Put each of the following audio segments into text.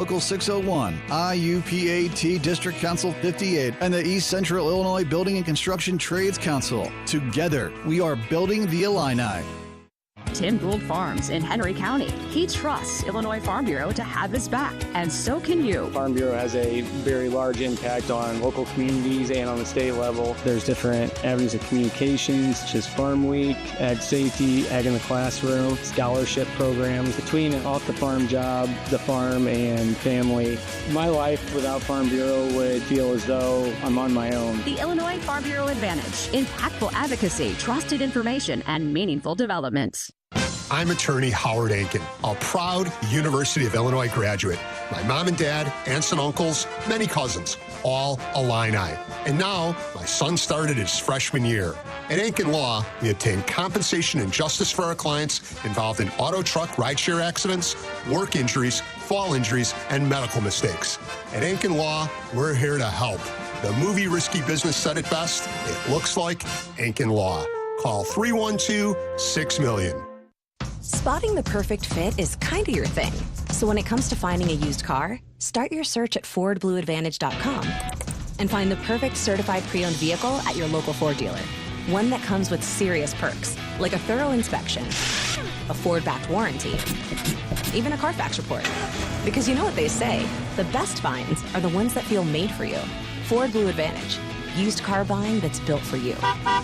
Local 601, IUPAT District Council 58, and the East Central Illinois Building and Construction Trades Council. Together, we are building the Illini. Tim Gould Farms in Henry County. He trusts Illinois Farm Bureau to have his back, and so can you. Farm Bureau has a very large impact on local communities and on the state level. There's different avenues of communications, such as Farm Week, Ag Safety, Ag in the Classroom, scholarship programs. Between an off-the-farm job, the farm, and family, my life without Farm Bureau would feel as though I'm on my own. The Illinois Farm Bureau Advantage. Impactful advocacy, trusted information, and meaningful development. I'm attorney Howard Ankin, a proud University of Illinois graduate. My mom and dad, aunts and uncles, many cousins, all Illini. And now, my son started his freshman year. At Ankin Law, we obtain compensation and justice for our clients involved in auto truck rideshare accidents, work injuries, fall injuries, and medical mistakes. At Ankin Law, we're here to help. The movie Risky Business said it best. It looks like Ankin Law. Call 312-6-million. Spotting the perfect fit is kind of your thing. So when it comes to finding a used car, start your search at FordBlueAdvantage.com and find the perfect certified pre-owned vehicle at your local Ford dealer. One that comes with serious perks, like a thorough inspection, a Ford-backed warranty, even a Carfax report. Because you know what they say, the best finds are the ones that feel made for you. Ford Blue Advantage. Used car buying that's built for you.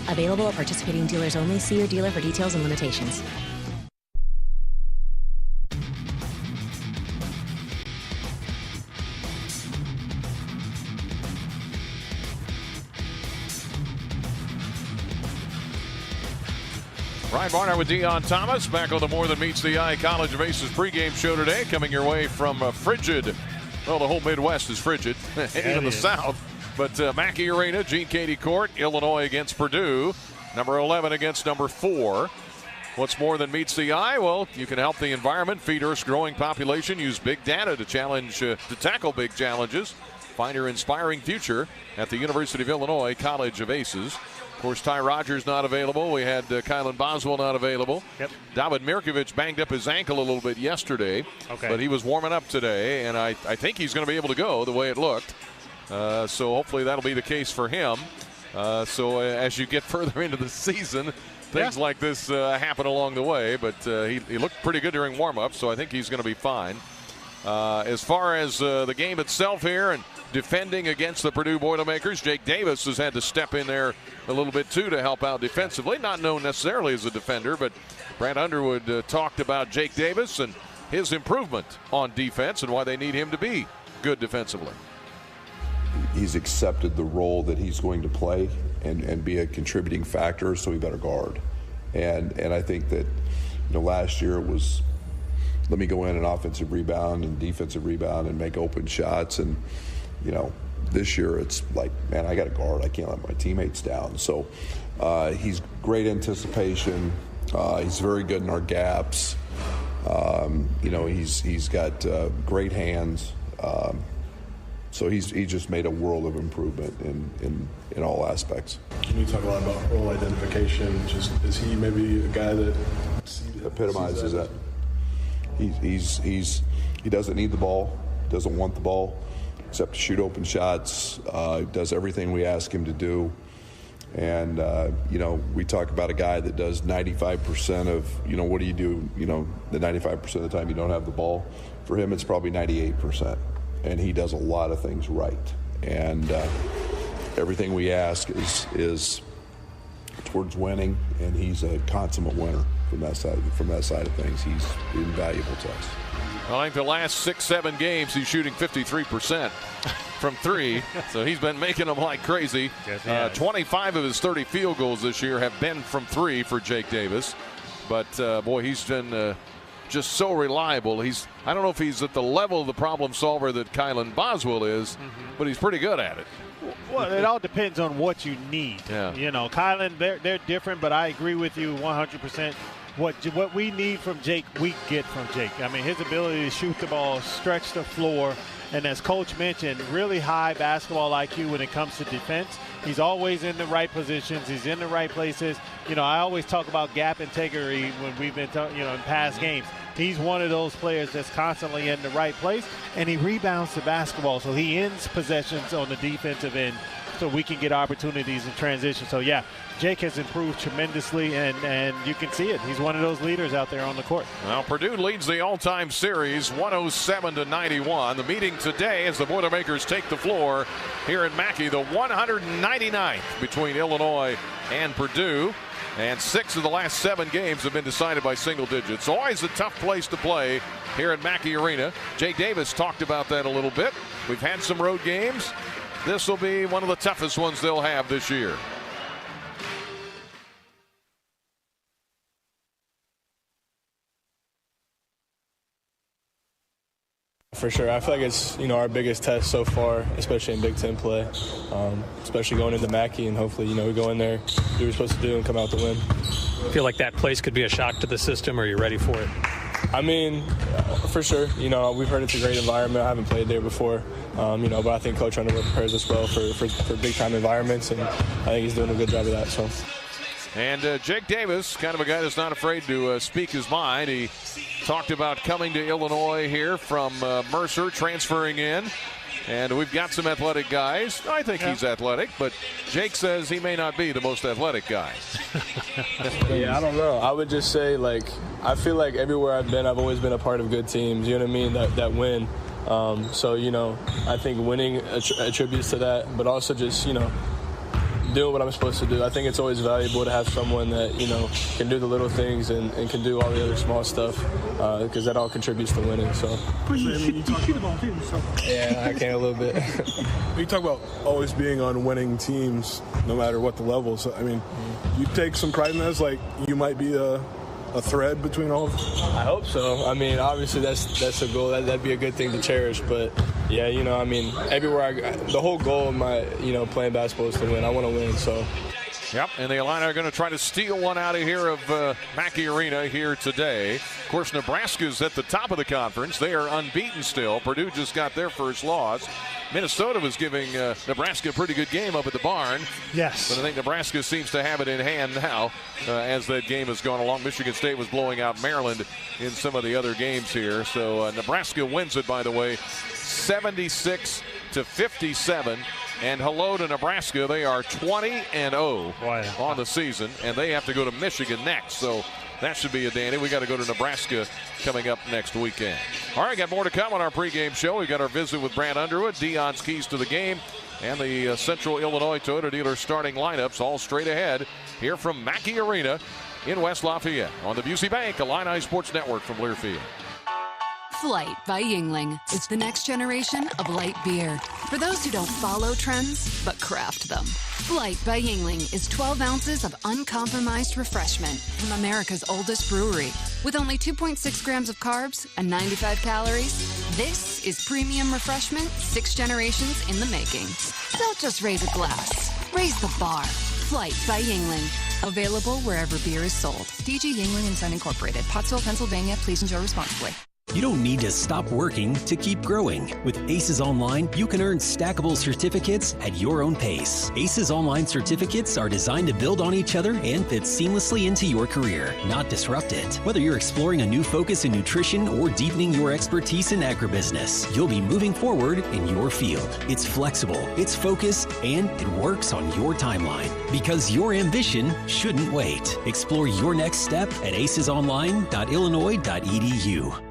Available at participating dealers only. See your dealer for details and limitations. Brian Barnhart with Dion Thomas back on the More Than Meets the Eye College of Aces pregame show today, coming your way from frigid. Well, the whole Midwest is frigid, even the South. But Mackey Arena, Gene Cady Court, Illinois against Purdue, number 11 against number 4. What's more than meets the eye? Well, you can help the environment, feed Earth's growing population, use big data to tackle big challenges. Find your inspiring future at the University of Illinois College of Aces. Of course, Ty Rogers not available. We had Kylan Boswell not available. Yep. David Mirkovic banged up his ankle a little bit yesterday, but he was warming up today, and I think he's going to be able to go the way it looked. So hopefully that'll be the case for him. So as you get further into the season, things like this happen along the way, but he looked pretty good during warm-up, so I think he's going to be fine. As far as the game itself here and defending against the Purdue Boilermakers, Jake Davis has had to step in there a little bit too to help out defensively. Not known necessarily as a defender, but Brad Underwood talked about Jake Davis and his improvement on defense and why they need him to be good defensively. He's accepted the role that he's going to play and be a contributing factor, so he better guard. And I think that last year it was, let me go in an offensive rebound and defensive rebound and make open shots. And, this year it's like, man, I got to guard. I can't let my teammates down. So he's great anticipation. He's very good in our gaps. He's got great hands. So he just made a world of improvement in all aspects. Can you talk a lot about role identification? Is he maybe a guy that epitomizes that? He doesn't need the ball, doesn't want the ball, except to shoot open shots. Does everything we ask him to do. And, we talk about a guy that does 95% of, what do you do, the 95% of the time you don't have the ball. For him, it's probably 98%. And he does a lot of things right. And everything we ask is towards winning, and he's a consummate winner from that side of things. He's invaluable to us. Well, I think the last 6-7 games, he's shooting 53% from three. So he's been making them like crazy. 25 of his 30 field goals this year have been from three for Jake Davis. But, boy, he's been just so reliable. I don't know if he's at the level of the problem solver that Kylan Boswell is, but he's pretty good at it. Well, it all depends on what you need. Yeah. Kylan, they're different, but I agree with you 100%. What we need from Jake, we get from Jake. I mean, his ability to shoot the ball, stretch the floor, and as Coach mentioned, really high basketball IQ when it comes to defense. He's always in the right positions. He's in the right places. I always talk about gap integrity when we've been in past games. He's one of those players that's constantly in the right place, and he rebounds the basketball, so he ends possessions on the defensive end so we can get opportunities in transition. So, yeah, Jake has improved tremendously, and you can see it. He's one of those leaders out there on the court. Well, Purdue leads the all-time series 107-91. The meeting today as the Boilermakers take the floor here in Mackey, the 199th between Illinois and Purdue. And 6 of the last 7 games have been decided by single digits. Always a tough place to play here at Mackey Arena. Jake Davis talked about that a little bit. We've had some road games. This will be one of the toughest ones they'll have this year. For sure. I feel like it's, our biggest test so far, especially in Big Ten play, especially going into Mackey, and hopefully, we go in there, do what we're supposed to do, and come out to win. I feel like that place could be a shock to the system. Are you ready for it? I mean, for sure. We've heard it's a great environment. I haven't played there before, but I think Coach Underwood prepares us well for big-time environments, and I think he's doing a good job of that. So. And Jake Davis, kind of a guy that's not afraid to speak his mind. He talked about coming to Illinois here from Mercer, transferring in. And we've got some athletic guys. I think he's athletic, but Jake says he may not be the most athletic guy. Yeah, I don't know. I would just say, I feel like everywhere I've been, I've always been a part of good teams, you know what I mean, that win. So, I think winning attributes to that, but also just, doing what I'm supposed to do. I think it's always valuable to have someone that, can do the little things and can do all the other small stuff, because that all contributes to winning. So. But you shoot the ball too. So. Yeah, I can a little bit. You talk about always being on winning teams, no matter what the level. So, you take some pride in this, you might be a thread between all of them? I hope so. Obviously that's a goal. That'd be a good thing to cherish. But yeah, everywhere the whole goal of my, playing basketball is to win. I want to win. So. Yep, and the Illini are going to try to steal one out of here of Mackey Arena here today. Of course, Nebraska's at the top of the conference. They are unbeaten still. Purdue just got their first loss. Minnesota was giving Nebraska a pretty good game up at the barn. Yes. But I think Nebraska seems to have it in hand now as that game has gone along. Michigan State was blowing out Maryland in some of the other games here. So Nebraska wins it, by the way, 76-57. And hello to Nebraska. They are 20-0 on the season, and they have to go to Michigan next. So that should be a dandy. We got to go to Nebraska coming up next weekend. All right, got more to come on our pregame show. We've got our visit with Brad Underwood, Dion's keys to the game, and the Central Illinois Toyota dealer starting lineups all straight ahead here from Mackey Arena in West Lafayette on the Busey Bank Illini Sports Network from Learfield. Flight by Yuengling is the next generation of light beer. For those who don't follow trends, but craft them. Flight by Yuengling is 12 ounces of uncompromised refreshment from America's oldest brewery. With only 2.6 grams of carbs and 95 calories, this is premium refreshment 6 generations in the making. Don't just raise a glass, raise the bar. Flight by Yuengling. Available wherever beer is sold. DG Yuengling & Son Incorporated, Pottsville, Pennsylvania. Please enjoy responsibly. You don't need to stop working to keep growing. With ACES Online, you can earn stackable certificates at your own pace. ACES Online certificates are designed to build on each other and fit seamlessly into your career, not disrupt it. Whether you're exploring a new focus in nutrition or deepening your expertise in agribusiness, you'll be moving forward in your field. It's flexible, it's focused, and it works on your timeline. Because your ambition shouldn't wait. Explore your next step at acesonline.illinois.edu.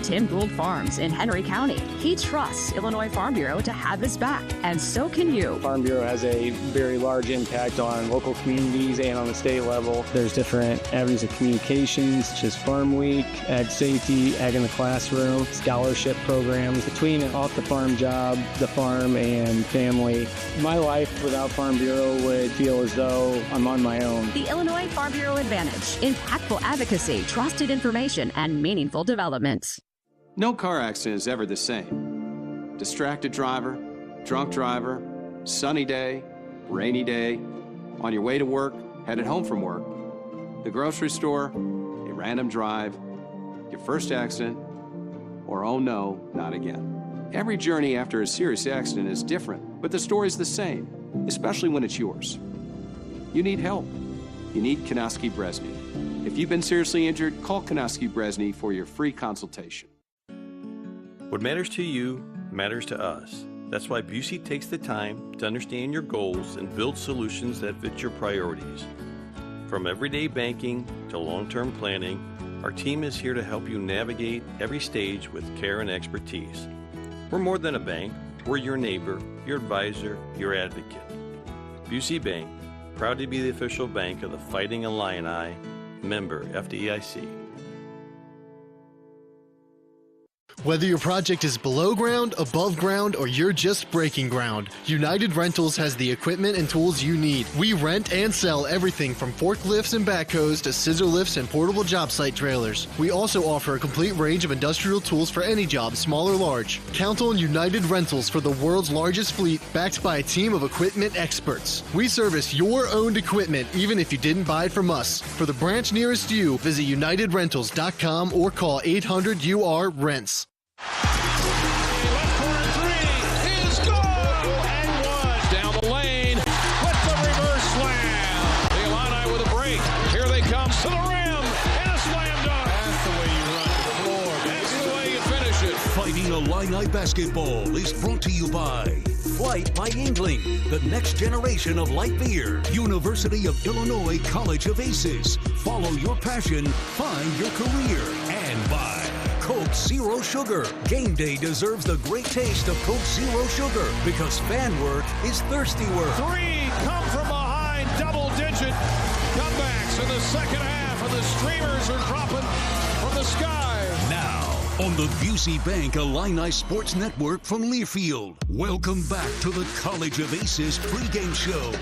Tim Gould Farms in Henry County. He trusts Illinois Farm Bureau to have his back, and so can you. Farm Bureau has a very large impact on local communities and on the state level. There's different avenues of communications, such as Farm Week, Ag Safety, Ag in the Classroom, scholarship programs. Between an off-the-farm job, the farm, and family, my life without Farm Bureau would feel as though I'm on my own. The Illinois Farm Bureau Advantage. Impactful advocacy, trusted information, and meaningful development. No car accident is ever the same. Distracted driver, drunk driver, sunny day, rainy day, on your way to work, headed home from work, the grocery store, a random drive, your first accident, or oh no, not again. Every journey after a serious accident is different, but the story's the same, especially when it's yours. You need help. You need Kanoski Bresny. If you've been seriously injured, call Konowski-Bresny for your free consultation. What matters to you matters to us. That's why Busey takes the time to understand your goals and build solutions that fit your priorities. From everyday banking to long-term planning, our team is here to help you navigate every stage with care and expertise. We're more than a bank. We're your neighbor, your advisor, your advocate. Busey Bank, proud to be the official bank of the Fighting Illini, member FDIC. Whether your project is below ground, above ground, or you're just breaking ground, United Rentals has the equipment and tools you need. We rent and sell everything from forklifts and backhoes to scissor lifts and portable job site trailers. We also offer a complete range of industrial tools for any job, small or large. Count on United Rentals for the world's largest fleet, backed by a team of equipment experts. We service your owned equipment, even if you didn't buy it from us. For the branch nearest you, visit UnitedRentals.com or call 800-UR-RENTS. Left corner three is good and one down the lane with the reverse slam. The Illini with a break. Here they come to the rim and a slam dunk. That's the way you run the floor. That's the way you finish it. Fighting Illini basketball is brought to you by Flight by Yingling, the next generation of light beer. University of Illinois College of Aces. Follow your passion, find your career. And by Coke Zero Sugar. Game day deserves the great taste of Coke Zero Sugar because fan work is thirsty work. Three come from behind, double-digit comebacks in the second half, and the streamers are dropping from the sky. Now, on the Busey Bank Illini Sports Network from Learfield, welcome back to the College of Aces pregame show.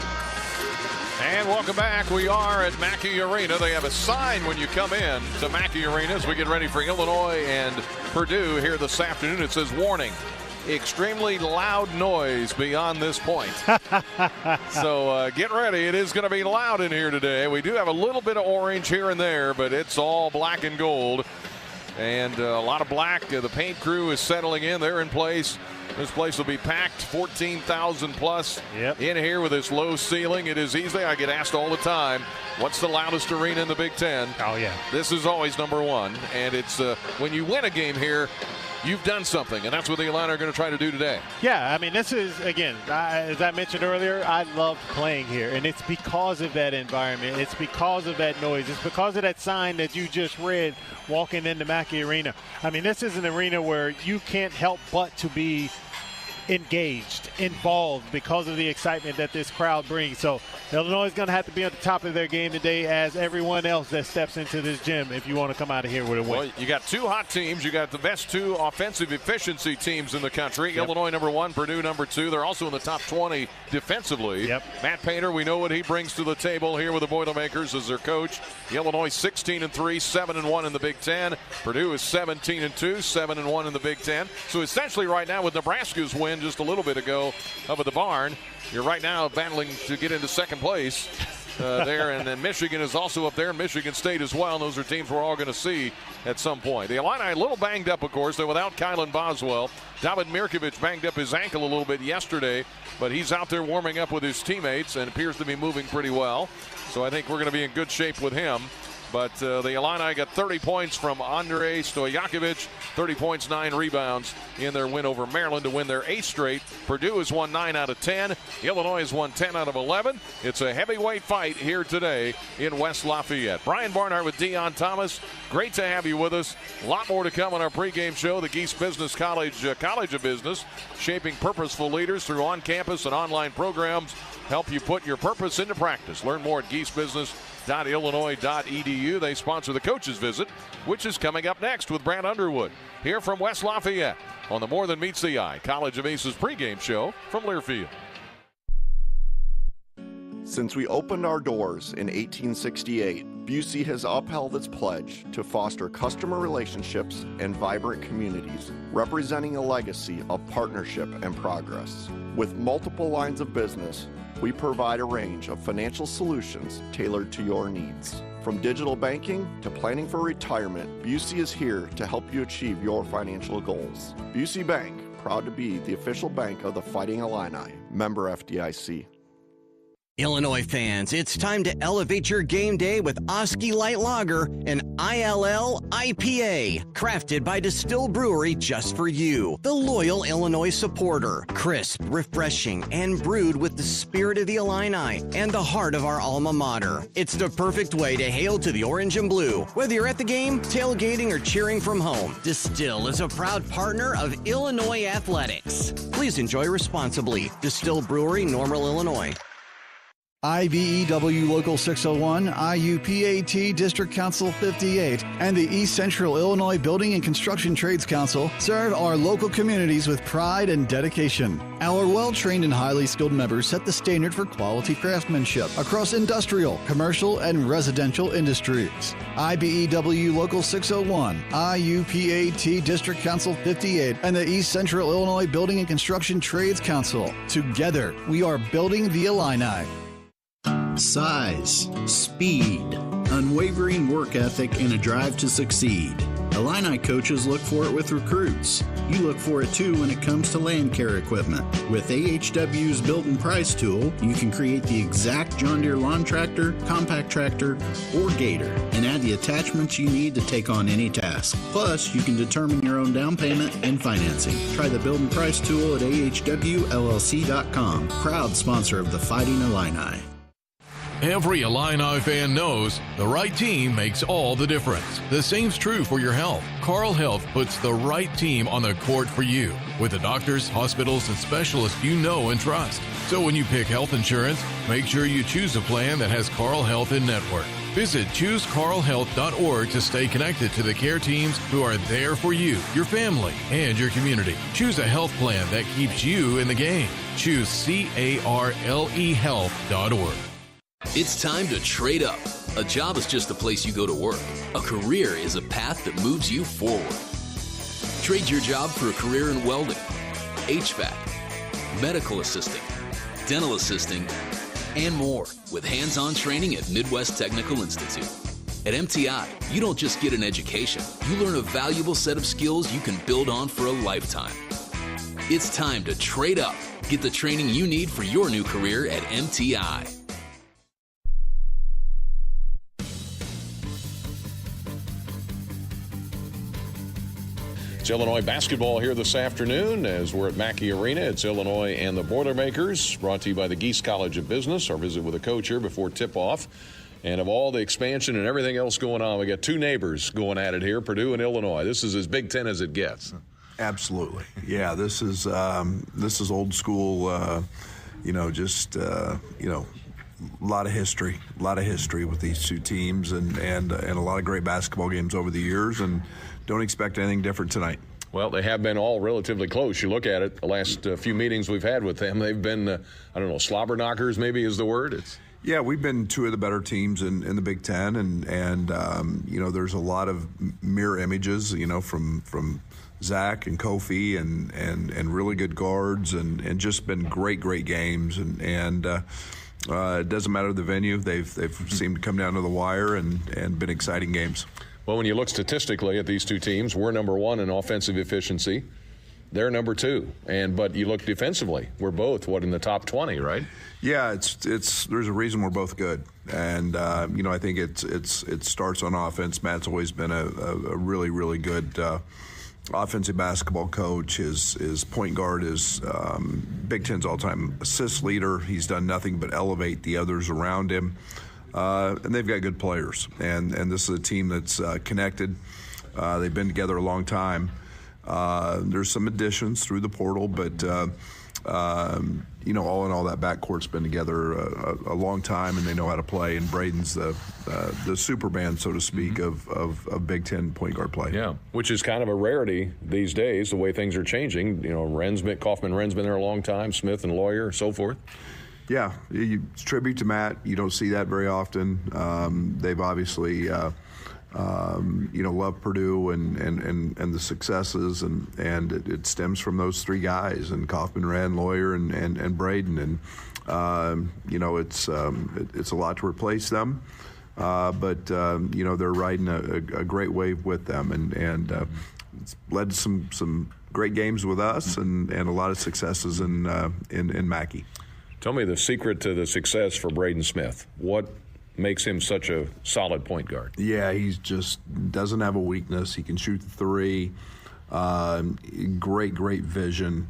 And welcome back. We are at Mackey Arena. They have a sign when you come in to Mackey Arena as we get ready for Illinois and Purdue here this afternoon. It says, warning, extremely loud noise beyond this point. So get ready. It is going to be loud in here today. We do have a little bit of orange here and there, but it's all black and gold. And a lot of black. The paint crew is settling in. They're in place. This place will be packed, 14,000 plus in here with this low ceiling. It is easy. I get asked all the time, what's the loudest arena in the Big Ten? Oh, yeah. This is always number one. And it's when you win a game here, you've done something. And that's what the Illini are going to try to do today. Yeah, I mean, this is, again, as I mentioned earlier, I love playing here. And it's because of that environment. It's because of that noise. It's because of that sign that you just read walking into Mackey Arena. I mean, this is an arena where you can't help but to be engaged, involved because of the excitement that this crowd brings. So Illinois is going to have to be on the top of their game today, as everyone else that steps into this gym, if you want to come out of here with a win. Well, you got two hot teams. You got the best two offensive efficiency teams in the country. Illinois number one, Purdue number two. They're also in the top 20 defensively. Matt Painter, we know what he brings to the table here with the Boilermakers as their coach. Illinois 16-3, 7-1 in the Big Ten. Purdue is 17-2, 7-1 in the Big Ten. So essentially right now with Nebraska's win just a little bit ago up at the barn, you're right now battling to get into second place there, and then Michigan is also up there, and Michigan State as well, and those are teams we're all going to see at some point. The Illini a little banged up, of course. They're without Kylan Boswell. David Mirkovic banged up his ankle a little bit yesterday, but he's out there warming up with his teammates and appears to be moving pretty well. So I think we're going to be in good shape with him. But the Illini got 30 points from Andrei Stojakovic, 30 points, 9 rebounds in their win over Maryland to win their 8th straight. Purdue has won 9 out of 10. Illinois has won 10 out of 11. It's a heavyweight fight here today in West Lafayette. Brian Barnhart with Deion Thomas. Great to have you with us. A lot more to come on our pregame show. The Geese Business College College of Business, shaping purposeful leaders through on-campus and online programs. Help you put your purpose into practice. Learn more at geesebusiness.illinois.edu. They sponsor the Coach's Visit, which is coming up next with Brad Underwood here from West Lafayette on the More Than Meets the Eye College of Aces pregame show from Learfield. Since we opened our doors in 1868, Busey has upheld its pledge to foster customer relationships and vibrant communities, representing a legacy of partnership and progress. With multiple lines of business, we provide a range of financial solutions tailored to your needs. From digital banking to planning for retirement, Busey is here to help you achieve your financial goals. Busey Bank, proud to be the official bank of the Fighting Illini, member FDIC. Illinois fans, it's time to elevate your game day with Oski Light Lager, an ILL IPA, crafted by Distill Brewery just for you, the loyal Illinois supporter. Crisp, refreshing, and brewed with the spirit of the Illini and the heart of our alma mater. It's the perfect way to hail to the orange and blue. Whether you're at the game, tailgating, or cheering from home, Distill is a proud partner of Illinois Athletics. Please enjoy responsibly. Distill Brewery, Normal, Illinois. IBEW Local 601, IUPAT District Council 58, and the East Central Illinois Building and Construction Trades Council serve our local communities with pride and dedication. Our well-trained and highly skilled members set the standard for quality craftsmanship across industrial, commercial, and residential industries. IBEW Local 601, IUPAT District Council 58, and the East Central Illinois Building and Construction Trades Council. Together, we are building the Illini. Size, speed, unwavering work ethic, and a drive to succeed. Illini coaches look for it with recruits. You look for it too when it comes to land care equipment. With AHW's Build and Price tool, you can create the exact John Deere lawn tractor, compact tractor, or gator, and add the attachments you need to take on any task. Plus, you can determine your own down payment and financing. Try the Build and Price tool at ahwllc.com. Proud sponsor of the Fighting Illini. Every Illini fan knows the right team makes all the difference. The same's true for your health. Carle Health puts the right team on the court for you with the doctors, hospitals, and specialists you know and trust. So when you pick health insurance, make sure you choose a plan that has Carle Health in network. Visit ChooseCarleHealth.org to stay connected to the care teams who are there for you, your family, and your community. Choose a health plan that keeps you in the game. Choose CarleHealth.org. It's time to trade up. A job is just a place you go to work. A career is a path that moves you forward. Trade your job for a career in welding, HVAC, medical assisting, dental assisting, and more with hands-on training at Midwest Technical Institute. At MTI, you don't just get an education. You learn a valuable set of skills you can build on for a lifetime. It's time to trade up. Get the training you need for your new career at MTI. It's Illinois basketball here this afternoon as we're at Mackey Arena. It's Illinois and the Boilermakers, brought to you by the Geese College of Business. Our visit with a coach here before tip-off. And of all the expansion and everything else going on, we got two neighbors going at it here, Purdue and Illinois. This is as Big Ten as it gets. Absolutely. Yeah, this is old school, a lot of history with these two teams and a lot of great basketball games over the years, and don't expect anything different tonight. Well, they have been all relatively close. You look at it, the last few meetings we've had with them, they've been, slobber knockers maybe is the word. Yeah, we've been two of the better teams in the Big Ten, and there's a lot of mirror images, from Zach and Kofi and really good guards and just been great games, and it doesn't matter the venue. They've seemed to come down to the wire and been exciting games. Well, when you look statistically at these two teams, we're number one in offensive efficiency. They're number two. But you look defensively, we're both, in the top 20, right? Yeah, there's a reason we're both good. And, I think it starts on offense. Matt's always been a really, really good offensive basketball coach. His point guard is Big Ten's all-time assist leader. He's done nothing but elevate the others around him. And they've got good players. And this is a team that's connected. They've been together a long time. There's some additions through the portal, but all in all, that backcourt's been together a long time, and they know how to play. And Braden's the super band, so to speak, of Big Ten point guard play. Yeah, which is kind of a rarity these days, the way things are changing. Kaufman-Wren's been there a long time, Smith and Lawyer, so forth. Yeah, it's tribute to Matt. You don't see that very often. They've obviously love Purdue and the successes, and it stems from those three guys, and Kaufman-Wren, Lawyer, and Braden, and it's a lot to replace them, but they're riding a great wave with them, and it's led to some great games with us, and a lot of successes in Mackey. Tell me the secret to the success for Braden Smith. What makes him such a solid point guard? Yeah, he's just doesn't have a weakness. He can shoot the three. Great vision.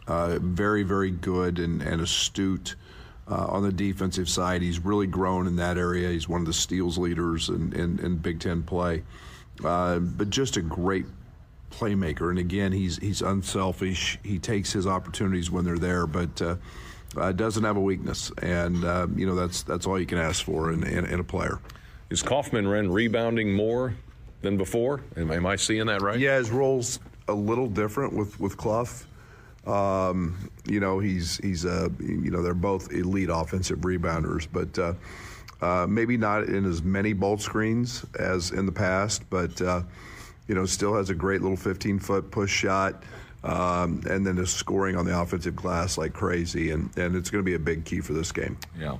Very, very good and astute on the defensive side. He's really grown in that area. He's one of the steals leaders in Big Ten play. But just a great playmaker. And again, he's unselfish. He takes his opportunities when they're there, but doesn't have a weakness. And that's all you can ask for in a player. Is Kaufman-Renn rebounding more than before? Am I seeing that right? Yeah, his role's a little different with Clough. He's they're both elite offensive rebounders, but maybe not in as many bolt screens as in the past, but still has a great little 15-foot push shot, and then is scoring on the offensive glass like crazy, and it's going to be a big key for this game. Yeah.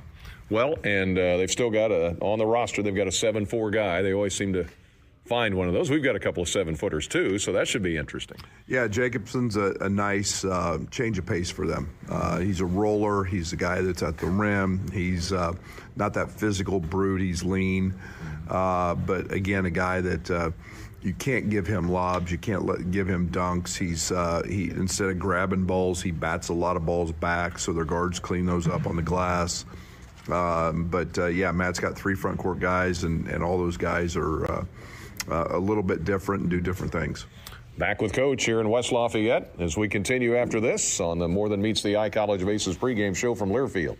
Well, and they've still got on the roster, they've got a 7'4" guy. They always seem to find one of those. We've got a couple of 7-footers too, so that should be interesting. Yeah, Jacobson's a nice change of pace for them. He's a roller. He's the guy that's at the rim. He's not that physical brute. He's lean, but again, a guy that you can't give him lobs. You can't give him dunks. He instead of grabbing balls, he bats a lot of balls back, so their guards clean those up on the glass. Matt's got 3 front court guys, and all those guys are a little bit different and do different things. Back with Coach here in West Lafayette as we continue after this on the More Than Meets the Eye College of Aces pregame show from Learfield.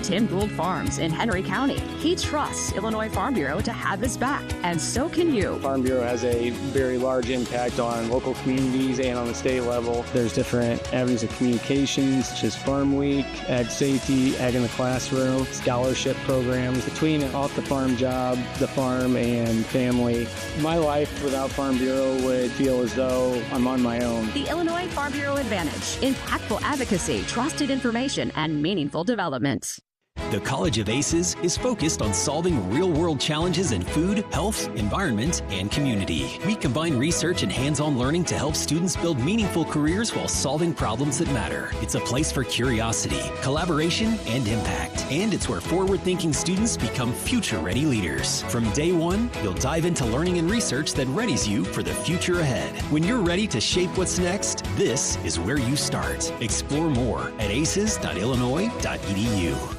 Tim Gould Farms in Henry County. He trusts Illinois Farm Bureau to have his back, and so can you. Farm Bureau has a very large impact on local communities and on the state level. There's different avenues of communications, such as Farm Week, Ag Safety, Ag in the Classroom, scholarship programs. Between off the farm job, the farm, and family, my life without Farm Bureau would feel as though I'm on my own. The Illinois Farm Bureau Advantage. Impactful advocacy, trusted information, and meaningful development. The College of Aces is focused on solving real-world challenges in food, health, environment, and community. We combine research and hands-on learning to help students build meaningful careers while solving problems that matter. It's a place for curiosity, collaboration, and impact. And it's where forward-thinking students become future-ready leaders. From day one, you'll dive into learning and research that readies you for the future ahead. When you're ready to shape what's next, this is where you start. Explore more at aces.illinois.edu.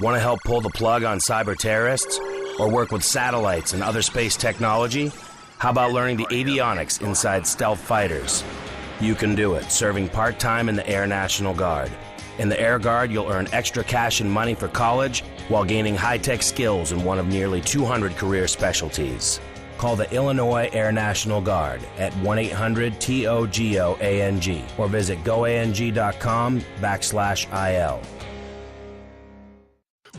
Want to help pull the plug on cyber terrorists or work with satellites and other space technology? How about learning the avionics inside stealth fighters? You can do it, serving part-time in the Air National Guard. In the Air Guard, you'll earn extra cash and money for college while gaining high-tech skills in one of nearly 200 career specialties. Call the Illinois Air National Guard at 1-800-TOGOANG or visit goang.com/IL.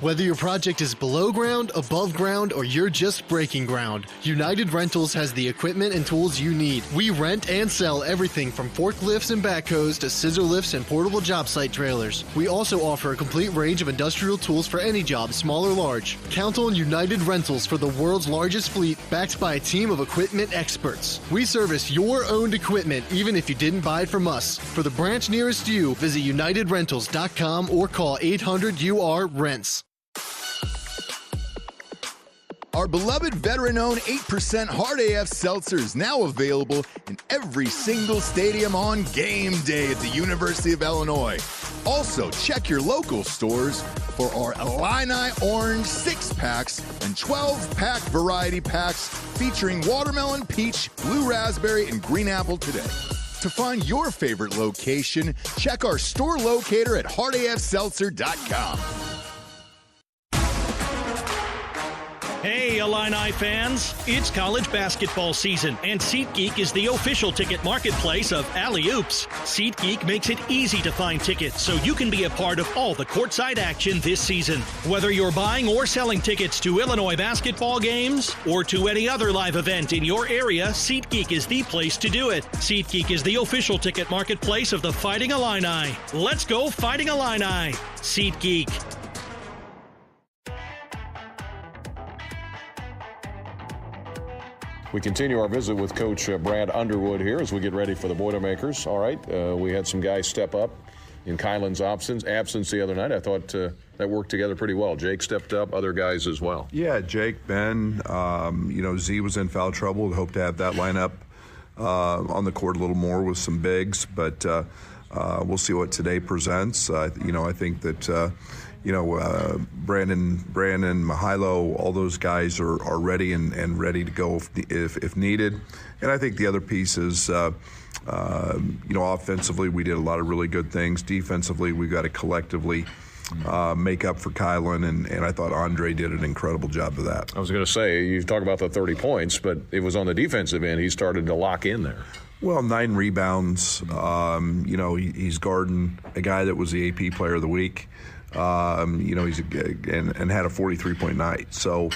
Whether your project is below ground, above ground, or you're just breaking ground, United Rentals has the equipment and tools you need. We rent and sell everything from forklifts and backhoes to scissor lifts and portable job site trailers. We also offer a complete range of industrial tools for any job, small or large. Count on United Rentals for the world's largest fleet, backed by a team of equipment experts. We service your owned equipment even if you didn't buy it from us. For the branch nearest you, visit unitedrentals.com or call 800-UR-RENTS. Our beloved veteran-owned 8% Hard AF Seltzer is now available in every single stadium on game day at the University of Illinois. Also, check your local stores for our Illini Orange 6-packs and 12-pack variety packs featuring watermelon, peach, blue raspberry, and green apple today. To find your favorite location, check our store locator at hardafseltzer.com. Hey, Illini fans! It's college basketball season, and SeatGeek is the official ticket marketplace of Alley Oops. SeatGeek makes it easy to find tickets so you can be a part of all the courtside action this season. Whether you're buying or selling tickets to Illinois basketball games or to any other live event in your area, SeatGeek is the place to do it. SeatGeek is the official ticket marketplace of the Fighting Illini. Let's go Fighting Illini! SeatGeek. We continue our visit with Coach Brad Underwood here as we get ready for the Boilermakers. All right, we had some guys step up in Kylan's absence the other night. I thought that worked together pretty well. Jake stepped up, other guys as well. Yeah, Jake, Ben, Z was in foul trouble. Hope to have that lineup on the court a little more with some bigs, but we'll see what today presents. I think that Brandon, Mihailo, all those guys are ready and ready to go if needed. And I think the other piece is, offensively, we did a lot of really good things. Defensively, we've got to collectively make up for Kylan, and I thought Andre did an incredible job of that. I was going to say, you talk about the 30 points, but it was on the defensive end. He started to lock in there. Well, 9 rebounds. He's guarding a guy that was the AP Player of the Week. He's and had a 43-point night. So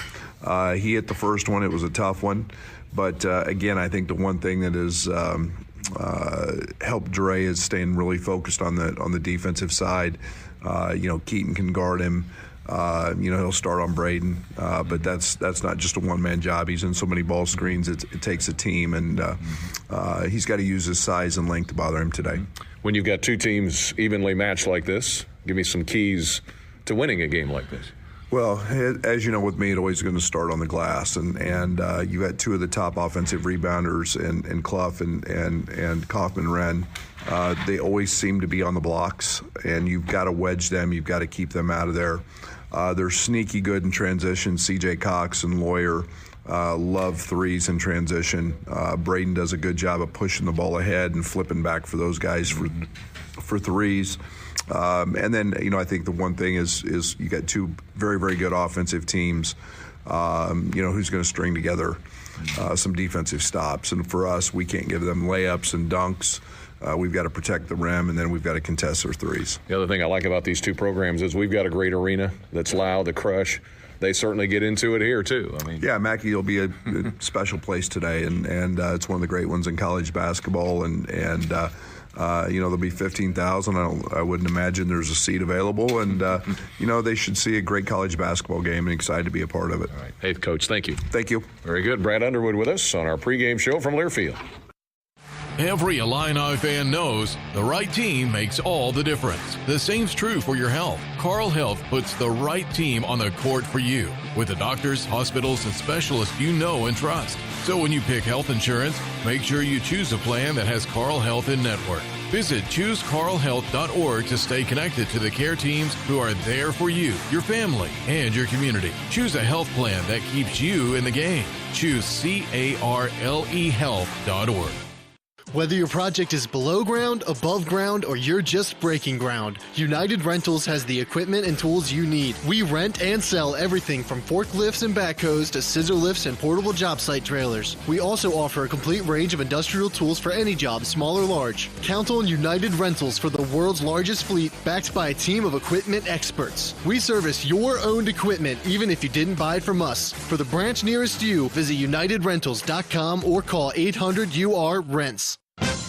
he hit the first one. It was a tough one. But, again, I think the one thing that has helped Dre is staying really focused on the defensive side. Keaton can guard him. He'll start on Braden. But that's not just a one-man job. He's in so many ball screens. It takes a team, and he's got to use his size and length to bother him today. When you've got two teams evenly matched like this, give me some keys to winning a game like this. Well, as you know, with me, it's always going to start on the glass, and you got two of the top offensive rebounders in Clough and Kaufman-Wren. They always seem to be on the blocks, and you've got to wedge them. You've got to keep them out of there. They're sneaky good in transition. C.J. Cox and Lawyer love threes in transition. Braden does a good job of pushing the ball ahead and flipping back for those guys for threes. And then, I think the one thing is you got two very, very good offensive teams, who's going to string together some defensive stops. And for us, we can't give them layups and dunks. We've got to protect the rim, and then we've got to contest their threes. The other thing I like about these two programs is we've got a great arena that's loud, the Crush. They certainly get into it here, too. Yeah, Mackey will be a special place today, and it's one of the great ones in college basketball, and there'll be 15,000. I wouldn't imagine there's a seat available, and they should see a great college basketball game, and excited to be a part of it. All right. Hey, Coach, thank you. Thank you. Very good. Brad Underwood with us on our pregame show from Learfield. Every Illini fan knows the right team makes all the difference. The same's true for your health. Carle Health puts the right team on the court for you with the doctors, hospitals, and specialists you know and trust. So when you pick health insurance, make sure you choose a plan that has Carle Health in network. Visit ChooseCarleHealth.org to stay connected to the care teams who are there for you, your family, and your community. Choose a health plan that keeps you in the game. Choose CarleHealth.org. Whether your project is below ground, above ground, or you're just breaking ground, United Rentals has the equipment and tools you need. We rent and sell everything from forklifts and backhoes to scissor lifts and portable job site trailers. We also offer a complete range of industrial tools for any job, small or large. Count on United Rentals for the world's largest fleet, backed by a team of equipment experts. We service your owned equipment, even if you didn't buy it from us. For the branch nearest you, visit UnitedRentals.com or call 800-UR-RENTS.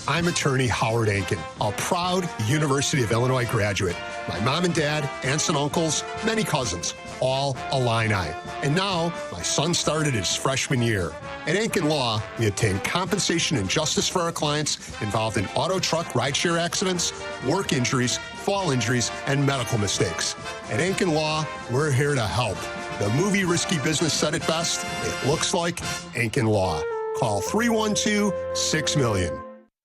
I'm attorney Howard Ankin, a proud University of Illinois graduate. My mom and dad, aunts and uncles, many cousins, all Illini. And now, my son started his freshman year. At Ankin Law, we obtain compensation and justice for our clients involved in auto truck rideshare accidents, work injuries, fall injuries, and medical mistakes. At Ankin Law, we're here to help. The movie Risky Business said it best. It looks like Ankin Law. Call 312-6-million.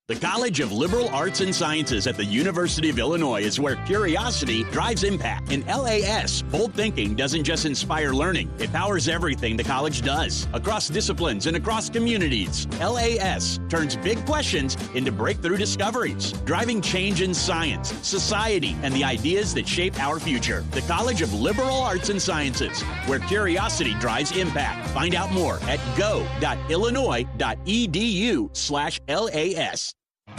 The College of Liberal Arts and Sciences at the University of Illinois is where curiosity drives impact. In LAS, bold thinking doesn't just inspire learning, it powers everything the college does, across disciplines and across communities. LAS turns big questions into breakthrough discoveries, driving change in science, society, and the ideas that shape our future. The College of Liberal Arts and Sciences, where curiosity drives impact. Find out more at go.illinois.edu/LAS.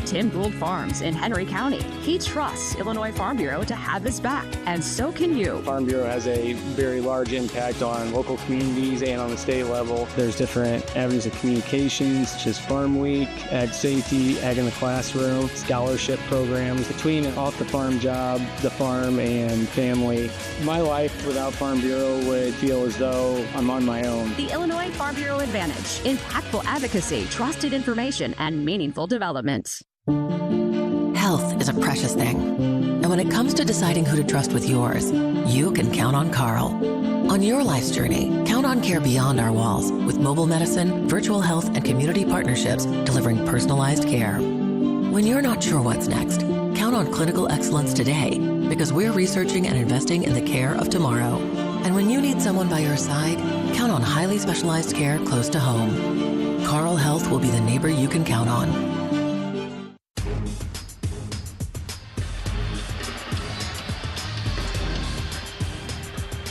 Tim Gould Farms in Henry County. He trusts Illinois Farm Bureau to have his back, and so can you. Farm Bureau has a very large impact on local communities and on the state level. There's different avenues of communications, such as Farm Week, Ag Safety, Ag in the Classroom, scholarship programs. Between an off-the-farm job, the farm, and family, my life without Farm Bureau would feel as though I'm on my own. The Illinois Farm Bureau Advantage. Impactful advocacy, trusted information, and meaningful development. Health is a precious thing. And when it comes to deciding who to trust with yours, you can count on Carl. On your life's journey, count on care beyond our walls with mobile medicine, virtual health, and community partnerships delivering personalized care. When you're not sure what's next, count on clinical excellence today because we're researching and investing in the care of tomorrow. And when you need someone by your side, count on highly specialized care close to home. Carl Health will be the neighbor you can count on.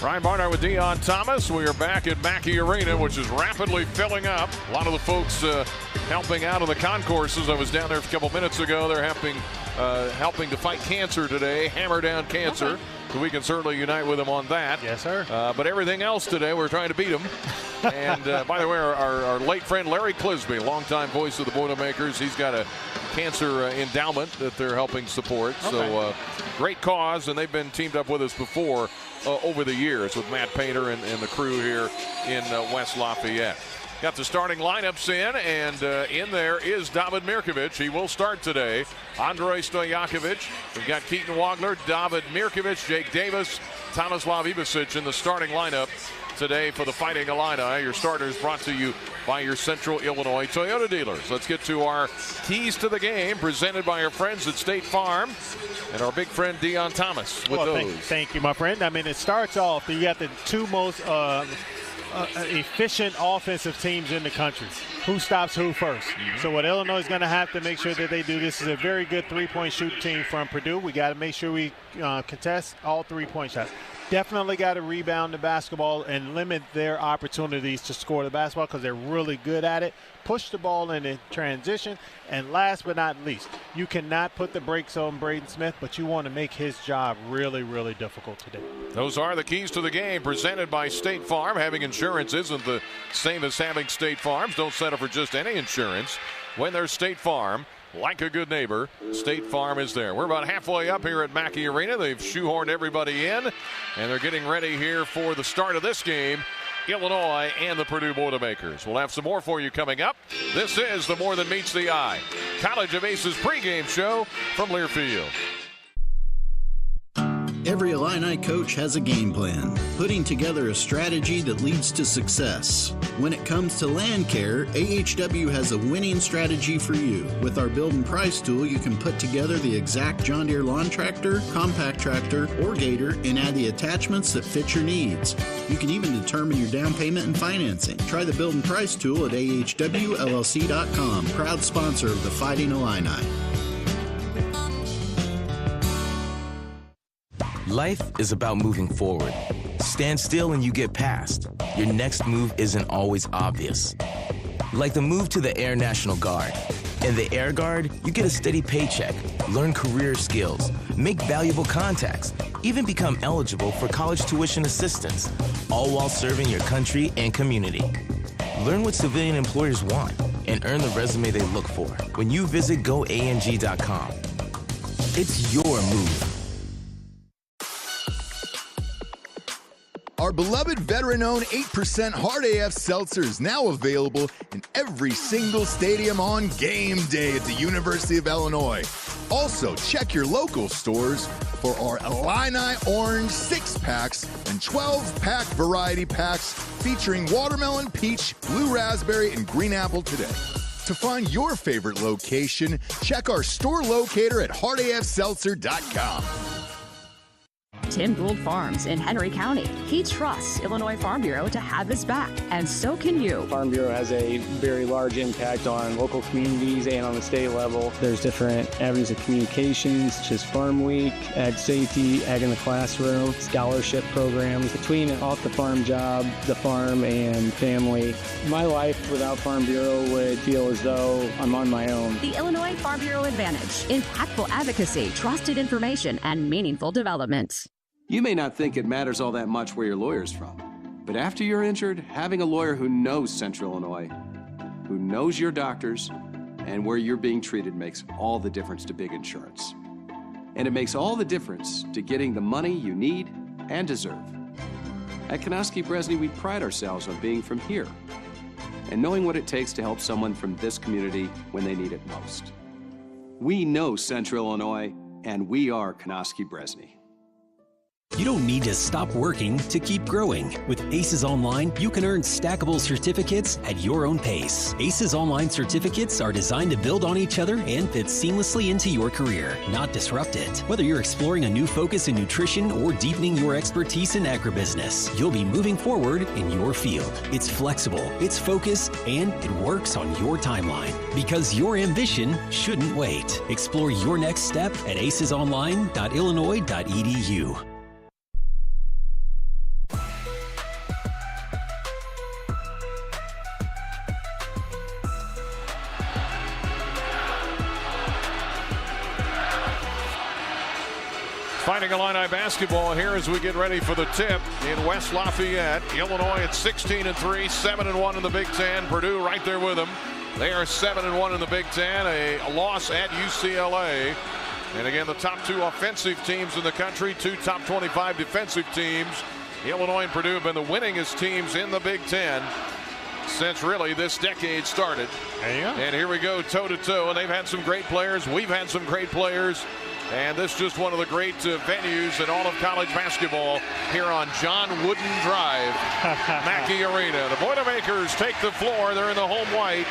Ryan Barnard with Dion Thomas. We are back at Mackey Arena, which is rapidly filling up. A lot of the folks helping out in the concourses. I was down there a couple minutes ago. They're helping to fight cancer today, hammer down cancer. Okay. So we can certainly unite with them on that. Yes, sir. But everything else today, we're trying to beat them. And by the way, our late friend Larry Clisby, longtime voice of the Boilermakers, he's got a cancer endowment that they're helping support. Okay. So great cause, and they've been teamed up with us before over the years with Matt Painter and the crew here in West Lafayette. Got the starting lineups in, and in there is David Mirkovic. He will start today. Andrei Stojakovic. We've got Keaton Wagler, David Mirkovic, Jake Davis, Tomislav Ivasic in the starting lineup today for the Fighting Illini. Your starters brought to you by your Central Illinois Toyota dealers. Let's get to our keys to the game presented by our friends at State Farm and our big friend Dion Thomas with those. Thank you, my friend. I mean, it starts off, you got the two most efficient offensive teams in the country. Who stops who first? So what Illinois is going to have to make sure that they do, this is a very good three-point shoot team from Purdue. We got to make sure we contest all three-point shots. Definitely got to rebound the basketball and limit their opportunities to score the basketball because they're really good at it. Push the ball in transition. And last but not least, you cannot put the brakes on Braden Smith, but you want to make his job really, really difficult today. Those are the keys to the game presented by State Farm. Having insurance isn't the same as having State Farms. Don't settle for just any insurance. When there's State Farm, like a good neighbor, State Farm is there. We're about halfway up here at Mackey Arena. They've shoehorned everybody in, and they're getting ready here for the start of this game, Illinois and the Purdue Boilermakers. We'll have some more for you coming up. This is the More Than Meets the Eye College of Aces pregame show from Learfield. Every Illini coach has a game plan, putting together a strategy that leads to success. When it comes to land care, AHW has a winning strategy for you. With our Build and Price tool, you can put together the exact John Deere lawn tractor, compact tractor, or gator and add the attachments that fit your needs. You can even determine your down payment and financing. Try the Build and Price tool at ahwllc.com. Proud sponsor of the Fighting Illini. Life is about moving forward. Stand still and you get past. Your next move isn't always obvious. Like the move to the Air National Guard. In the Air Guard, you get a steady paycheck, learn career skills, make valuable contacts, even become eligible for college tuition assistance, all while serving your country and community. Learn what civilian employers want and earn the resume they look for when you visit goang.com. It's your move. Our beloved veteran-owned 8% Hard AF Seltzer is now available in every single stadium on game day at the University of Illinois. Also, check your local stores for our Illini Orange 6-packs and 12-pack variety packs featuring watermelon, peach, blue raspberry, and green apple today. To find your favorite location, check our store locator at hardafseltzer.com. Tim Gould Farms in Henry County. He trusts Illinois Farm Bureau to have his back, and so can you. Farm Bureau has a very large impact on local communities and on the state level. There's different avenues of communications, such as Farm Week, Ag Safety, Ag in the Classroom, scholarship programs. Between off the farm job, the farm, and family, my life without Farm Bureau would feel as though I'm on my own. The Illinois Farm Bureau Advantage. Impactful advocacy, trusted information, and meaningful development. You may not think it matters all that much where your lawyer's from, but after you're injured, having a lawyer who knows Central Illinois, who knows your doctors, and where you're being treated makes all the difference to big insurance. And it makes all the difference to getting the money you need and deserve. At Konowski Bresney, we pride ourselves on being from here and knowing what it takes to help someone from this community when they need it most. We know Central Illinois, And we are Konoski-Bresny. You don't need to stop working to keep growing. With ACES Online, you can earn stackable certificates at your own pace. ACES Online certificates are designed to build on each other and fit seamlessly into your career, not disrupt it. Whether you're exploring a new focus in nutrition or deepening your expertise in agribusiness, you'll be moving forward in your field. It's flexible, it's focused, and it works on your timeline. Because your ambition shouldn't wait. Explore your next step at acesonline.illinois.edu. Fighting Illini basketball here as we get ready for the tip in West Lafayette. Illinois at 16-3, 7-1 in the Big Ten. Purdue right there with them. They are 7-1 in the Big Ten, a loss at UCLA. And again, the top two offensive teams in the country, two top 25 defensive teams. Illinois and Purdue have been the winningest teams in the Big Ten since really this decade started. There you go. And here we go toe-to-toe. And they've had some great players. We've had some great players. And this is just one of the great venues in all of college basketball here on John Wooden Drive, Mackey Arena. The Boilermakers take the floor. They're in the home white.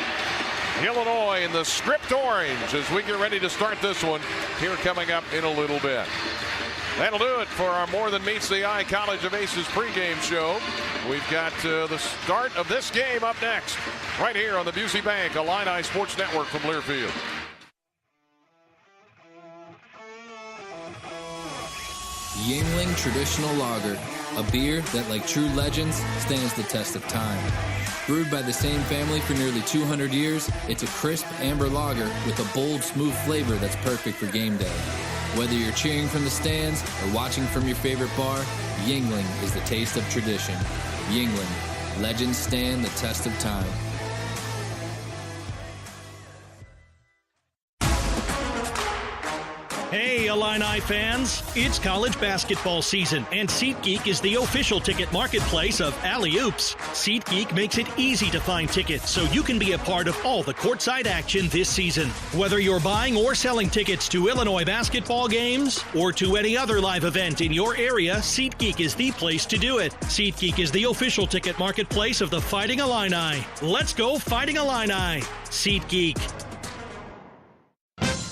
Illinois in the script orange as we get ready to start this one here coming up in a little bit. That'll do it for our More Than Meets the Eye College of Aces pregame show. We've got the start of this game up next right here on the Busey Bank Illini Sports Network from Learfield. Yuengling Traditional Lager, a beer that, like true legends, stands the test of time. Brewed by the same family for nearly 200 years, it's a crisp amber lager with a bold, smooth flavor that's perfect for game day. Whether you're cheering from the stands or watching from your favorite bar, Yuengling is the taste of tradition. Yuengling, legends stand the test of time. Hey, Illini fans! It's college basketball season, and SeatGeek is the official ticket marketplace of Alley-Oops. SeatGeek makes it easy to find tickets so you can be a part of all the courtside action this season. Whether you're buying or selling tickets to Illinois basketball games or to any other live event in your area, SeatGeek is the place to do it. SeatGeek is the official ticket marketplace of the Fighting Illini. Let's go Fighting Illini! SeatGeek.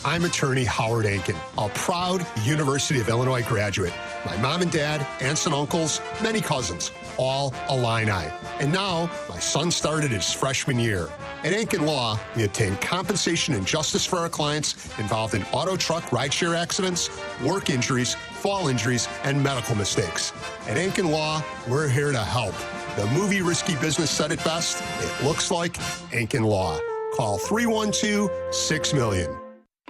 I'm attorney Howard Ankin, a proud University of Illinois graduate. My mom and dad, aunts and uncles, many cousins, all Illini. And now, my son started his freshman year. At Ankin Law, we obtain compensation and justice for our clients involved in auto truck rideshare accidents, work injuries, fall injuries, and medical mistakes. At Ankin Law, we're here to help. The movie Risky Business said it best. It looks like Ankin Law. Call 312-6-million.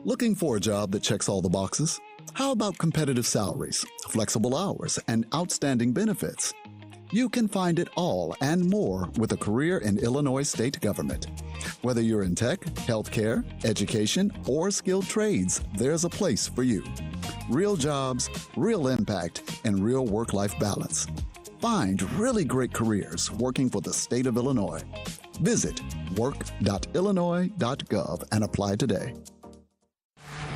Looking for a job that checks all the boxes? How about competitive salaries, flexible hours, and outstanding benefits? You can find it all and more with a career in Illinois state government. Whether you're in tech, healthcare, education, or skilled trades, there's a place for you. Real jobs, real impact, and real work-life balance. Find really great careers working for the state of Illinois. Visit work.illinois.gov and apply today.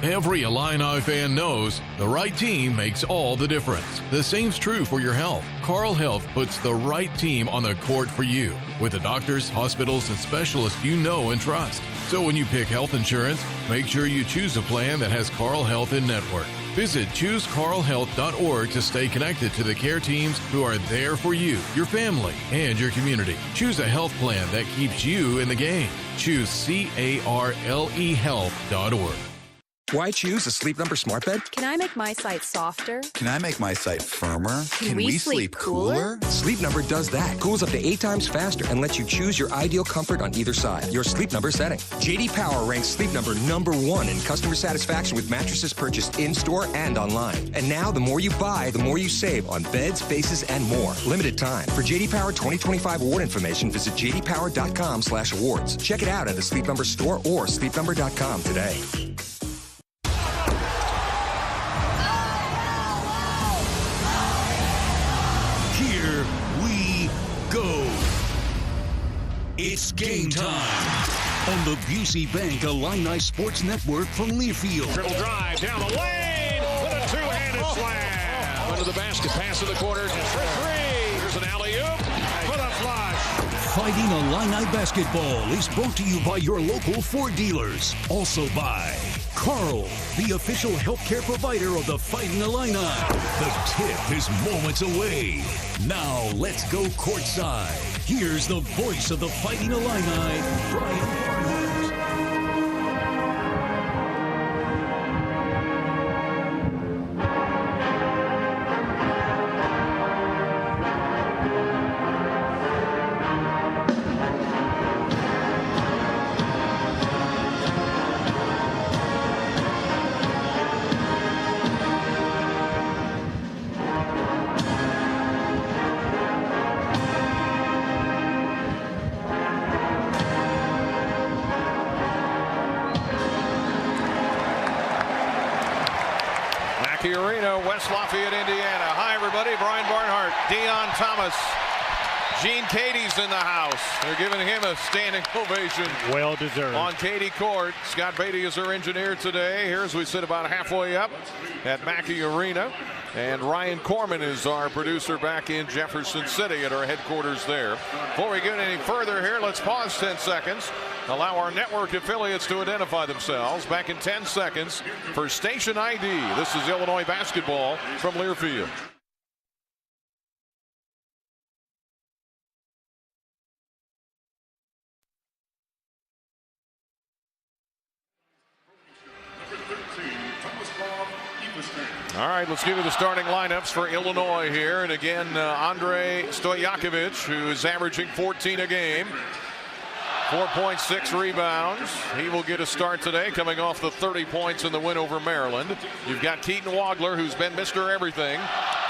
Every Illini fan knows the right team makes all the difference. The same's true for your health. Carle Health puts the right team on the court for you with the doctors, hospitals, and specialists you know and trust. So when you pick health insurance, make sure you choose a plan that has Carle Health in network. Visit ChooseCarleHealth.org to stay connected to the care teams who are there for you, your family, and your community. Choose a health plan that keeps you in the game. Choose CarleHealth.org. Why choose a Sleep Number smart bed? Can I make my site softer? Can I make my site firmer? Can we sleep cooler? Sleep Number does that. Cools up to 8 times faster and lets you choose your ideal comfort on either side. Your Sleep Number setting. J.D. Power ranks Sleep Number #1 in customer satisfaction with mattresses purchased in-store and online. And now, the more you buy, the more you save on beds, bases, and more. Limited time. For J.D. Power 2025 award information, visit jdpower.com/awards. Check it out at the Sleep Number store or sleepnumber.com today. Here we go. It's game time on the Busey Bank Illini Sports Network from Learfield. Dribble drive down the lane. to the basket. Pass in the corner for three. Here's an alley-oop. Put up flush. Fighting Illini basketball is brought to you by your local Ford dealers. Also by Carl, the official healthcare provider of the Fighting Illini. The tip is moments away. Now let's go courtside. Here's the voice of the Fighting Illini, Brian Barnhart. Arena, West Lafayette, Indiana. Hi, everybody. Brian Barnhart, Dion Thomas, Gene Katie's in the house. They're giving him a standing ovation. Well deserved. On Katie Court. Scott Beatty is our engineer today. Here as we sit about halfway up at Mackey Arena. And Ryan Corman is our producer back in Jefferson City at our headquarters there. Before we get any further here, let's pause 10 seconds. Allow our network affiliates to identify themselves. Back in 10 seconds for Station ID. This is Illinois basketball from Learfield. All right, let's give you the starting lineups for Illinois here. And again, Andrei Stojakovic, who is averaging 14 a game. 4.6 rebounds. He will get a start today, coming off the 30 points in the win over Maryland. You've got Keaton Wagler, who's been Mr. Everything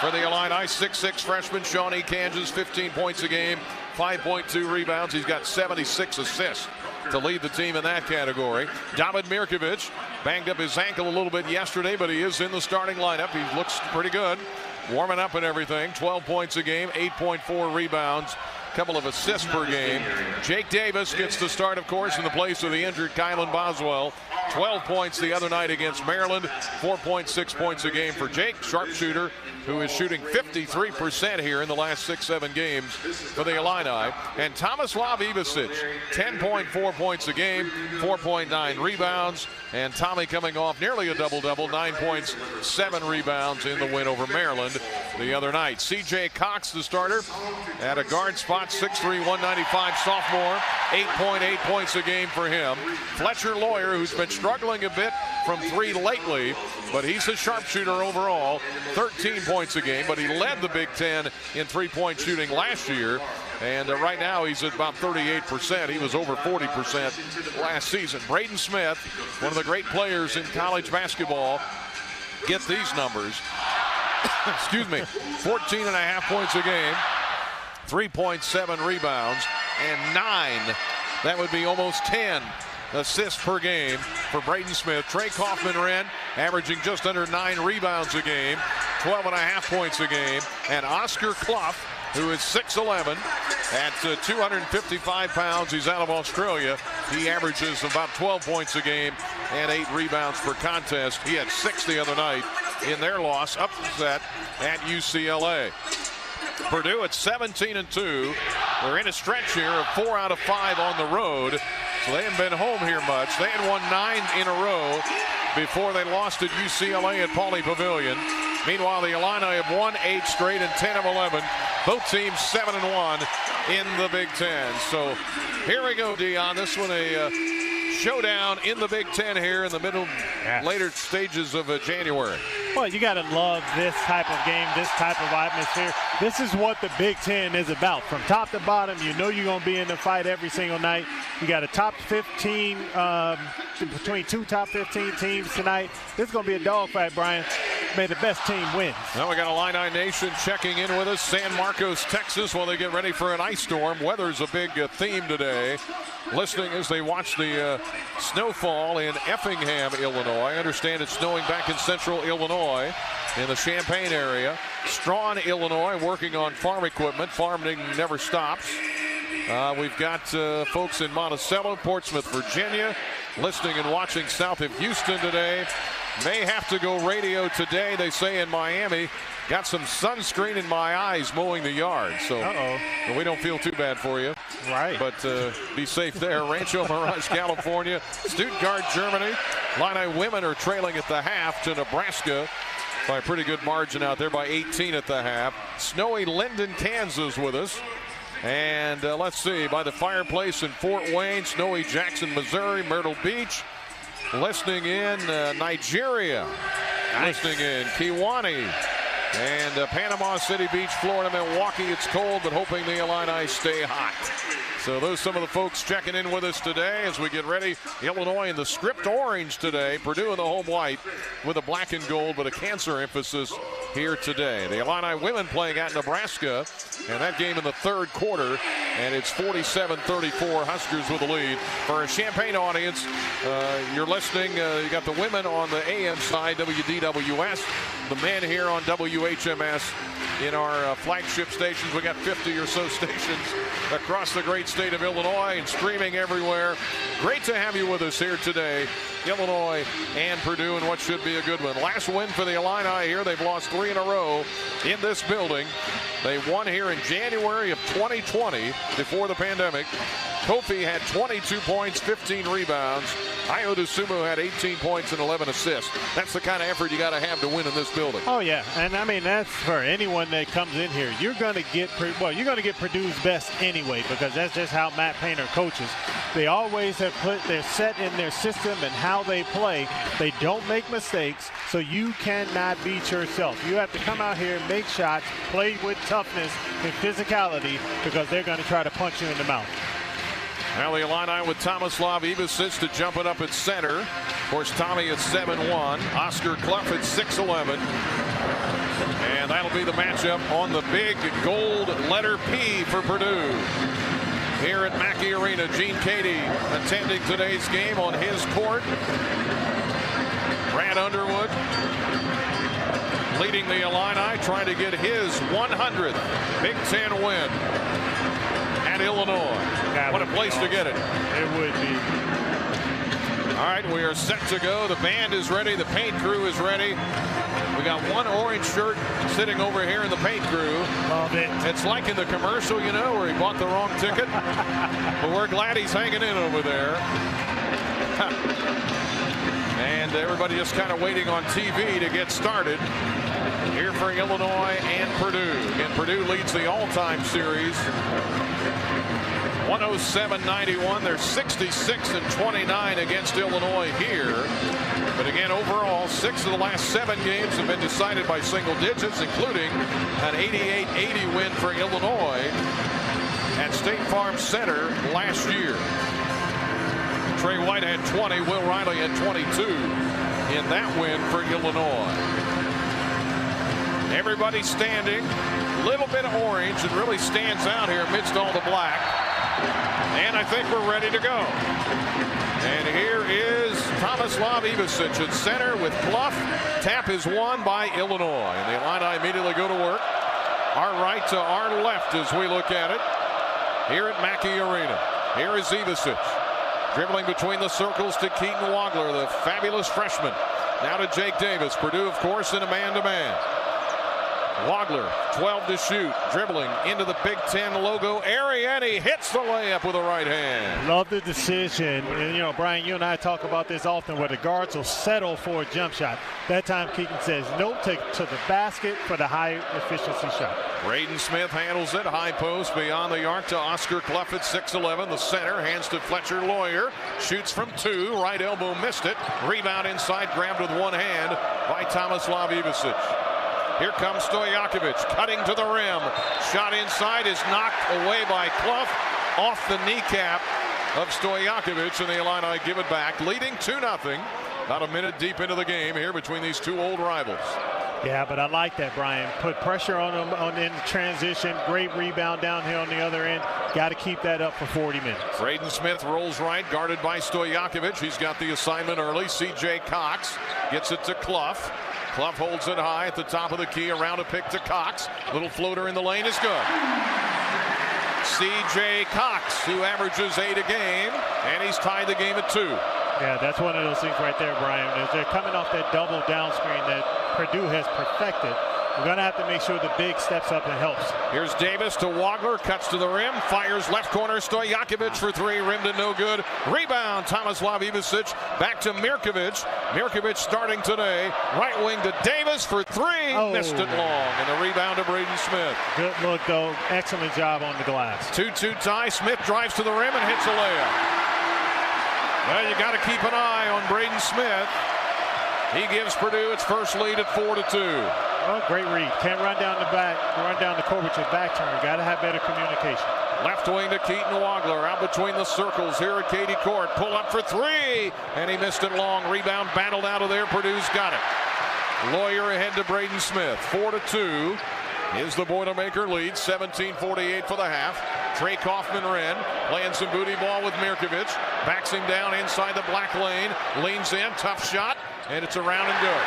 for the Illini. 6'6" freshman Shawnee Kansas, 15 points a game, 5.2 rebounds. He's got 76 assists to lead the team in that category. David Mirkovic banged up his ankle a little bit yesterday, but he is in the starting lineup. He looks pretty good, warming up and everything. 12 points a game, 8.4 rebounds. Couple of assists per game. Jake Davis gets the start, of course, in the place of the injured Kylan Boswell. 12 points the other night against Maryland. 4.6 points a game for Jake, sharpshooter, who is shooting 53% here in the last 6-7 games for the Illini. And Tomislav Ivasic, 10.4 points a game, 4.9 rebounds. And Tommy coming off nearly a double-double, 9 points, 7 rebounds in the win over Maryland the other night. C.J. Cox, the starter, at a guard spot, 6'3", 195 sophomore, 8.8 points a game for him. Fletcher Lawyer, who's been struggling a bit from three lately, but he's a sharpshooter overall, 13 points a game, but he led the Big Ten in three-point shooting last year. And right now he's at about 38%. He was over 40% last season. Braden Smith, one of the great players in college basketball. Get these numbers. Excuse me. 14.5 points a game, 3.7 rebounds, and 9. That would be almost 10 assists per game for Braden Smith. Trey Kaufman-Wren averaging just under 9 rebounds a game, 12.5 points a game. And Oscar Clough, who is 6'11", at 255 pounds. He's out of Australia. He averages about 12 points a game and 8 rebounds per contest. He had 6 the other night in their loss, upset at UCLA. Purdue at 17-2. They're in a stretch here of 4 out of 5 on the road, so they haven't been home here much. They had won 9 in a row before they lost at UCLA at Pauley Pavilion. Meanwhile, the Illini have won 8 straight and 10 of 11. Both teams 7-1 in the Big Ten. So here we go, Dion. This one a showdown in the Big Ten here in the middle, later stages of January. Well, you got to love this type of game, this type of atmosphere. This is what the Big Ten is about. From top to bottom, you know you're going to be in the fight every single night. You got a top 15, between 2 top 15 teams tonight. This is going to be a dogfight, Brian. May the best team win. Now we got Illini Nation checking in with us. San Marcos, Texas, while they get ready for an ice storm. Weather's a big theme today. Listening as they watch the snowfall in Effingham, Illinois. I understand it's snowing back in central Illinois in the Champaign area. Strawn, Illinois, working on farm equipment. Farming never stops. We've got folks in Monticello, Portsmouth, Virginia, listening and watching south of Houston today. May have to go radio today, they say in Miami. Got some sunscreen in my eyes mowing the yard, so we don't feel too bad for you. Right. But be safe there. Rancho Mirage, California, Stuttgart, Germany. Illini women are trailing at the half to Nebraska by a pretty good margin out there, by 18 at the half. Snowy Linden, Kansas with us. And let's see, by the fireplace in Fort Wayne, snowy Jackson, Missouri, Myrtle Beach. Listening in Nigeria. Nice. Listening in Kiwani. And Panama City Beach, Florida, Milwaukee. It's cold, but hoping the Illini stay hot. So those some of the folks checking in with us today as we get ready. Illinois in the script orange today. Purdue in the home white with a black and gold, but a cancer emphasis here today. The Illini women playing at Nebraska, and that game in the third quarter, and it's 47-34, Huskers with the lead. For our Champaign audience, you're listening, you got the women on the AM side, WDWS, the men here on WHMS in our flagship stations. We got 50 or so stations across the great state of Illinois and streaming everywhere. Great to have you with us here today. Illinois and Purdue in what should be a good one. Last win for the Illini here. They've lost 3 in a row in this building. They won here in January of 2020 before the pandemic. Kofi had 22 points, 15 rebounds. Ayo Dosunmu had 18 points and 11 assists. That's the kind of effort you got to have to win in this building. Oh yeah, and I mean that's for anyone that comes in here. You're going to get Purdue's best anyway, because that's just how Matt Painter coaches. They always have put their set in their system and how they play. They don't make mistakes, so you cannot beat yourself. You have to come out here and make shots, play with toughness and physicality, because they're going to try to punch you in the mouth. Well, the Illini with Tomislav Ivicic to jump it up at center. Of course, Tommy at 7'1", Oscar Clough at 6'11". And that'll be the matchup on the big gold letter P for Purdue. Here at Mackey Arena, Gene Cady attending today's game on his court. Brad Underwood leading the Illini, trying to get his 100th Big Ten win at Illinois. What a place to get it. It would be. All right, we are set to go. The band is ready. The paint crew is ready. We got one orange shirt sitting over here in the paint crew. Love it. It's like in the commercial, you know, where he bought the wrong ticket. But we're glad he's hanging in over there. And everybody just kind of waiting on TV to get started here for Illinois and Purdue. Again, Purdue leads the all-time series 107-91. They're 66-29 against Illinois here. But again, overall, 6 of the last 7 games have been decided by single digits, including an 88-80 win for Illinois at State Farm Center last year. Trey White had 20, Will Riley had 22 in that win for Illinois. Everybody standing, a little bit of orange, it really stands out here amidst all the black. And I think we're ready to go. And here is Tomislav Ivicic at center with Clough. Tap is won by Illinois. And the Illini immediately go to work. Our right to our left as we look at it here at Mackey Arena. Here is Ivicic. Dribbling between the circles to Keaton Wagler, the fabulous freshman. Now to Jake Davis. Purdue, of course, in a man-to-man. Wagler, 12 to shoot, dribbling into the Big Ten logo area, and he hits the layup with the right hand. Love the decision. And, you know, Brian, you and I talk about this often, where the guards will settle for a jump shot. That time, Keaton says, nope, take to the basket for the high-efficiency shot. Braden Smith handles it, high post beyond the arc to Oscar Clough at 6'11". The center hands to Fletcher Lawyer, shoots from 2, right elbow missed it. Rebound inside, grabbed with one hand by Tomislav Ivicic. Here comes Stojakovic, cutting to the rim. Shot inside is knocked away by Clough, off the kneecap of Stojakovic, and the Illini give it back, leading 2-0. About a minute deep into the game here between these two old rivals. Yeah, but I like that, Brian. Put pressure on them in transition. Great rebound downhill on the other end. Got to keep that up for 40 minutes. Braden Smith rolls right, guarded by Stojakovic. He's got the assignment early. C.J. Cox gets it to Clough. Clough holds it high at the top of the key. Around a pick to Cox. Little floater in the lane is good. C.J. Cox, who averages 8 a game, and he's tied the game at 2. Yeah, that's one of those things right there, Brian. As they're coming off that double down screen that Purdue has perfected, we're going to have to make sure the big steps up and helps. Here's Davis to Wagler, cuts to the rim, fires left corner, Stojakovic for three, rimmed and no good. Rebound, Tomislav Ivicic, back to Mirkovic. Mirkovic starting today, right wing to Davis for three, missed it long, and the rebound to Braden Smith. Good look, though. Excellent job on the glass. 2-2 tie, Smith drives to the rim and hits a layup. Well, you got to keep an eye on Braden Smith. He gives Purdue its first lead at 4-2. Oh, great read. Can't run down the court with your back turn. Got to have better communication. Left wing to Keaton Wagler, out between the circles here at Katie Court. Pull up for three, and he missed it long. Rebound battled out of there. Purdue's got it. Lawyer ahead to Braden Smith. 4-2 is the Boilermaker lead. 17:48 for the half. Trey Kaufman-Wren playing some booty ball with Mirkovic. Backs him down inside the black lane. Leans in, tough shot, and it's around and good.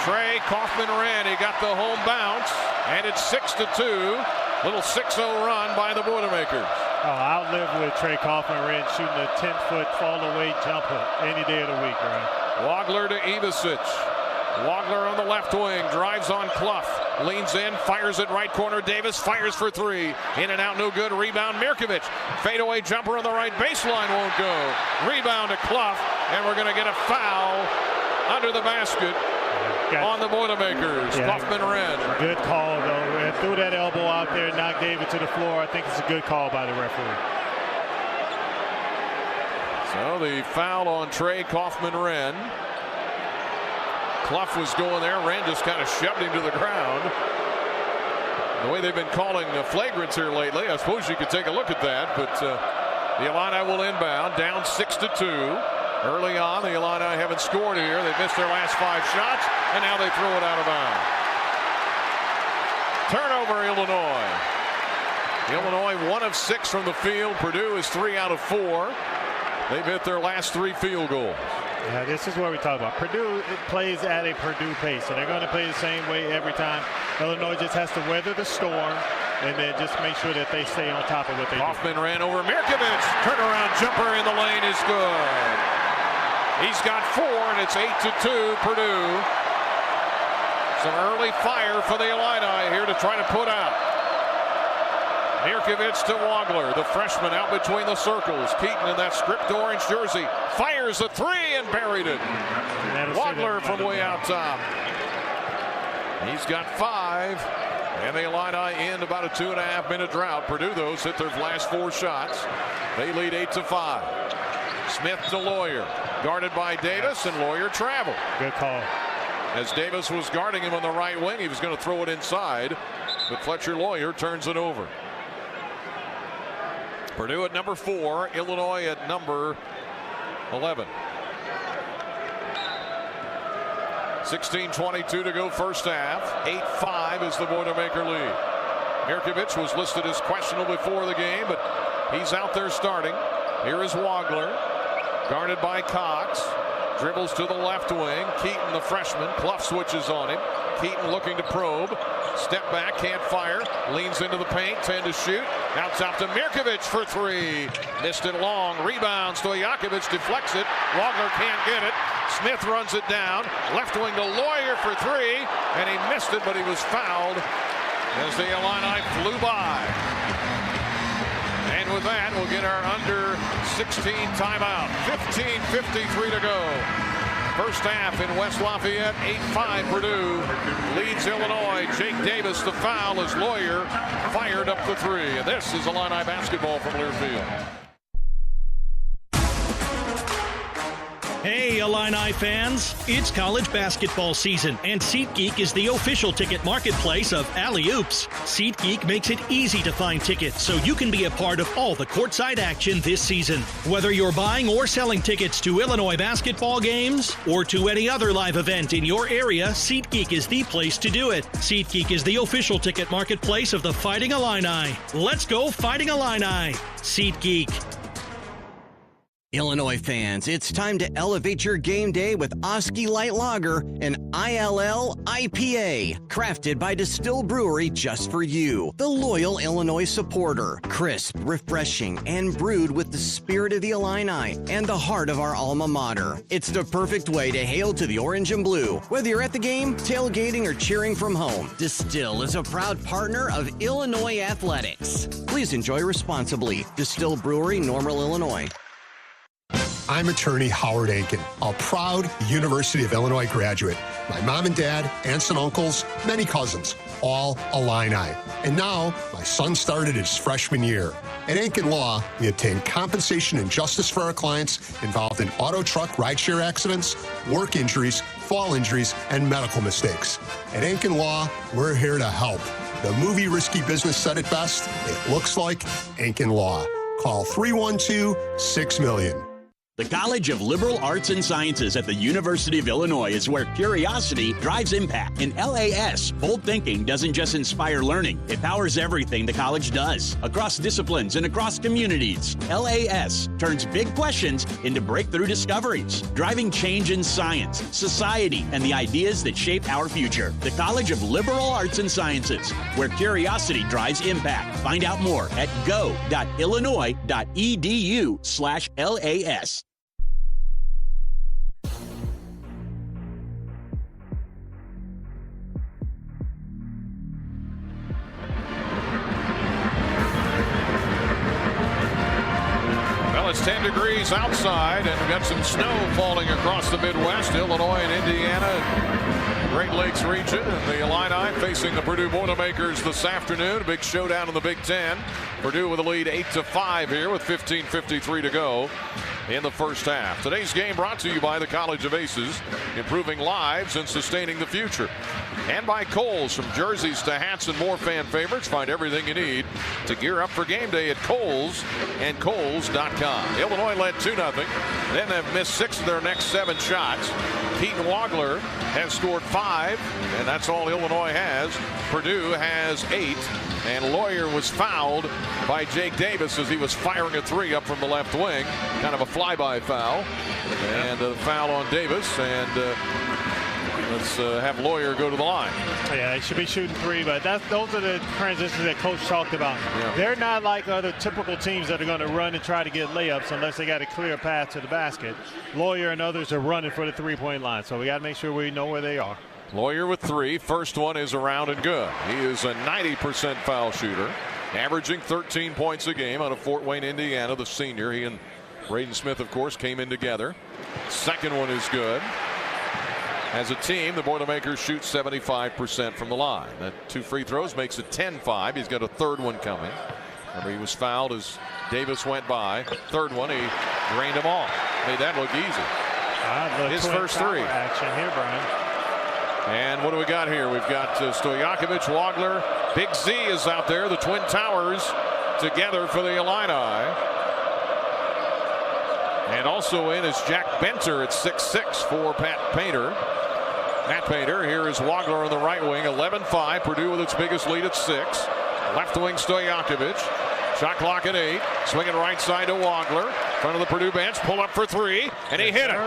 Trey Kaufman-Wren, he got the home bounce, and it's 6-2. Little 6-0 run by the Boilermakers. Oh, I'll live with Trey Kaufman-Wren shooting a 10-foot fall-away jumper any day of the week, right? Wagler to Ivicic. Wagler on the left wing, drives on Clough. Leans in, fires it right corner. Davis fires for three. In and out, no good. Rebound, Mirkovic. Fadeaway jumper on the right baseline won't go. Rebound to Clough, and we're going to get a foul under the basket on the Boilermakers. Yeah, Kaufman-Wren. Good call, though. Threw that elbow out there, knocked David to the floor. I think it's a good call by the referee. So the foul on Trey Kaufman-Wren. Clough was going there. Wren just kind of shoved him to the ground. The way they've been calling flagrants here lately, I suppose you could take a look at that. But the Illini will inbound, down 6-2. Early on, the Illini haven't scored here. They've missed their last 5 shots, and now they throw it out of bounds. Turnover, Illinois. Illinois 1 of 6 from the field. Purdue is 3 out of 4. They've hit their last 3 field goals. Yeah, this is what we talk about. Purdue plays at a Purdue pace, and they're going to play the same way every time. Illinois just has to weather the storm and then just make sure that they stay on top of what they do. Kaufman ran over Mirkovic. Turnaround jumper in the lane is good. He's got 4, and it's 8-2 Purdue. Some early fire for the Illini here to try to put out. Mirkovic to Wagler, the freshman out between the circles. Keaton in that script orange jersey fires a 3 and buried it. Wagler from way out top. He's got 5, and the Illini end about a 2.5-minute drought. Purdue, those hit their last 4 shots. They lead 8-5. Smith to Lawyer, guarded by Davis, and Lawyer traveled. Good call. As Davis was guarding him on the right wing, he was going to throw it inside, but Fletcher Lawyer turns it over. Purdue at number 4, Illinois at number 11. 16:22 to go first half. 8-5 is the Boilermaker lead. Mirkovic was listed as questionable before the game, but he's out there starting. Here is Wagler, guarded by Cox. Dribbles to the left wing. Keaton, the freshman. Clough switches on him. Keaton looking to probe. Step back, can't fire. Leans into the paint, 10 to shoot. Out top to Mirkovic for 3. Missed it long. Rebound. Stojakovic deflects it. Wagler can't get it. Smith runs it down. Left wing to Lawyer for 3. And he missed it, but he was fouled as the Illini flew by. And with that, we'll get our under 16 timeout. 15:53 to go. First half in West Lafayette, 8-5 Purdue leads Illinois. Jake Davis, the foul as Lawyer fired up the 3. And this is Illini basketball from Learfield. Hey, Illini fans! It's college basketball season, and SeatGeek is the official ticket marketplace of Alley-Oops. SeatGeek makes it easy to find tickets so you can be a part of all the courtside action this season. Whether you're buying or selling tickets to Illinois basketball games or to any other live event in your area, SeatGeek is the place to do it. SeatGeek is the official ticket marketplace of the Fighting Illini. Let's go Fighting Illini! SeatGeek. Illinois fans, it's time to elevate your game day with Oski Light Lager, an ILL IPA, crafted by Distill Brewery just for you, the loyal Illinois supporter. Crisp, refreshing, and brewed with the spirit of the Illini and the heart of our alma mater. It's the perfect way to hail to the orange and blue. Whether you're at the game, tailgating, or cheering from home, Distill is a proud partner of Illinois Athletics. Please enjoy responsibly. Distill Brewery, Normal, Illinois. I'm attorney Howard Ankin, a proud University of Illinois graduate. My mom and dad, aunts and uncles, many cousins, all Illini. And now, my son started his freshman year. At Ankin Law, we obtain compensation and justice for our clients involved in auto truck rideshare accidents, work injuries, fall injuries, and medical mistakes. At Ankin Law, we're here to help. The movie Risky Business said it best. It looks like Ankin Law. Call 312-6-million. The College of Liberal Arts and Sciences at the University of Illinois is where curiosity drives impact. In LAS, bold thinking doesn't just inspire learning, it powers everything the college does, across disciplines and across communities. LAS turns big questions into breakthrough discoveries, driving change in science, society, and the ideas that shape our future. The College of Liberal Arts and Sciences, where curiosity drives impact. Find out more at go.illinois.edu/LAS. It's 10 degrees outside, and we've got some snow falling across the Midwest, Illinois and Indiana, Great Lakes region, and the Illini facing the Purdue Boilermakers this afternoon. A big showdown in the Big Ten. Purdue with a lead 8-5 here with 15:53 to go in the first half. Today's game brought to you by the College of Aces, improving lives and sustaining the future. And by Kohl's, from jerseys to hats and more fan favorites. Find everything you need to gear up for game day at Kohl's and Kohl's.com. Illinois led 2-0. Then have missed 6 of their next 7 shots. Keaton Wagler has scored 5, and that's all Illinois has. Purdue has 8, and Lawyer was fouled by Jake Davis as he was firing a 3 up from the left wing. Kind of a flyby foul, and a foul on Davis, and let's have Lawyer go to the line. Yeah, they should be shooting 3, but those are the transitions that Coach talked about. Yeah. They're not like other typical teams that are going to run and try to get layups unless they got a clear path to the basket. Lawyer and others are running for the three-point line, so we got to make sure we know where they are. Lawyer with 3. First one is around and good. He is a 90% foul shooter, averaging 13 points a game out of Fort Wayne, Indiana, the senior. He and Braden Smith, of course, came in together. Second one is good. As a team, the Boilermakers shoot 75% from the line. That 2 free throws makes it 10-5. He's got a third one coming. Remember, he was fouled as Davis went by. Third one, he drained them all. Made that look easy. His first 3. Action here, Brian. And what do we got here? We've got Stojakovic, Wagler. Big Z is out there. The Twin Towers together for the Illini. And also in is Jack Benter at 6'6" for Matt Painter. Here is Wagler on the right wing. 11-5. Purdue with its biggest lead at 6. Left wing Stojakovic. Shot clock at 8. Swinging right side to Wagler. Front of the Purdue bench. Pull up for 3. And he hit it.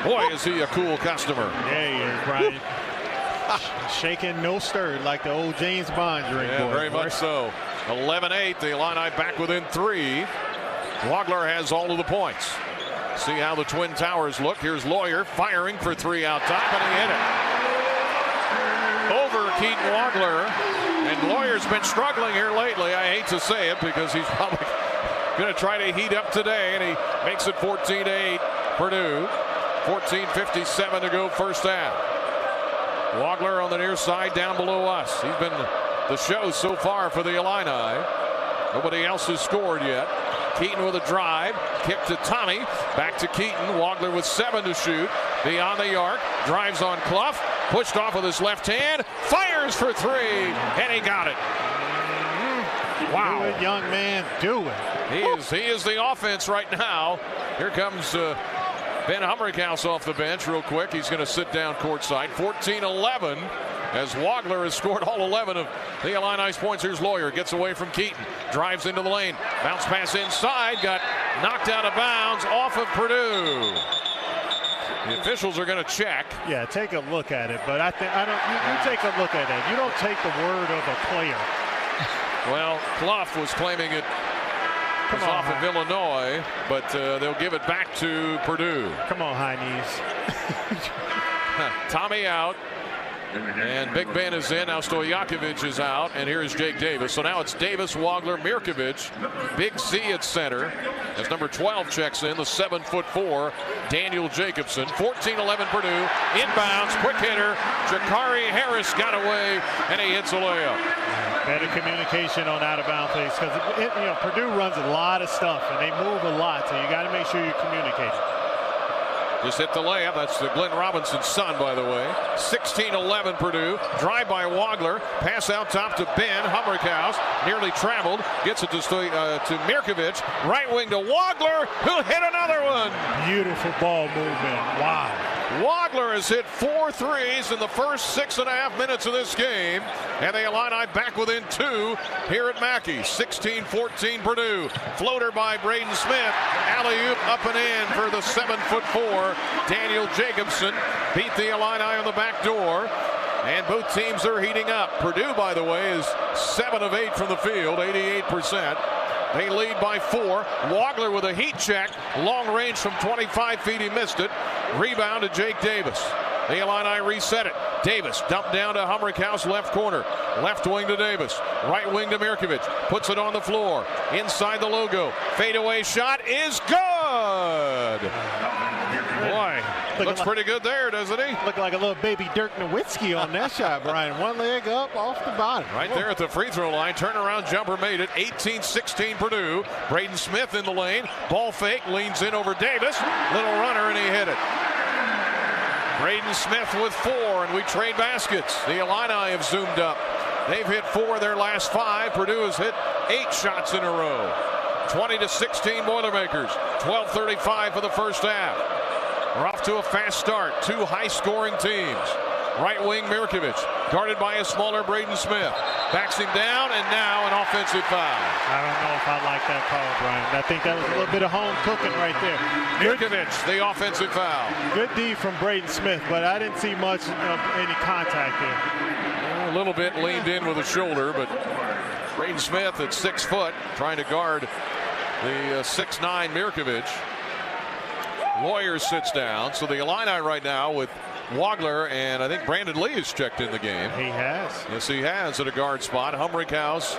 Boy, is he a cool customer. Yeah, he is, Brian. Shaken, no stirred, like the old James Bond drink. Yeah, very much so. 11-8. The Illini back within 3. Wagler has all of the points. See how the Twin Towers look. Here's Lawyer firing for 3 out top, and he hit it. Over Keaton Wagler. And Lawyer's been struggling here lately. I hate to say it because he's probably going to try to heat up today, and he makes it 14-8 Purdue. 14:57 to go first half. Wagler on the near side down below us. He's been the show so far for the Illini. Nobody else has scored yet. Keaton with a drive. Kick to Tommy. Back to Keaton. Wagler with 7 to shoot. Beyond the arc. Drives on Clough. Pushed off with his left hand. Fires for 3. And he got it. Wow. Do it, young man. Do it. He is the offense right now. Here comes Ben Humrickhouse off the bench real quick. He's going to sit down courtside. 14-11 as Wagler has scored all 11 of the Illini's points. Here's Lawyer. Gets away from Keaton. Drives into the lane. Bounce pass inside. Got Knocked out of bounds off of Purdue. The officials are going to check. Yeah, take a look at it. But you take a look at it. You don't take the word of a player. Well, Clough was claiming it was off of Illinois, but they'll give it back to Purdue. Come on, Heinies. Tommy out. And Big Ben is in. Now Stojakovic is out. And here is Jake Davis. So now it's Davis, Wagler, Mirkovic. Big Z at center. As number 12 checks in, the 7'4", Daniel Jacobson. 14-11 Purdue. Inbounds, quick hitter. Jakari Harris got away, and he hits a layup. Better communication on out-of-bounds plays because Purdue runs a lot of stuff, and they move a lot, so you got to make sure you communicate. Just hit the layup. That's the Glenn Robinson's son, by the way. 16-11 Purdue. Drive by Wagler. Pass out top to Ben. Humrickhouse nearly traveled. Gets it to Mirkovic. Right wing to Wagler, who hit another one. Beautiful ball movement. Wow. Wagler has hit 4 threes in the first 6.5 minutes of this game. And the Illini back within 2 here at Mackey. 16-14 Purdue. Floater by Braden Smith. Alley-oop up and in for the 7'4". Daniel Jacobson beat the Illini on the back door. And both teams are heating up. Purdue, by the way, is 7 of 8 from the field, 88%. They lead by 4. Wagler with a heat check. Long range from 25 feet. He missed it. Rebound to Jake Davis. The Illini reset it. Davis dumped down to Humrickhouse, left corner. Left wing to Davis. Right wing to Mirkovic. Puts it on the floor. Inside the logo. Fadeaway shot is good. Boy, looks pretty good there, doesn't he? Looked like a little baby Dirk Nowitzki on that shot, Brian. One leg up off the bottom. Right there at the free throw line. Turnaround jumper made it. 18-16 Purdue. Braden Smith in the lane. Ball fake. Leans in over Davis. Little runner, and he hit it. Braden Smith with 4, and we trade baskets. The Illini have zoomed up. They've hit 4 of their last 5. Purdue has hit 8 shots in a row. 20-16 Boilermakers. 12:35 for the first half. We're off to a fast start. 2 high-scoring teams. Right wing Mirkovic, guarded by a smaller Braden Smith. Backs him down, and now an offensive foul. I don't know if I like that call, Brian. I think that was a little bit of home cooking right there. Mirkovic, the offensive foul. Good D from Braden Smith, but I didn't see much of any contact there. A little bit leaned in with a shoulder, but Braden Smith at 6 foot, trying to guard the 6'9" Mirkovic. Lawyer sits down. So the Illini right now with Wagler, and I think Brandon Lee has checked in the game. He has. Yes, he has at a guard spot. Humrickhouse,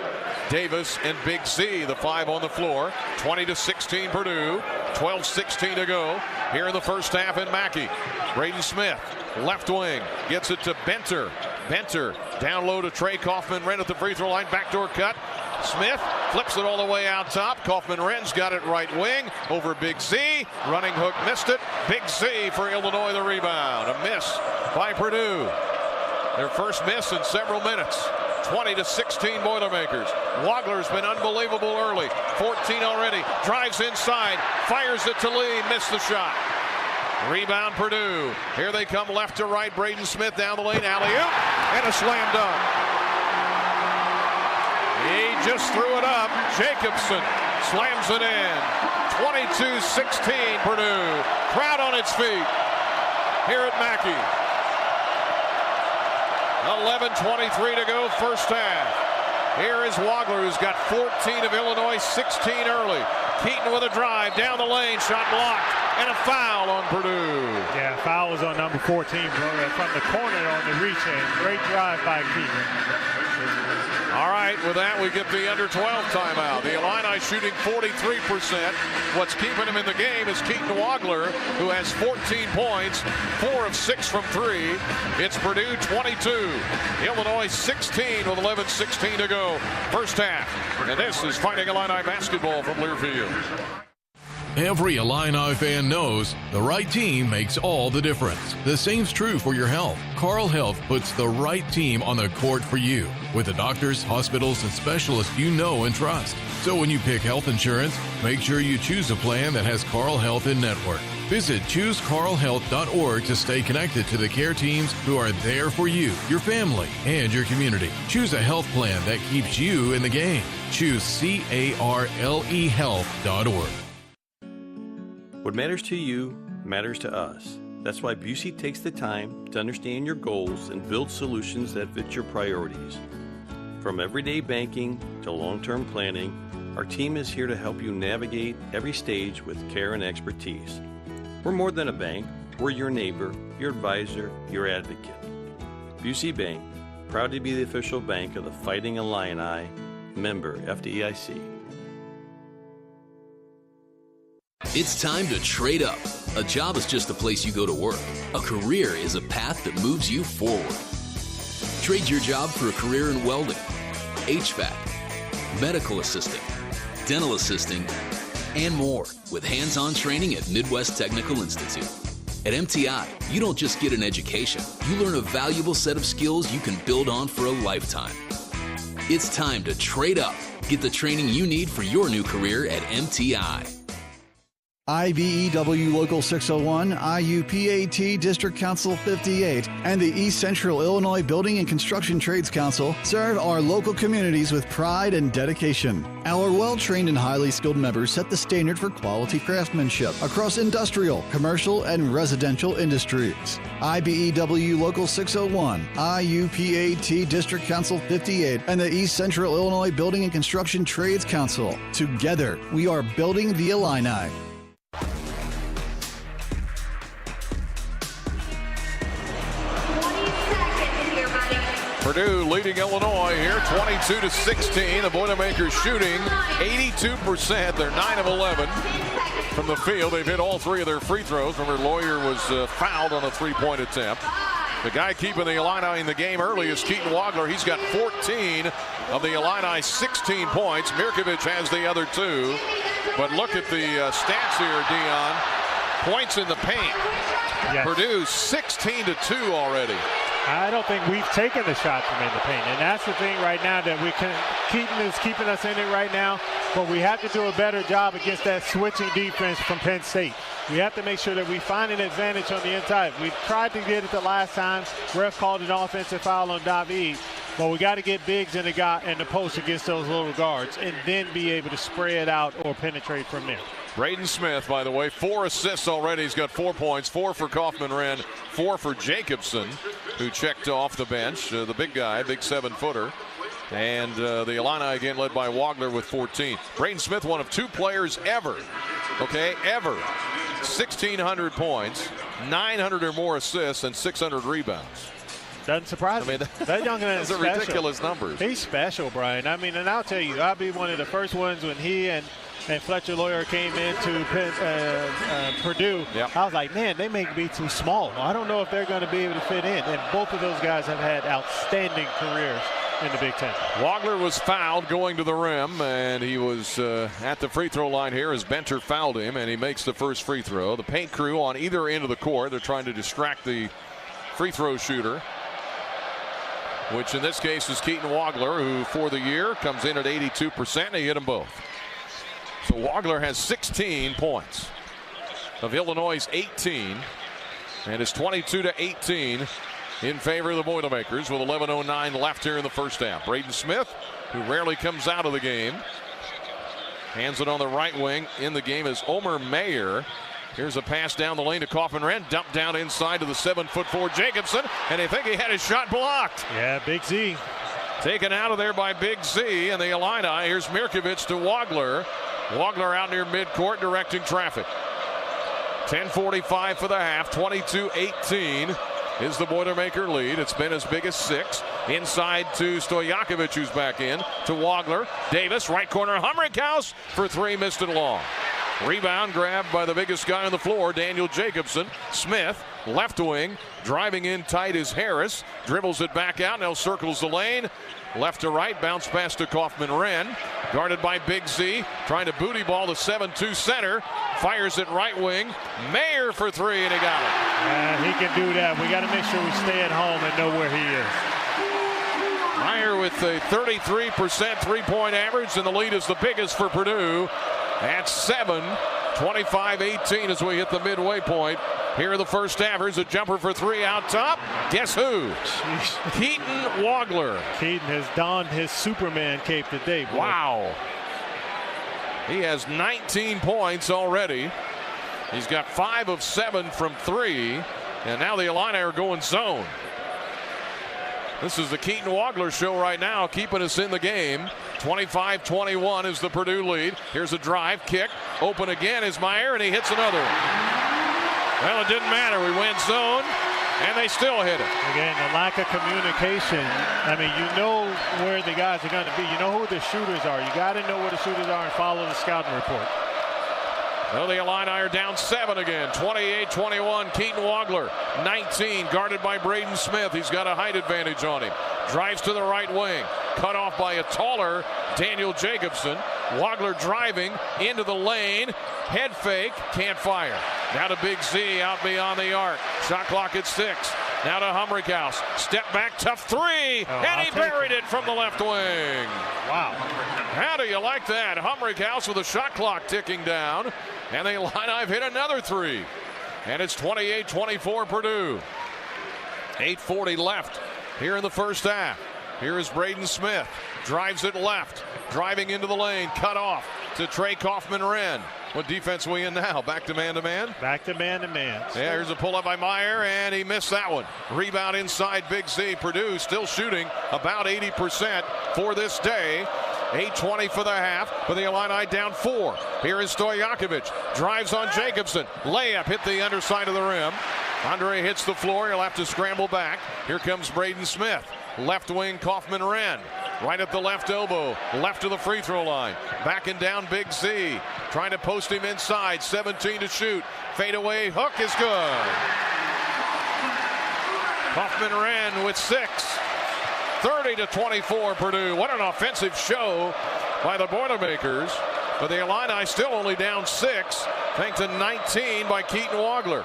Davis, and Big Z, the 5 on the floor. 20-16 Purdue. 12:16 to go here in the first half in Mackey. Braden Smith, left wing, gets it to Benter. Benter down low to Trey Kaufman, right at the free throw line. Backdoor cut. Smith flips it all the way out top. Kaufman-Renz got it right wing over Big Z. Running hook missed it. Big Z for Illinois the rebound. A miss by Purdue. Their first miss in several minutes. 20-16 Boilermakers. Wagler's been unbelievable early. 14 already. Drives inside. Fires it to Lee. Missed the shot. Rebound Purdue. Here they come left to right. Braden Smith down the lane. Alley-oop. And a slam dunk. He just threw it up. Jacobson slams it in. 22-16 Purdue. Crowd on its feet here at Mackey. 11:23 to go first half. Here is Wagler, who's got 14 of Illinois, 16 early. Keaton with a drive down the lane, shot blocked, and a foul on Purdue. Yeah, foul was on number 14, from the corner on the reach in. Great drive by Keaton. All right, with that, we get the under 12 timeout. The Illini shooting 43%. What's keeping him in the game is Keaton Wagler, who has 14 points, 4 of 6 from 3. It's Purdue 22, Illinois 16 with 11:16 to go. First half. And this is Fighting Illini basketball from Learfield. Every Illini fan knows the right team makes all the difference. The same's true for your health. Carl Health puts the right team on the court for you with the doctors, hospitals, and specialists you know and trust. So when you pick health insurance, make sure you choose a plan that has Carl Health in network. Visit ChooseCarlHealth.org to stay connected to the care teams who are there for you, your family, and your community. Choose a health plan that keeps you in the game. Choose CARLE Health.org. What matters to you matters to us. That's why Busey takes the time to understand your goals and build solutions that fit your priorities. From everyday banking to long-term planning, our team is here to help you navigate every stage with care and expertise. We're more than a bank. We're your neighbor, your advisor, your advocate. Busey Bank, proud to be the official bank of the Fighting Illini, member FDIC. It's time to trade up. A job is just a place you go to work. A career is a path that moves you forward. Trade your job for a career in welding, HVAC, medical assisting, dental assisting, and more with hands-on training at Midwest Technical Institute. At MTI, you don't just get an education. You learn a valuable set of skills you can build on for a lifetime. It's time to trade up. Get the training you need for your new career at MTI. IBEW Local 601, IUPAT District Council 58, and the East Central Illinois Building and Construction Trades Council serve our local communities with pride and dedication. Our well-trained and highly skilled members set the standard for quality craftsmanship across industrial, commercial, and residential industries. IBEW Local 601, IUPAT District Council 58, and the East Central Illinois Building and Construction Trades Council. Together, we are building the Illini. Purdue leading Illinois here 22-16. The Boilermakers shooting 82%. They're 9 of 11 from the field. They've hit all 3 of their free throws. Remember, Lawyer was fouled on a 3-point attempt. The guy keeping the Illini in the game early is Keaton Wagler. He's got 14 of the Illini 16 points. Mirkovic has the other 2. But look at the stats here, Dion. Points in the paint. Yes. Purdue 16-2 already. I don't think we've taken the shot from in the paint, and that's the thing right now that we can. Keaton is keeping us in it right now, but we have to do a better job against that switching defense from Penn State. We have to make sure that we find an advantage on the inside. We tried to get it the last time. Ref called an offensive foul on David, but we got to get bigs in the post against those little guards, and then be able to spread out or penetrate from there. Braden Smith, by the way, 4 assists already. He's got 4 points, 4 for Kaufman-Wren, 4 for Jacobson, who checked off the bench. The big guy, big 7-footer. And the Illini again led by Wagler with 14. Braden Smith, one of 2 players ever, ever. 1,600 points, 900 or more assists, and 600 rebounds. Doesn't surprise me. That young man is special. Ridiculous numbers. He's special, Brian. I mean, and I'll tell you, I'll be one of the first ones when he and Fletcher Lawyer came into Purdue. Yep. I was like, man, they may be too small. I don't know if they're going to be able to fit in. And both of those guys have had outstanding careers in the Big Ten. Wagler was fouled going to the rim, and he was at the free throw line here as Benter fouled him, and he makes the first free throw. The paint crew on either end of the court, they're trying to distract the free throw shooter, which in this case is Keaton Wagler, who for the year comes in at 82%, and he hit them both. So Wagler has 16 points of Illinois' 18, and it's 22-18 in favor of the Boilermakers with 11:09 left here in the first half. Braden Smith, who rarely comes out of the game, hands it on the right wing. In the game is Omer Mayer. Here's a pass down the lane to Kaufman-Wren, dumped down inside to the 7'4" Jacobson, and I think he had his shot blocked. Yeah, Big Z. Taken out of there by Big Z, and the Illini. Here's Mirkovic to Wagler. Wagler out near midcourt directing traffic. 10:45 for the half. 22-18 is the Boilermaker lead. It's been as big as 6. Inside to Stojakovic, who's back in. To Wagler. Davis, right corner. Humrickhouse for 3. Missed it long. Rebound grabbed by the biggest guy on the floor, Daniel Jacobson. Smith, left wing. Driving in tight is Harris. Dribbles it back out. Now circles the lane. Left to right. Bounce pass to Kaufman-Wren. Guarded by Big Z. Trying to booty ball the 7-2 center. Fires it right wing. Mayer for 3, and he got it. He can do that. We got to make sure we stay at home and know where he is. Mayer with a 33% three-point average, and the lead is the biggest for Purdue at 7. 25-18 as we hit the midway point. Here in the first half, here's a jumper for 3 out top. Guess who? Keaton Wagler. Keaton has donned his Superman cape today. Boy. Wow. He has 19 points already. He's got 5 of 7 from 3, and now the Illini are going zone. This is the Keaton Wagler show right now, keeping us in the game. 25-21 is the Purdue lead. Here's a drive, kick, open again is Meyer, and he hits another one. Well, it didn't matter. We went zone, and they still hit it. Again, the lack of communication. I mean, you know where the guys are going to be. You know who the shooters are. You got to know where the shooters are and follow the scouting report. Well, the Illini are down 7 again. 28-21. Keaton Wagler, 19, guarded by Braden Smith. He's got a height advantage on him. Drives to the right wing. Cut off by a taller Daniel Jacobson. Wagler driving into the lane. Head fake. Can't fire. Now to Big Z out beyond the arc. Shot clock at 6. Now to Humrickhouse. Step back, tough 3. And he buried it from the left wing. Wow. How do you like that? Humrickhouse with the shot clock ticking down. And the Illini hit another 3. And it's 28-24 Purdue. 8:40 left here in the first half. Here is Braden Smith. Drives it left. Driving into the lane. Cut off to Trey Kaufman-Wren. What defense are we in now? Back to man-to-man? Back to man-to-man. Yeah, here's a pull-up by Meyer, and he missed that one. Rebound inside Big Z. Purdue still shooting about 80% for this day. 8:20 for the half, but the Illini down 4. Here is Stojakovic. Drives on Jacobson. Layup hit the underside of the rim. Andre hits the floor. He'll have to scramble back. Here comes Braden Smith. Left wing Kaufman-Wren. Right at the left elbow. Left to the free throw line. Backing down Big Z. Trying to post him inside. 17 to shoot. Fadeaway hook is good. Kaufman-Wren with 6. 30-24 Purdue. What an offensive show by the Boilermakers. But the Illini still only down 6 thanks to 19 by Keaton Wagler.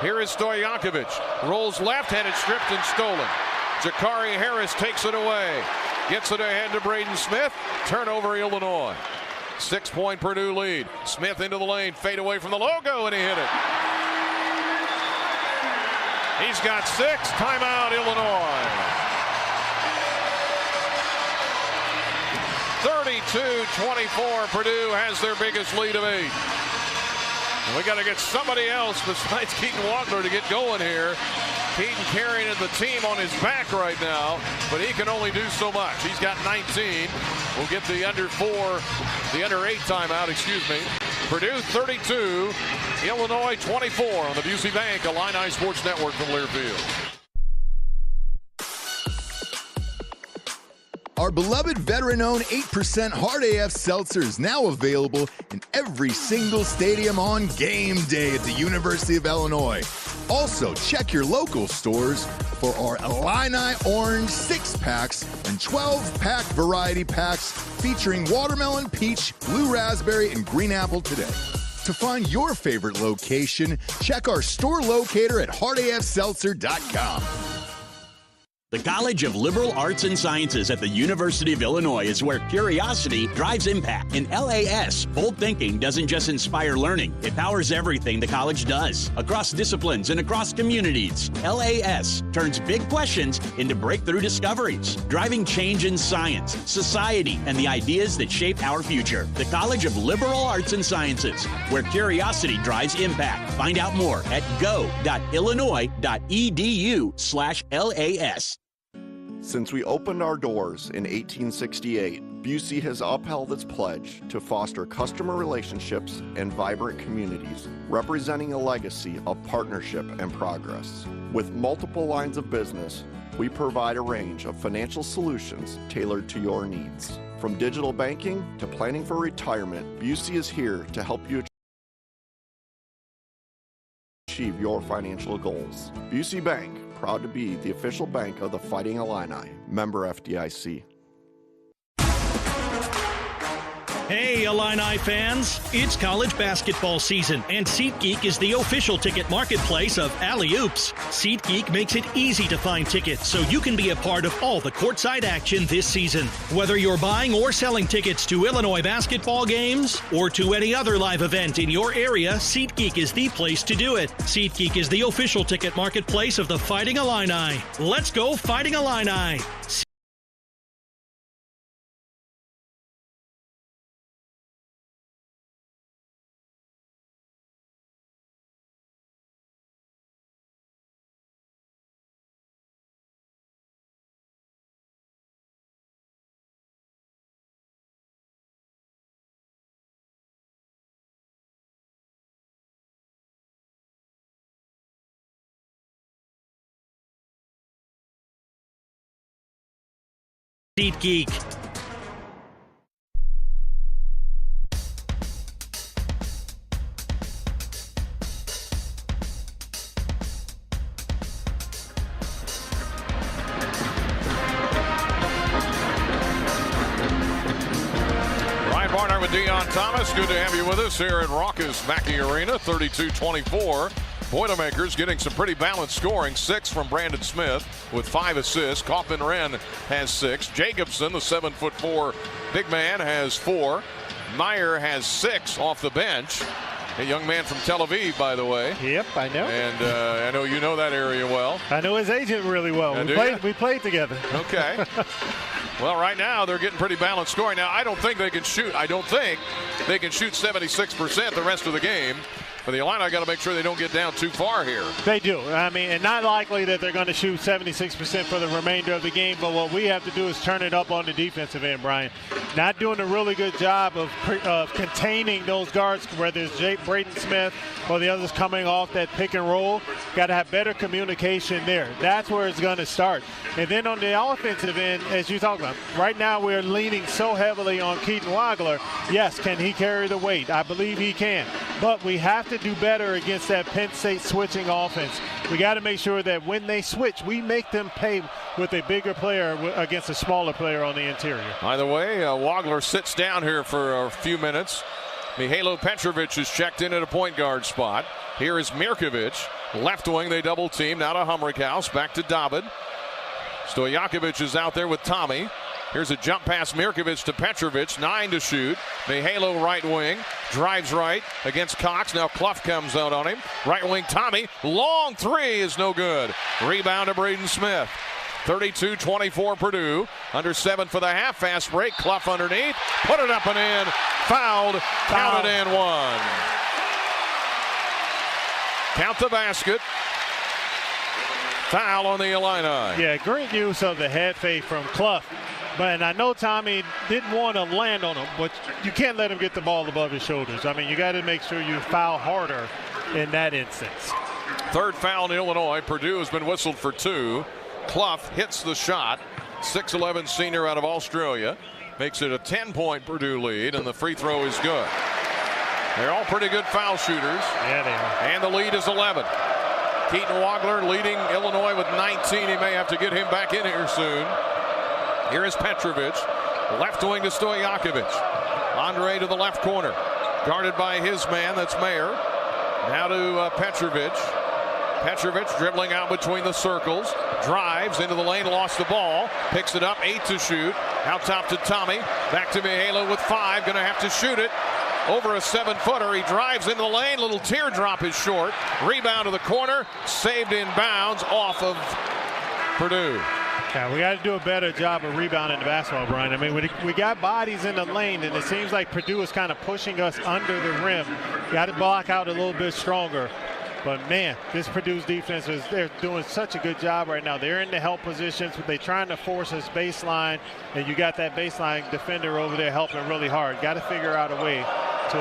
Here is Stojakovic. Rolls left, had it stripped and stolen. Jakari Harris takes it away. Gets it ahead to Braden Smith. Turnover Illinois. 6-point Purdue lead. Smith into the lane. Fade away from the logo, and he hit it. He's got 6. Timeout Illinois. 32-24. Purdue has their biggest lead of 8. And we got to get somebody else besides Keaton Wagler to get going here. Keaton carrying the team on his back right now, but he can only do so much. He's got 19. We'll get the under 8 timeout, excuse me. Purdue 32, Illinois 24 on the Busey Bank Illini Sports Network from Learfield. Our beloved veteran-owned 8% Hard AF Seltzer is now available in every single stadium on game day at the University of Illinois. Also, check your local stores for our Illini Orange 6-packs and 12-pack variety packs featuring watermelon, peach, blue raspberry, and green apple today. To find your favorite location, check our store locator at hardafseltzer.com. The College of Liberal Arts and Sciences at the University of Illinois is where curiosity drives impact. In LAS, bold thinking doesn't just inspire learning, it powers everything the college does, across disciplines and across communities. LAS turns big questions into breakthrough discoveries, driving change in science, society, and the ideas that shape our future. The College of Liberal Arts and Sciences, where curiosity drives impact. Find out more at go.illinois.edu/LAS. Since we opened our doors in 1868, Busey has upheld its pledge to foster customer relationships and vibrant communities, representing a legacy of partnership and progress. With multiple lines of business, we provide a range of financial solutions tailored to your needs. From digital banking to planning for retirement, Busey is here to help you achieve your financial goals. Busey Bank, proud to be the official bank of the Fighting Illini. Member FDIC. Hey, Illini fans! It's college basketball season, and SeatGeek is the official ticket marketplace of Alley-Oops. SeatGeek makes it easy to find tickets so you can be a part of all the courtside action this season. Whether you're buying or selling tickets to Illinois basketball games or to any other live event in your area, SeatGeek is the place to do it. SeatGeek is the official ticket marketplace of the Fighting Illini. Let's go Fighting Illini! SeatGeek. Thomas, good to have you with us here at raucous Mackey Arena. 32-24. Boilermakers getting some pretty balanced scoring. 6 from Brandon Smith with 5 assists. Kaufman Wren has 6. Jacobson, the 7'4" big man, has 4. Meyer has 6 off the bench. A young man from Tel Aviv, by the way. Yep, I know. And I know you know that area well. I know his agent really well. We played together. Okay. Well, right now they're getting pretty balanced scoring. Now, I don't think they can shoot 76% the rest of the game. But the Illini got to make sure they don't get down too far here. They do. I mean, and not likely that they're going to shoot 76% for the remainder of the game. But what we have to do is turn it up on the defensive end, Brian. Not doing a really good job of containing those guards, whether it's Braden Smith or the others coming off that pick and roll. Got to have better communication there. That's where it's going to start. And then on the offensive end, as you talk about, right now we're leaning so heavily on Keaton Wagler. Yes, can he carry the weight? I believe he can. But we have to do better against that Penn State switching offense. We got to make sure that when they switch, we make them pay with a bigger player against a smaller player on the interior. By the way, Wagler sits down here for a few minutes. Mihailo Petrovic is checked in at a point guard spot. Here is Mirkovic. Left wing, they double team. Now to Humrickhouse. Back to David. Stojakovic is out there with Tommy. Here's a jump pass, Mirkovic to Petrovic, 9 to shoot. Mihailo right wing, drives right against Cox. Now Clough comes out on him. Right wing, Tommy, long 3 is no good. Rebound to Braden Smith. 32-24 Purdue. Under 7 for the half. Fast break, Clough underneath. Put it up and in. Fouled. Counted and 1. Count the basket. Foul on the Illini. Yeah, great use of the head fake from Clough. But I know Tommy didn't want to land on him, but you can't let him get the ball above his shoulders. I mean, you got to make sure you foul harder in that instance. Third foul in Illinois. Purdue has been whistled for 2. Clough hits the shot. 6'11" senior out of Australia. Makes it a 10-point Purdue lead, and the free throw is good. They're all pretty good foul shooters. Yeah, they are. And the lead is 11. Keaton Wagler leading Illinois with 19. He may have to get him back in here soon. Here is Petrovic. Left wing to Stojakovic. Andre to the left corner. Guarded by his man, that's Mayer. Now to Petrovic. Petrovic dribbling out between the circles. Drives into the lane, lost the ball. Picks it up, 8 to shoot. Out top to Tommy. Back to Mihailo with 5. Going to have to shoot it. Over a 7-footer. He drives into the lane. Little teardrop is short. Rebound to the corner. Saved in bounds off of Purdue. Yeah, we got to do a better job of rebounding the basketball, Brian. I mean, we got bodies in the lane, and it seems like Purdue is kind of pushing us under the rim. Got to block out a little bit stronger. But, man, this Purdue's defense, they're doing such a good job right now. They're in the help positions. They're trying to force us baseline, and you got that baseline defender over there helping really hard. Got to figure out a way to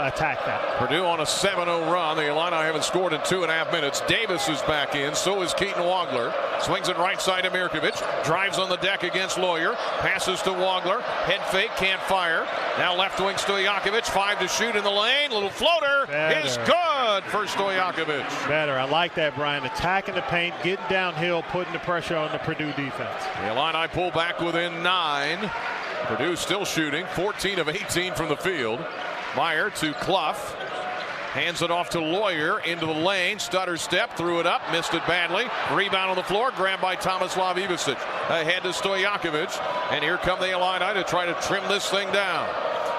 attack that. Purdue on a 7-0 run. The Illini haven't scored in 2.5 minutes. Davis is back in. So is Keaton Wagler. Swings it right side to Mirkovic. Drives on the deck against Lawyer. Passes to Wagler. Head fake. Can't fire. Now left wing Stojakovic. 5 to shoot in the lane. Little floater is good for Stojakovic. Better. I like that, Brian. Attacking the paint, getting downhill, putting the pressure on the Purdue defense. The Illini pull back within 9. Purdue still shooting. 14 of 18 from the field. Meyer to Clough. Hands it off to Lawyer into the lane. Stutter step, threw it up, missed it badly. Rebound on the floor, grabbed by Tomislav Ivicic. Ahead to Stojakovic. And here come the Illini to try to trim this thing down.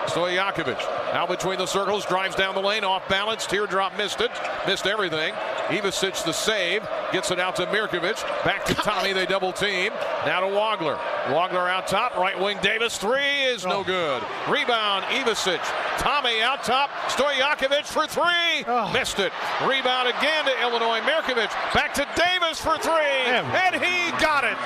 Stojakovic now between the circles, drives down the lane, off balance, teardrop, missed it, missed everything. Ivicic the save, gets it out to Mirkovic, back to Tommy, they double team. Now to Wagler. Wagler out top, right wing Davis, 3 is no good. Rebound, Ivicic. Tommy out top, Stojakovic for 3, missed it. Rebound again to Illinois, Mirkovic, back to Davis for 3, and he got it.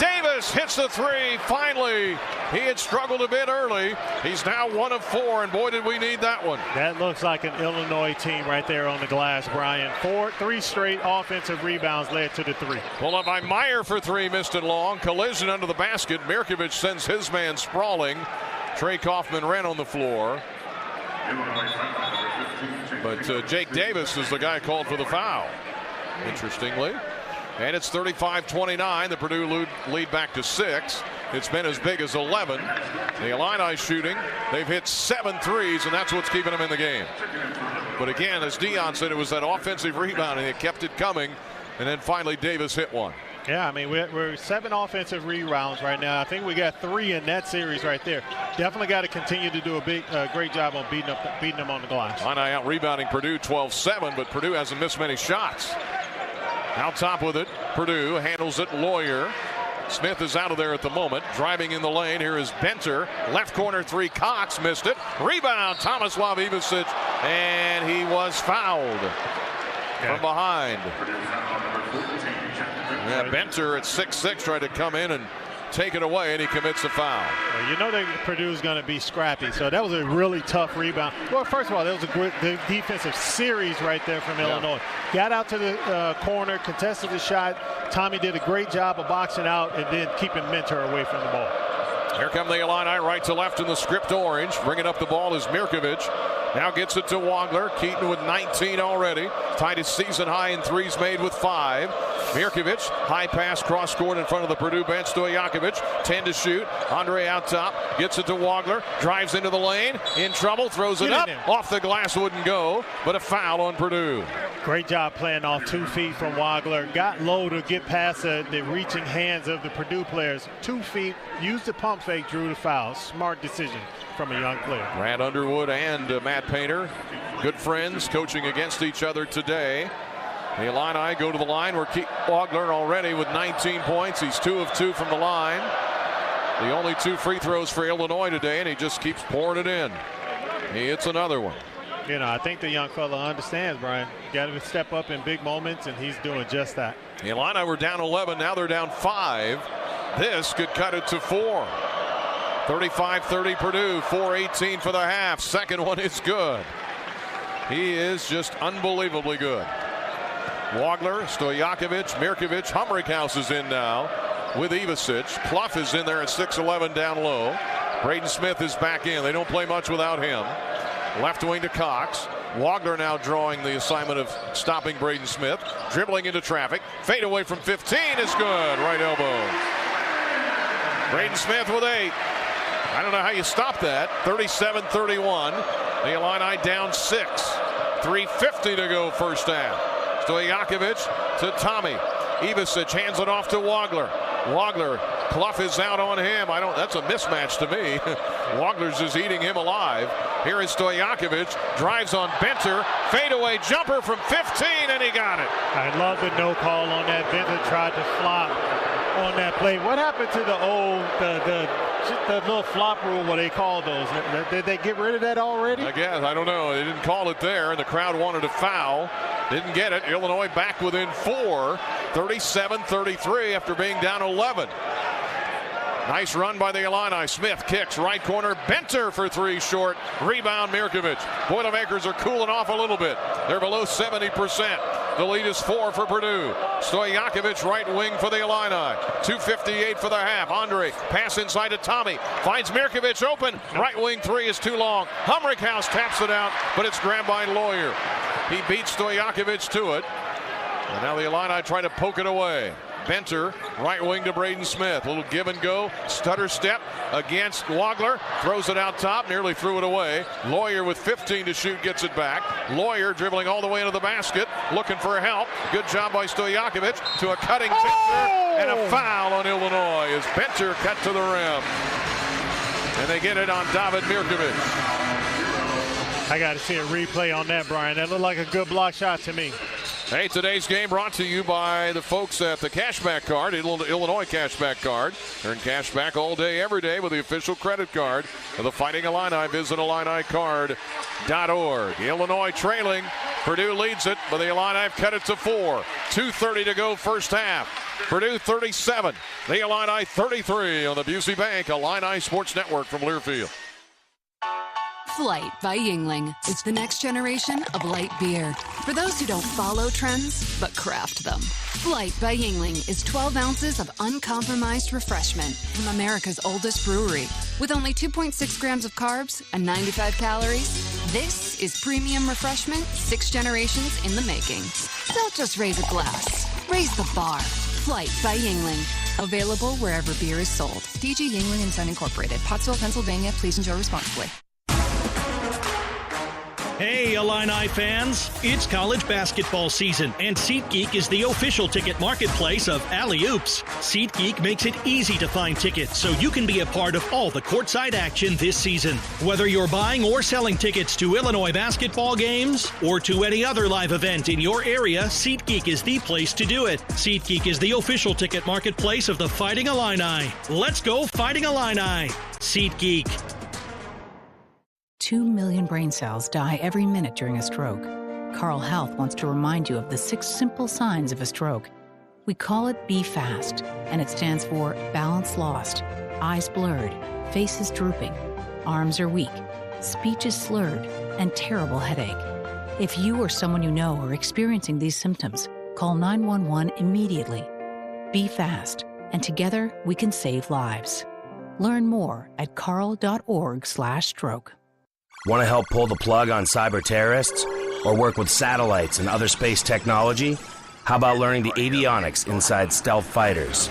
Davis Davis hits the three. Finally, he had struggled a bit early. He's now 1 of 4, and boy, did we need that one. That looks like an Illinois team right there on the glass, Brian. 3 straight offensive rebounds led to the three. Pulled up by Meyer for 3, missed it long. Collision under the basket. Mirkovic sends his man sprawling. Trey Kaufman ran on the floor. But Jake Davis is the guy called for the foul, interestingly. And it's 35-29. The Purdue lead back to 6. It's been as big as 11. The Illini shooting. They've hit 7 threes, and that's what's keeping them in the game. But again, as Dion said, it was that offensive rebound, and they kept it coming. And then finally Davis hit one. Yeah, I mean, we're 7 offensive rebounds right now. I think we got 3 in that series right there. Definitely got to continue to do a great job on beating them on the glass. Illini out rebounding Purdue 12-7, but Purdue hasn't missed many shots. Out top with it, Purdue handles it. Lawyer. Smith is out of there at the moment. Driving in the lane. Here is Benter. Left corner 3. Cox missed it. Rebound. Tomislav Ivicic, and he was fouled from behind. Yeah, Benter at 6'6" tried to come in and take it away, and he commits the foul. Well, you know that Purdue's going to be scrappy, so that was a really tough rebound. Well, first of all, that was a good defensive series right there from Illinois. Got out to the corner, contested the shot. Tommy did a great job of boxing out and then keeping Mentor away from the ball. Here come the Illini right to left in the script orange. Bringing up the ball is Mirkovic. Now gets it to Wagler. Keaton with 19 already. Tied his season high in threes made with 5. Mirkovic, high pass, cross court in front of the Purdue bench. Stojakovic, 10 to shoot. Andre out top, gets it to Wagler. Drives into the lane, in trouble, throws it up. Off the glass, wouldn't go, but a foul on Purdue. Great job playing off 2 feet from Wagler. Got low to get past the reaching hands of the Purdue players. 2 feet, used the pump fake, drew the foul. Smart decision from a young player. Brad Underwood and Matt Painter, good friends, coaching against each other today. The Illini go to the line where Wagler already with 19 points. He's 2 of 2 from the line. The only 2 free throws for Illinois today, and he just keeps pouring it in. He hits another one. You know, I think the young fella understands, Brian. Got to step up in big moments, and he's doing just that. The Illini were down 11. Now they're down 5. This could cut it to 4. 35-30 Purdue. 4:18 for the half. Second one is good. He is just unbelievably good. Wagler, Stojakovic, Mirkovic, Humrickhouse is in now with Ivicic. Clough is in there at 6'11" down low. Braden Smith is back in. They don't play much without him. Left wing to Cox. Wagler now drawing the assignment of stopping Braden Smith. Dribbling into traffic. Fade away from 15 is good. Right elbow. Braden Smith with 8. I don't know how you stop that. 37-31. The Illini down 6. 3:50 to go first half. Stojakovic to Tommy. Ivicic hands it off to Wagler. Wagler, Clough is out on him. That's a mismatch to me. Wagler's just eating him alive. Here is Stojakovic, drives on Benter, fadeaway jumper from 15, and he got it. I love the no call on that. Benter tried to flop on that play. What happened to the little flop rule, what they call those? Did they get rid of that already? I guess. I don't know. They didn't call it there, and the crowd wanted a foul. Didn't get it. Illinois back within 4. 37-33 after being down 11. Nice run by the Illini. Smith kicks right corner. Benter for 3 short. Rebound Mirkovic. Boilermakers are cooling off a little bit. They're below 70%. The lead is 4 for Purdue. Stojakovic right wing for the Illini. 2:58 for the half. Andre pass inside to Tommy. Finds Mirkovic open. Right wing 3 is too long. Humrickhouse taps it out, but it's grabbed by Lawyer. He beats Stojakovic to it. And now the Illini try to poke it away. Benter, right wing to Braden Smith. A little give and go. Stutter step against Wagler. Throws it out top. Nearly threw it away. Lawyer with 15 to shoot gets it back. Lawyer dribbling all the way into the basket. Looking for help. Good job by Stojakovic to a cutting Benter. And a foul on Illinois as Benter cut to the rim. And they get it on David Mirkovic. I got to see a replay on that, Brian. That looked like a good block shot to me. Hey, today's game brought to you by the folks at the Cashback Card, Illinois Cashback Card. Earn cash back all day, every day with the official credit card of the Fighting Illini. Visit IlliniCard.org. Illinois trailing. Purdue leads it, but the Illini have cut it to 4. 2:30 to go first half. Purdue 37, the Illini 33 on the Busey Bank Illini Sports Network from Learfield. Flight by Yingling. It's the next generation of light beer. For those who don't follow trends, but craft them. Flight by Yingling is 12 ounces of uncompromised refreshment from America's oldest brewery. With only 2.6 grams of carbs and 95 calories, this is premium refreshment 6 generations in the making. Don't just raise a glass, raise the bar. Flight by Yingling. Available wherever beer is sold. DG Yingling & Son Incorporated, Pottsville, Pennsylvania. Please enjoy responsibly. Hey, Illini fans! It's college basketball season, and SeatGeek is the official ticket marketplace of Alley-Oops. SeatGeek makes it easy to find tickets so you can be a part of all the courtside action this season. Whether you're buying or selling tickets to Illinois basketball games or to any other live event in your area, SeatGeek is the place to do it. SeatGeek is the official ticket marketplace of the Fighting Illini. Let's go Fighting Illini! SeatGeek. 2 million brain cells die every minute during a stroke. Carle Health wants to remind you of the 6 simple signs of a stroke. We call it Be Fast, and it stands for balance lost, eyes blurred, faces drooping, arms are weak, speech is slurred, and terrible headache. If you or someone you know are experiencing these symptoms, call 911 immediately. Be Fast, and together we can save lives. Learn more at carle.org/stroke. Want to help pull the plug on cyber terrorists? Or work with satellites and other space technology? How about learning the avionics inside stealth fighters?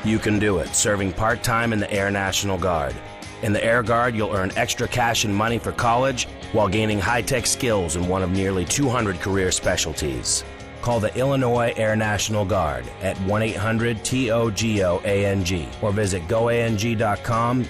You can do it, serving part-time in the Air National Guard. In the Air Guard, you'll earn extra cash and money for college while gaining high-tech skills in one of nearly 200 career specialties. Call the Illinois Air National Guard at 1-800-TOGOANG or visit goang.com/IL.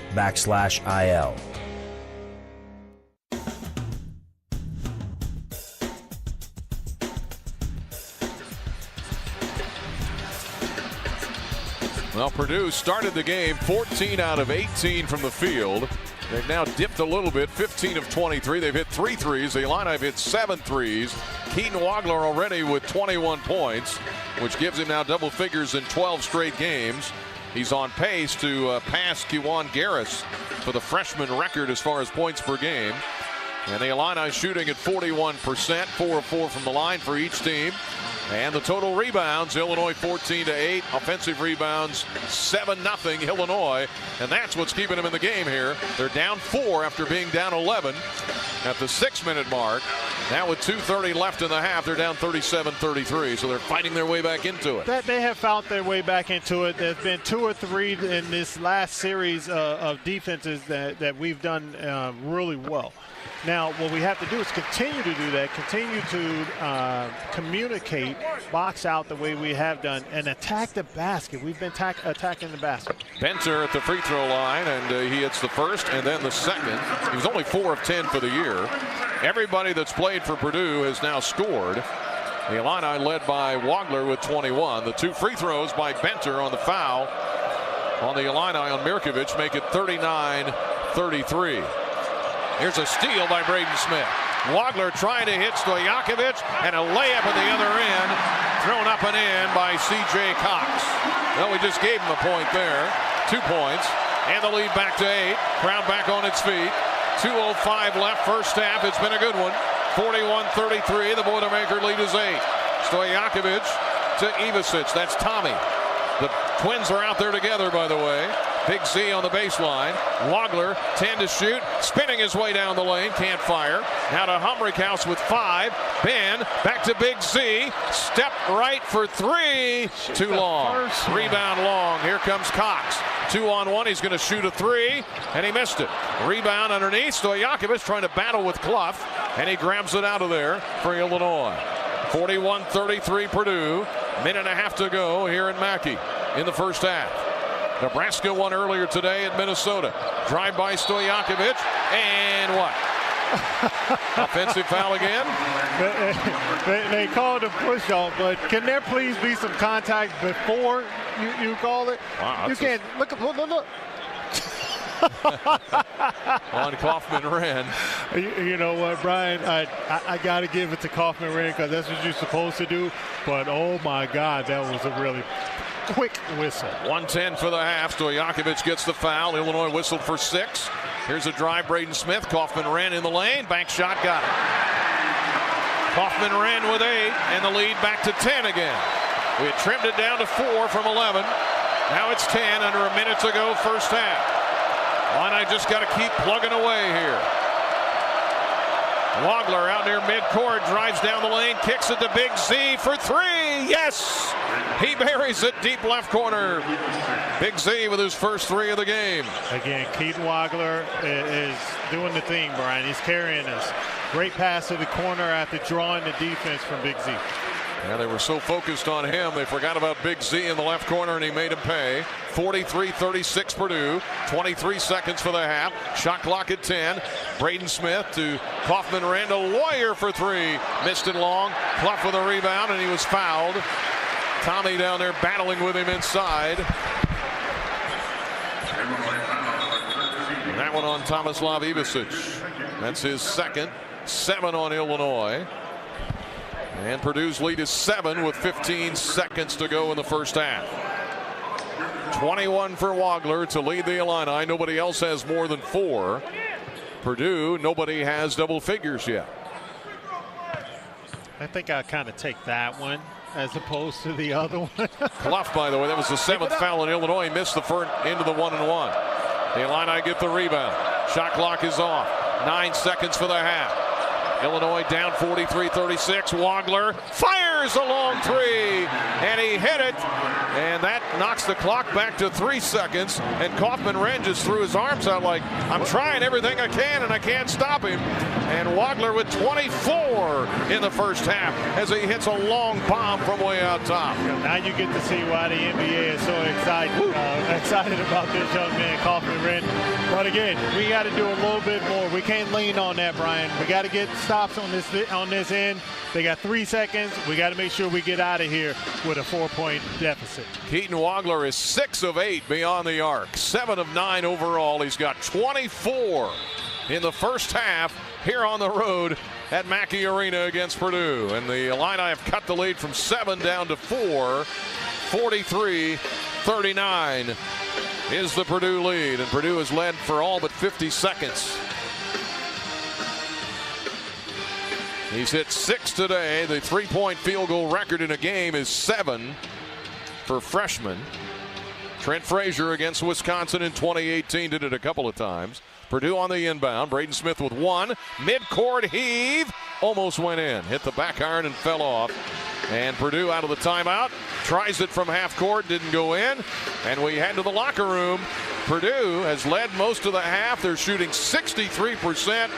Well, Purdue started the game 14 out of 18 from the field. They've now dipped a little bit, 15 of 23. They've hit 3 threes. The Illini have hit 7 threes. Keaton Wagler already with 21 points, which gives him now double figures in 12 straight games. He's on pace to pass Kiwan Garris for the freshman record as far as points per game. And the Illini shooting at 41%, 4 of 4 from the line for each team. And the total rebounds, Illinois 14-8. Offensive rebounds, 7-0 Illinois. And that's what's keeping them in the game here. They're down 4 after being down 11 at the 6-minute mark. Now with 2:30 left in the half, they're down 37-33. So they're fighting their way back into it. They have found their way back into it. There's been 2 or 3 in this last series of defenses that we've done really well. Now, what we have to do is continue to do that, continue to communicate, box out the way we have done, and attack the basket. We've been attacking the basket. Benter at the free throw line, and he hits the first and then the second. He was only 4 of 10 for the year. Everybody that's played for Purdue has now scored. The Illini led by Wagler with 21. The 2 free throws by Benter on the foul on the Illini on Mirkovic make it 39-33. Here's a steal by Braden Smith. Wagler trying to hit Stojakovic, and a layup at the other end, thrown up and in by C.J. Cox. Well, we just gave him a point there. 2 points, and the lead back to 8. Crowd back on its feet. 2:05 left, first half. It's been a good one. 41-33. The Boilermaker lead is 8. Stojakovic to Ivasic. That's Tommy. The twins are out there together, by the way. Big Z on the baseline. Wagler, 10 to shoot. Spinning his way down the lane. Can't fire. Now to Humrickhouse with 5. Ben, back to Big Z. Step right for 3. Too long. Rebound long. Here comes Cox. 2-on-1. He's going to shoot a 3. And he missed it. Rebound underneath. Stojakovic trying to battle with Clough. And he grabs it out of there for Illinois. 41-33 Purdue. Minute and a half to go here in Mackey in the first half. Nebraska won earlier today at Minnesota. Drive by Stojakovic, and what? Offensive foul again? They called a push-off, but can there please be some contact before you call it? Wow, you can't. Look. On Kaufman-Renn. You know what, Brian? I got to give it to Kaufman-Renn because that's what you're supposed to do. But, oh, my God, that was a really quick whistle. 1:10 for the half. Stojakovic gets the foul. Illinois whistled for 6. Here's a drive. Braden Smith. Kaufman ran in the lane. Bank shot. Got it. Kaufman ran with 8, and the lead back to 10 again. We had trimmed it down to 4 from 11. Now it's 10 under a minute to go first half. Illini just got to keep plugging away here. Wagler out near midcourt, drives down the lane, kicks it to Big Z for 3. Yes! He buries it deep left corner. Big Z with his first 3 of the game. Again, Keaton Wagler is doing the thing, Brian. He's carrying us. Great pass to the corner after drawing the defense from Big Z. Yeah, they were so focused on him, they forgot about Big Z in the left corner, and he made him pay. 43-36 Purdue. 23 seconds for the half. Shot clock at 10. Braden Smith to Kaufman, ran to Lawyer for 3. Missed it long. Clough with a rebound, and he was fouled. Tommy down there battling with him inside. And that one on Tomislav Ivicic. That's his second. 7 on Illinois. And Purdue's lead is 7 with 15 seconds to go in the first half. 21 for Wagler to lead the Illini. Nobody else has more than 4. Purdue, nobody has double figures yet. I think I kind of take that one as opposed to the other one. Clough, by the way, that was the 7th foul in Illinois. He missed the first into the 1-and-1. The Illini get the rebound. Shot clock is off. 9 seconds for the half. Illinois down 43-36. Wagler fires a long 3, and he hit it, and that knocks the clock back to 3 seconds. And Kaufman ran just threw his arms out like, I'm trying everything I can, and I can't stop him. And Wagler with 24 in the first half as he hits a long bomb from way out top. Now you get to see why the NBA is so excited about this young man, Kaufman. But again, we got to do a little bit more. We can't lean on that, Brian. We got to get stops on this end. They got 3 seconds. We got to make sure we get out of here with a 4-point deficit. Keaton Wagler is 6 of 8 beyond the arc, 7 of 9 overall. He's got 24 in the first half here on the road at Mackey Arena against Purdue. And the Illini have cut the lead from 7 down to 4. 43-39 is the Purdue lead, and Purdue has led for all but 50 seconds. He's hit 6 today. The 3-point field goal record in a game is 7 for freshmen. Trent Frazier against Wisconsin in 2018 did it a couple of times. Purdue on the inbound. Braden Smith with 1. Midcourt heave. Almost went in. Hit the back iron and fell off. And Purdue out of the timeout. Tries it from half court. Didn't go in. And we head to the locker room. Purdue has led most of the half. They're shooting 63%.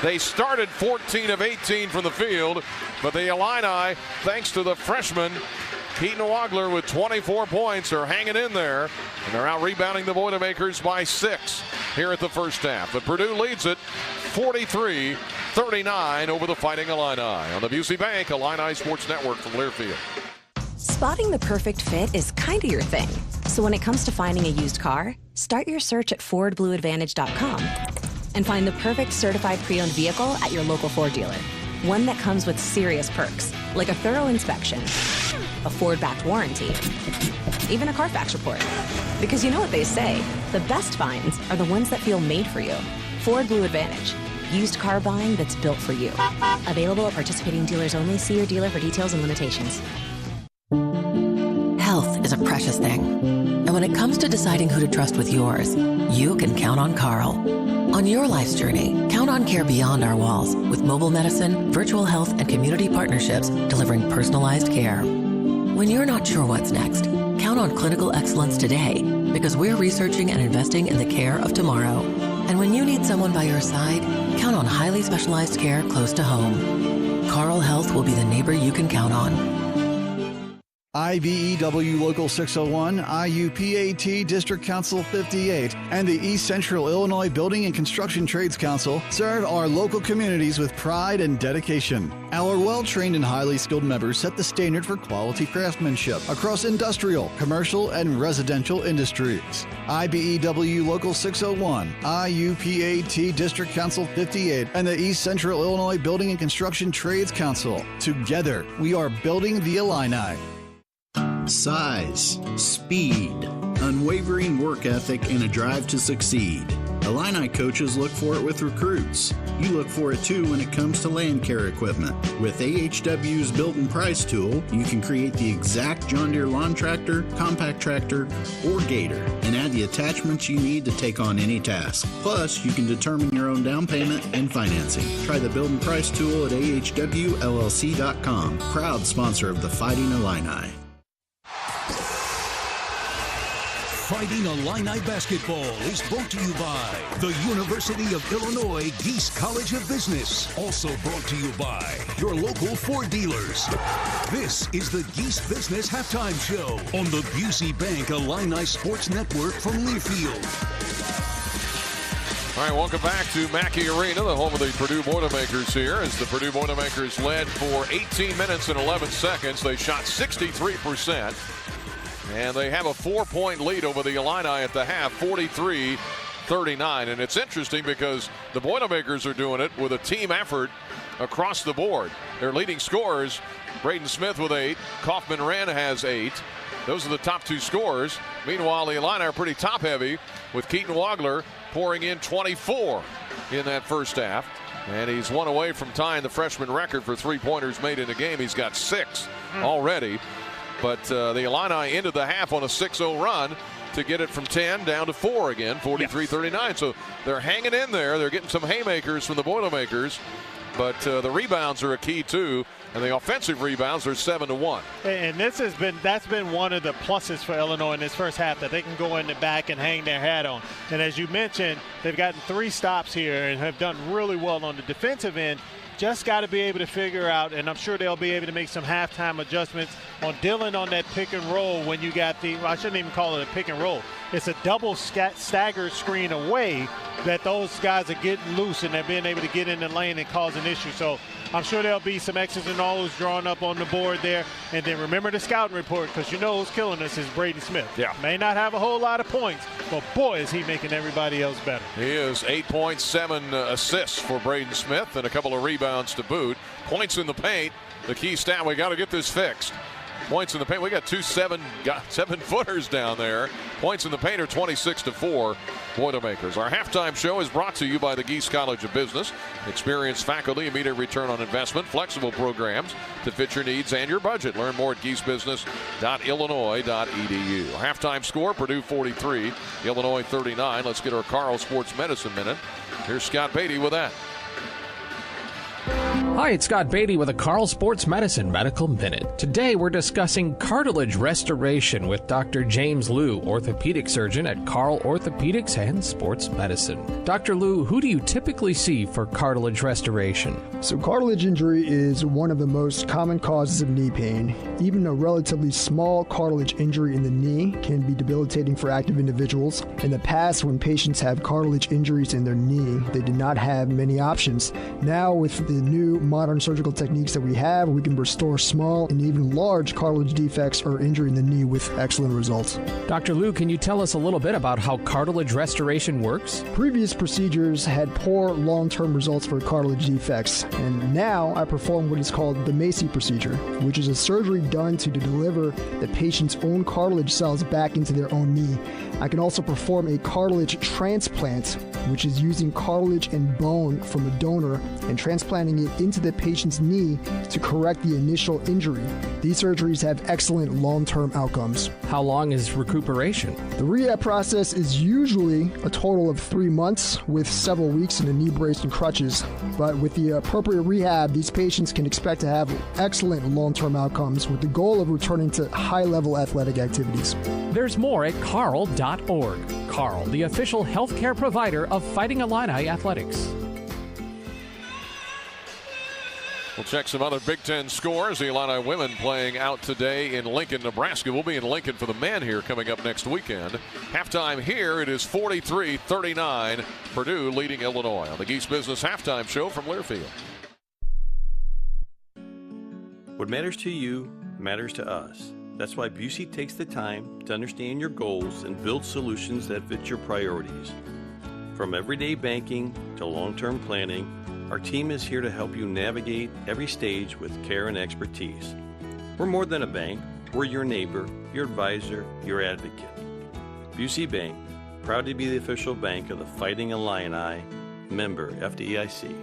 They started 14 of 18 from the field. But the Illini, thanks to the freshman Keaton Wagler with 24 points, are hanging in there. And they're out rebounding the Boilermakers by 6 here at the first half. But Purdue leads it 43-39 over the Fighting Illini on the Busey Bank Illini Sports Network from Learfield. Spotting the perfect fit is kind of your thing. So when it comes to finding a used car, start your search at FordBlueAdvantage.com and find the perfect certified pre-owned vehicle at your local Ford dealer. One that comes with serious perks, like a thorough inspection, a Ford-backed warranty, even a Carfax report. Because you know what they say, the best finds are the ones that feel made for you. Ford Blue Advantage. Used car buying that's built for you. Available at participating dealers only. See your dealer for details and limitations. Health is a precious thing. And when it comes to deciding who to trust with yours, you can count on Carl. On your life's journey, count on care beyond our walls with mobile medicine, virtual health, and community partnerships delivering personalized care. When you're not sure what's next, count on clinical excellence today because we're researching and investing in the care of tomorrow. And when you need someone by your side, count on highly specialized care close to home. Carl Health will be the neighbor you can count on. IBEW Local 601, IUPAT District Council 58, and the East Central Illinois Building and Construction Trades Council serve our local communities with pride and dedication. Our well-trained and highly skilled members set the standard for quality craftsmanship across industrial, commercial, and residential industries. IBEW Local 601, IUPAT District Council 58, and the East Central Illinois Building and Construction Trades Council. Together, we are building the Illini. Size, speed, unwavering work ethic, and a drive to succeed. Illini coaches look for it with recruits. You look for it too when it comes to land care equipment. With AHW's Build and Price tool, you can create the exact John Deere lawn tractor, compact tractor, or gator, and add the attachments you need to take on any task. Plus, you can determine your own down payment and financing. Try the Build and Price tool at ahwllc.com. Proud sponsor of the Fighting Illini. Fighting Illini basketball is brought to you by the University of Illinois Geese College of Business. Also brought to you by your local Ford dealers. This is the Geese Business Halftime Show on the Busey Bank Illini Sports Network from Learfield. All right, welcome back to Mackey Arena, the home of the Purdue Boilermakers here, as the Purdue Boilermakers led for 18 minutes and 11 seconds. They shot 63%. And they have a 4-point lead over the Illini at the half, 43-39. And it's interesting because the Boilermakers are doing it with a team effort across the board. Their leading scorers, Braden Smith with 8, Kaufman Wren has 8. Those are the top 2 scorers. Meanwhile, the Illini are pretty top-heavy with Keaton Wagler pouring in 24 in that first half. And he's one away from tying the freshman record for three-pointers made in a game. He's got 6 already. But the Illini ended the half on a 6-0 run to get it from 10 down to 4 again, 43-39. So they're hanging in there. They're getting some haymakers from the Boilermakers. But the rebounds are a key, too. And the offensive rebounds are 7-1. And that's been one of the pluses for Illinois in this first half, that they can go in the back and hang their hat on. And as you mentioned, they've gotten 3 stops here and have done really well on the defensive end. Just got to be able to figure out, and I'm sure they'll be able to make some halftime adjustments on Dillon on that pick and roll when you got I shouldn't even call it a pick and roll. It's a double staggered screen away that those guys are getting loose and they're being able to get in the lane and cause an issue. So I'm sure there'll be some X's and O's drawn up on the board there. And then remember the scouting report, because you know who's killing us is Braden Smith. Yeah. May not have a whole lot of points, but boy, is he making everybody else better. He is 8 points, 7 assists for Braden Smith, and a couple of rebounds to boot. Points in the paint, the key stat. We got to get this fixed. Points in the paint. We got 2 7-footers down there. Points in the paint are 26-4 Boilermakers. Our halftime show is brought to you by the Geese College of Business. Experienced faculty, immediate return on investment, flexible programs to fit your needs and your budget. Learn more at geesebusiness.illinois.edu. Halftime score, Purdue 43, Illinois 39. Let's get our Carl Sports Medicine Minute. Here's Scott Beatty with that. Hi, it's Scott Beatty with a Carl Sports Medicine Medical Minute. Today we're discussing cartilage restoration with Dr. James Liu, orthopedic surgeon at Carl Orthopedics and Sports Medicine. Dr. Liu, who do you typically see for cartilage restoration? So cartilage injury is one of the most common causes of knee pain. Even a relatively small cartilage injury in the knee can be debilitating for active individuals. In the past, when patients have cartilage injuries in their knee, they did not have many options. Now, with the new modern surgical techniques that we have, we can restore small and even large cartilage defects or injury in the knee with excellent results. Dr. Liu, can you tell us a little bit about how cartilage restoration works? Previous procedures had poor long-term results for cartilage defects, and now I perform what is called the Macy procedure, which is a surgery done to deliver the patient's own cartilage cells back into their own knee. I can also perform a cartilage transplant, which is using cartilage and bone from a donor and transplanting it into the patient's knee to correct the initial injury. These surgeries have excellent long-term outcomes. How long is recuperation? The rehab process is usually a total of 3 months with several weeks in a knee brace and crutches. But with the appropriate rehab, these patients can expect to have excellent long-term outcomes with the goal of returning to high-level athletic activities. There's more at carl.org. Carl, the official healthcare provider of Fighting Illini Athletics. We'll check some other Big Ten scores. The Illini women playing out today in Lincoln, Nebraska. We'll be in Lincoln for the men here coming up next weekend. Halftime here, it is 43-39. Purdue leading Illinois on the Geese Business Halftime Show from Learfield. What matters to you matters to us. That's why Busey takes the time to understand your goals and build solutions that fit your priorities. From everyday banking to long-term planning, our team is here to help you navigate every stage with care and expertise. We're more than a bank. We're your neighbor, your advisor, your advocate. Busey Bank, proud to be the official bank of the Fighting Illini, member FDIC.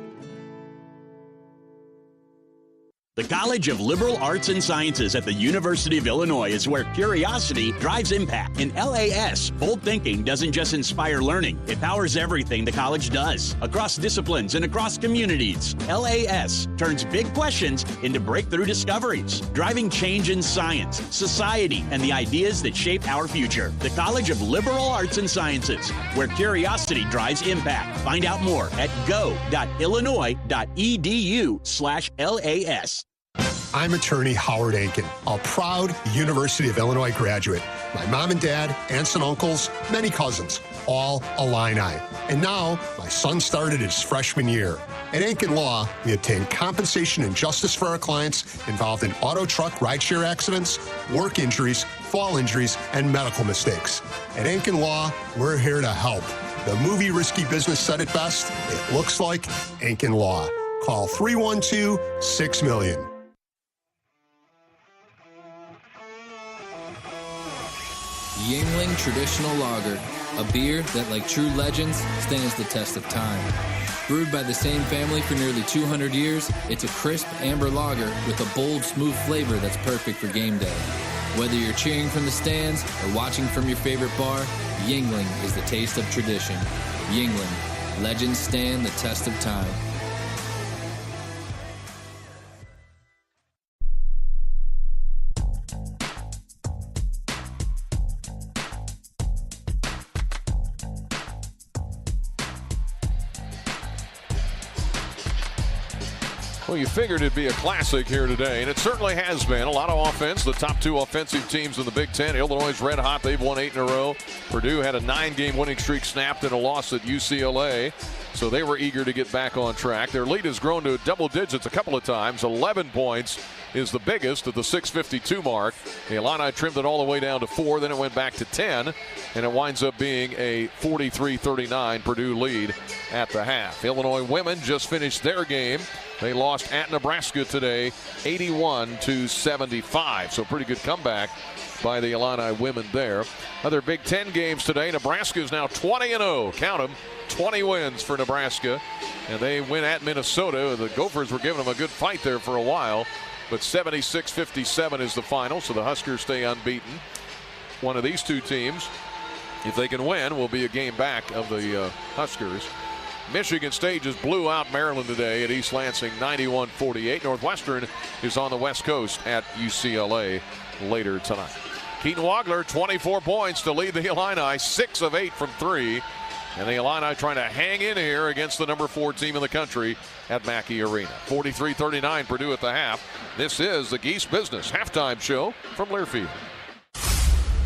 The College of Liberal Arts and Sciences at the University of Illinois is where curiosity drives impact. In LAS, bold thinking doesn't just inspire learning, it powers everything the college does. Across disciplines and across communities, LAS turns big questions into breakthrough discoveries, driving change in science, society, and the ideas that shape our future. The College of Liberal Arts and Sciences, where curiosity drives impact. Find out more at go.illinois.edu/LAS. I'm attorney Howard Ankin, a proud University of Illinois graduate. My mom and dad, aunts and uncles, many cousins, all Illini. And now, my son started his freshman year. At Ankin Law, we obtain compensation and justice for our clients involved in auto truck rideshare accidents, work injuries, fall injuries, and medical mistakes. At Ankin Law, we're here to help. The movie Risky Business said it best. It looks like Ankin Law. Call 312-6-million. Yingling Traditional Lager, a beer that, like true legends, stands the test of time. Brewed by the same family for nearly 200 years, it's a crisp amber lager with a bold, smooth flavor that's perfect for game day. Whether you're cheering from the stands or watching from your favorite bar, Yingling is the taste of tradition. Yingling, legends stand the test of time. Well, you figured it'd be a classic here today, and it certainly has been. A lot of offense. The top two offensive teams in the Big Ten. Illinois is red hot. They've won 8 in a row. Purdue had a 9-game winning streak snapped in a loss at UCLA, so they were eager to get back on track. Their lead has grown to double digits a couple of times. 11 points is the biggest at the 6:52 mark. The Illini trimmed it all the way down to 4. Then it went back to 10, and it winds up being a 43-39 Purdue lead at the half. Illinois women just finished their game. They lost at Nebraska today, 81-75. So pretty good comeback by the Illini women there. Other Big Ten games today. Nebraska is now 20-0. Count them, 20 wins for Nebraska. And they win at Minnesota. The Gophers were giving them a good fight there for a while. But 76-57 is the final, so the Huskers stay unbeaten. One of these two teams, if they can win, will be a game back of the Huskers. Michigan State just blew out Maryland today at East Lansing, 91-48. Northwestern is on the West Coast at UCLA later tonight. Keaton Wagler, 24 points to lead the Illini, 6 of 8 from 3. And the Illini trying to hang in here against the number 4 team in the country at Mackey Arena. 43-39 Purdue at the half. This is the Geese Business halftime show from Learfield.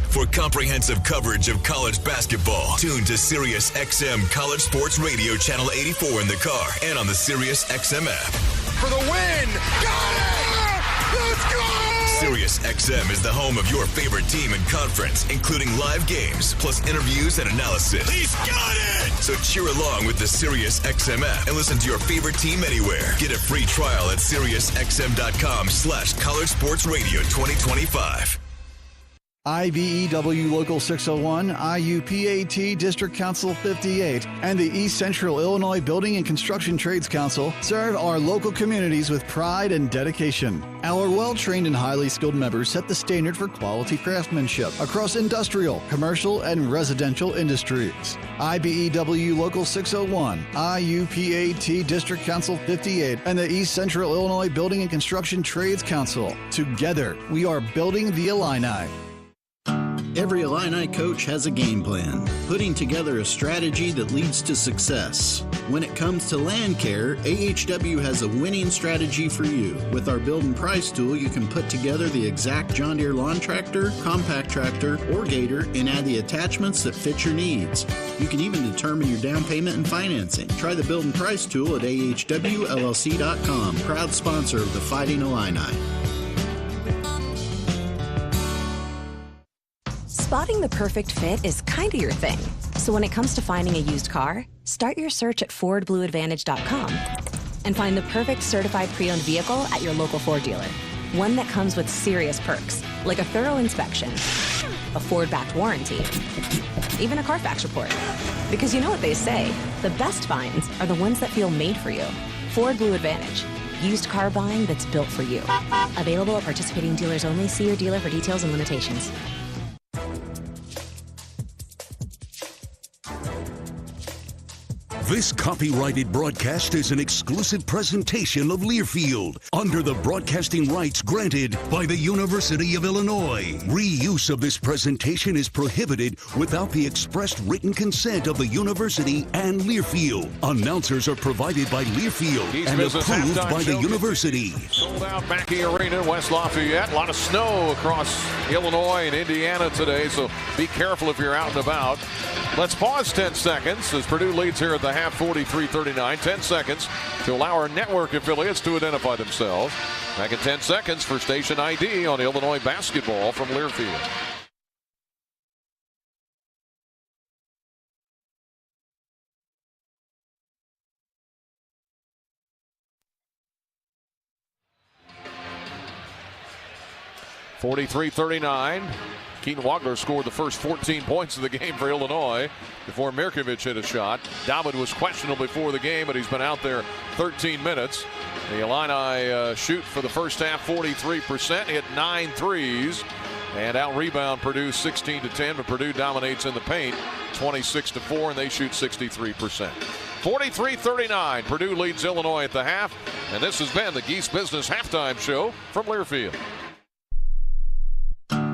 For comprehensive coverage of college basketball, tune to Sirius XM College Sports Radio Channel 84 in the car and on the Sirius XM app. For the win! Got it! Let's go! Sirius XM is the home of your favorite team and conference, including live games, plus interviews and analysis. He's got it! So cheer along with the Sirius XM app and listen to your favorite team anywhere. Get a free trial at SiriusXM.com/College Sports Radio 2025. IBEW Local 601, IUPAT District Council 58, and the East Central Illinois Building and Construction Trades Council serve our local communities with pride and dedication. Our well-trained and highly skilled members set the standard for quality craftsmanship across industrial, commercial, and residential industries. IBEW Local 601, IUPAT District Council 58, and the East Central Illinois Building and Construction Trades Council. Together, we are building the Illini. Every Illini coach has a game plan, putting together a strategy that leads to success. When it comes to land care, AHW has a winning strategy for you. With our build and price tool, you can put together the exact John Deere lawn tractor, compact tractor, or gator and add the attachments that fit your needs. You can even determine your down payment and financing. Try the build and price tool at ahwllc.com, proud sponsor of the Fighting Illini. Spotting the perfect fit is kind of your thing. So when it comes to finding a used car, start your search at FordBlueAdvantage.com and find the perfect certified pre-owned vehicle at your local Ford dealer. One that comes with serious perks, like a thorough inspection, a Ford-backed warranty, even a Carfax report. Because you know what they say, the best finds are the ones that feel made for you. Ford Blue Advantage. Used car buying that's built for you. Available at participating dealers only. See your dealer for details and limitations. This copyrighted broadcast is an exclusive presentation of Learfield under the broadcasting rights granted by the University of Illinois. Reuse of this presentation is prohibited without the expressed written consent of the university and Learfield. Announcers are provided by Learfield and approved by the university. Sold out Mackey Arena, West Lafayette. A lot of snow across Illinois and Indiana today, so be careful if you're out and about. Let's pause 10 seconds as Purdue leads here at the half, 43-39. 10 seconds to allow our network affiliates to identify themselves. Back in 10 seconds for station ID on Illinois basketball from Learfield. (43-39). Keaton Wagler scored the first 14 points of the game for Illinois before Mirkovic hit a shot. David was questionable before the game, but he's been out there 13 minutes. The Illini shoot for the first half 43%, hit 9 threes, and out-rebound Purdue 16-10, but Purdue dominates in the paint 26-4, and they shoot 63%. 43-39, Purdue leads Illinois at the half, and this has been the Geese Business Halftime Show from Learfield.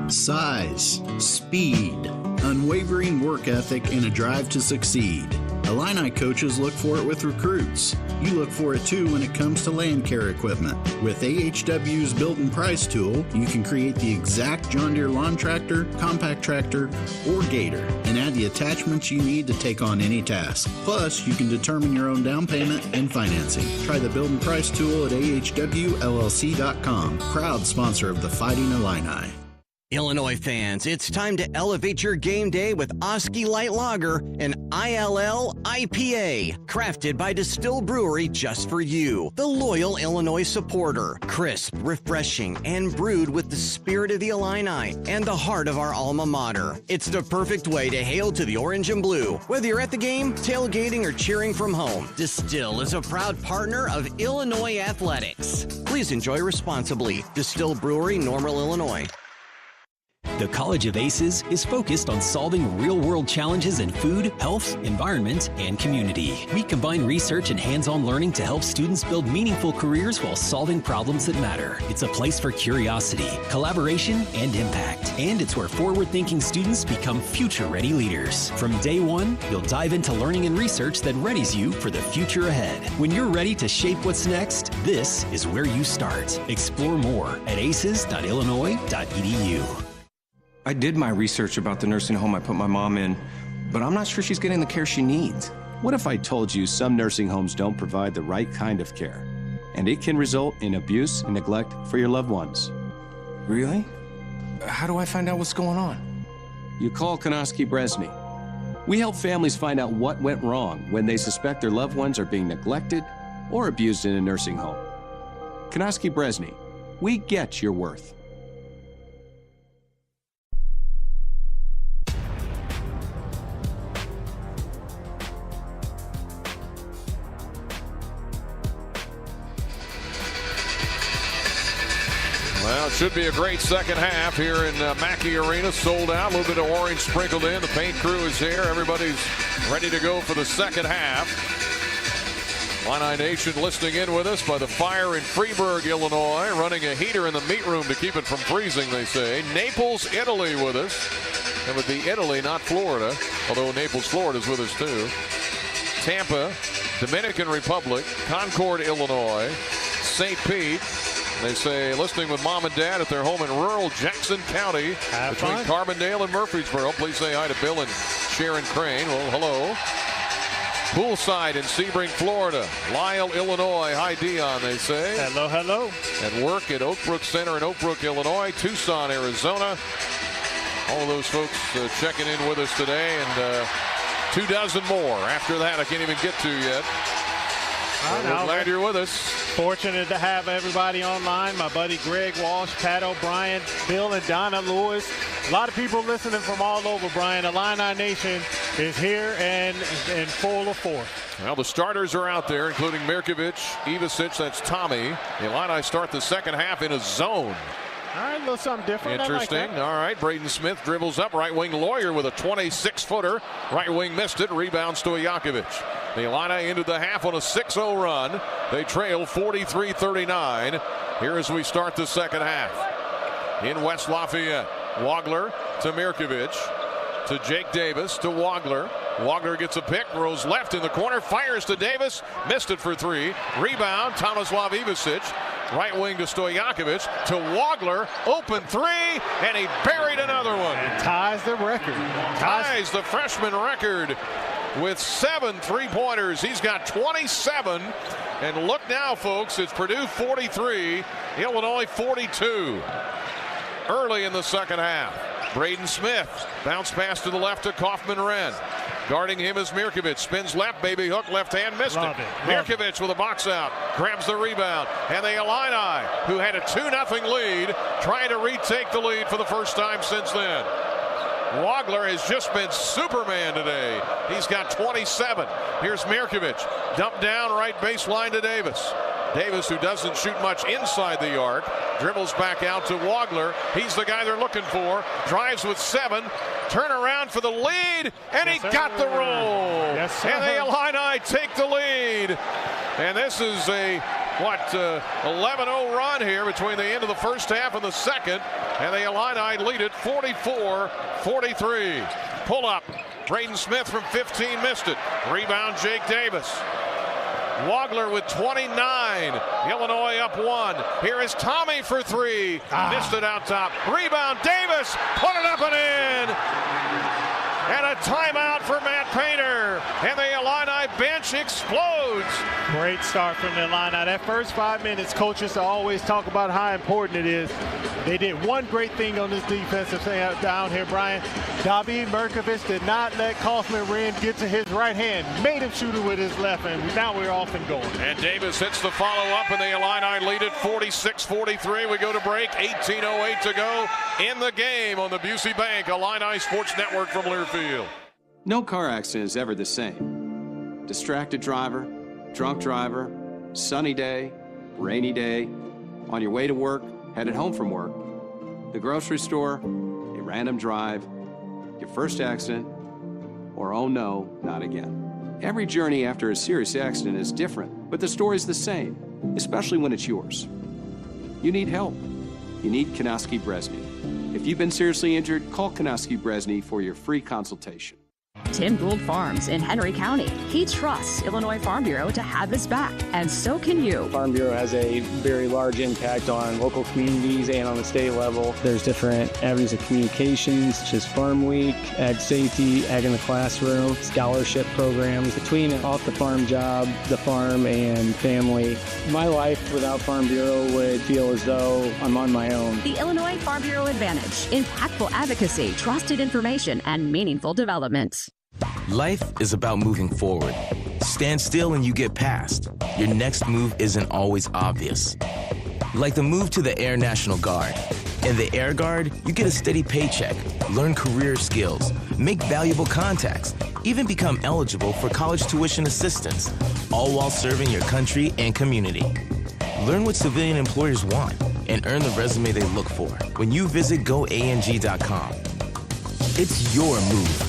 Size, speed, unwavering work ethic, and a drive to succeed. Illini coaches look for it with recruits. You look for it too when it comes to land care equipment. With AHW's Build and Price tool, you can create the exact John Deere lawn tractor, compact tractor, or gator, and add the attachments you need to take on any task. Plus, you can determine your own down payment and financing. Try the Build and Price tool at ahwllc.com. Proud sponsor of the Fighting Illini. Illinois fans, it's time to elevate your game day with Oski Light Lager, an ILL IPA, crafted by Distill Brewery just for you, the loyal Illinois supporter. Crisp, refreshing, and brewed with the spirit of the Illini and the heart of our alma mater. It's the perfect way to hail to the orange and blue. Whether you're at the game, tailgating, or cheering from home, Distill is a proud partner of Illinois Athletics. Please enjoy responsibly. Distill Brewery, Normal, Illinois. The College of Aces is focused on solving real-world challenges in food, health, environment, and community. We combine research and hands-on learning to help students build meaningful careers while solving problems that matter. It's a place for curiosity, collaboration, and impact. And it's where forward-thinking students become future-ready leaders. From day one, you'll dive into learning and research that readies you for the future ahead. When you're ready to shape what's next, this is where you start. Explore more at aces.illinois.edu. I did my research about the nursing home I put my mom in, but I'm not sure she's getting the care she needs. What if I told you some nursing homes don't provide the right kind of care, and it can result in abuse and neglect for your loved ones? Really? How do I find out what's going on? You call Konoski Bresny. We help families find out what went wrong when they suspect their loved ones are being neglected or abused in a nursing home. Konoski Bresny, we get your worth. Well, it should be a great second half here in Mackey Arena. Sold out, a little bit of orange sprinkled in. The paint crew is here. Everybody's ready to go for the second half. Illini Nation listening in with us by the Fire in Freeburg, Illinois. Running a heater in the meat room to keep it from freezing, they say. Naples, Italy with us. It would be Italy, not Florida. Although Naples, Florida is with us too. Tampa, Dominican Republic, Concord, Illinois, St. Pete. They say listening with mom and dad at their home in rural Jackson County between Carbondale and Murfreesboro. Please say hi to Bill and Sharon Crane. Well, hello. Poolside in Sebring, Florida. Lyle, Illinois. Hi, Dion, they say. Hello, hello. At work at Oak Brook Center in Oak Brook, Illinois. Tucson, Arizona. All of those folks checking in with us today. And 2 dozen more. After that, I can't even get to yet. We're glad you're with us. Fortunate to have everybody online. My buddy Greg Walsh, Pat O'Brien, Bill and Donna Lewis. A lot of people listening from all over, Brian. Illini Nation is here and in full of force. Well, the starters are out there, including Mirkovic, Ivasic, that's Tommy. The Illini start the second half in a zone. All right, a little something different. Interesting. I like that. All right, Braden Smith dribbles up. Right wing Lawyer with a 26-footer. Right wing missed it. Rebound Stojakovic. The Illini ended the half on a 6-0 run. They trail 43-39 here as we start the second half. In West Lafayette, Wagler to Mirkovic. To Jake Davis to Wagler. Wagler gets a pick, rolls left in the corner, fires to Davis, missed it for three. Rebound, Tomislav Ivasic. Right wing to Stojakovic, to Wagler, open three, and he buried another one. And ties the record. Ties the freshman record with 7 3-pointers. He's got 27. And look now, folks, it's Purdue 43, Illinois 42. Early in the second half. Braden Smith, bounce pass to the left to Kaufman-Wren. Guarding him is Mirkovic. Spins left, baby hook, left hand, missed it. Mirkovic with a box out, grabs the rebound. And the Illini, who had a 2-0 lead, trying to retake the lead for the first time since then. Wagler has just been Superman today. He's got 27. Here's Mirkovic. Dumped down right baseline to Davis. Davis, who doesn't shoot much inside the arc, dribbles back out to Wagler. He's the guy they're looking for. Drives with 7. Turn around for the lead, and he got the roll. Yes, sir. And the Illini take the lead. And this is a 11-0 run here between the end of the first half and the second. And the Illini lead it 44-43. Pull up. Braden Smith from 15 missed it. Rebound Jake Davis. Wagler with 29. Illinois up 1. Here is Tommy for 3. Missed it out top. Rebound Davis. Put it up and in. And a timeout for Matt Painter. And the Illini bench explodes. Great start from the Illini. That first 5 minutes, coaches always talk about how important it is. They did one great thing on this defensive thing down here, Brian. David Mirkovic did not let Kaufman-Wren get to his right hand. Made him shoot it with his left, and now we're off and going. And Davis hits the follow-up, and the Illini lead it 46-43. We go to break. 18:08 to go in the game on the Busey Bank Illini Sports Network from Learfield. No car accident is ever the same. Distracted driver, drunk driver, sunny day, rainy day, on your way to work, headed home from work, the grocery store, a random drive, your first accident, or oh no, not again. Every journey after a serious accident is different, but the story's the same, especially when it's yours. You need help. You need Kanowski Bresny. If you've been seriously injured, call Kanowski Bresny for your free consultation. Tim Gould Farms in Henry County. He trusts Illinois Farm Bureau to have his back, and so can you. Farm Bureau has a very large impact on local communities and on the state level. There's different avenues of communications, such as Farm Week, Ag Safety, Ag in the Classroom, scholarship programs. Between an off-the-farm job, the farm, and family, my life without Farm Bureau would feel as though I'm on my own. The Illinois Farm Bureau Advantage. Impactful advocacy, trusted information, and meaningful development. Life is about moving forward. Stand still and you get past. Your next move isn't always obvious. Like the move to the Air National Guard. In the Air Guard, you get a steady paycheck, learn career skills, make valuable contacts, even become eligible for college tuition assistance, all while serving your country and community. Learn what civilian employers want and earn the resume they look for when you visit goang.com. It's your move.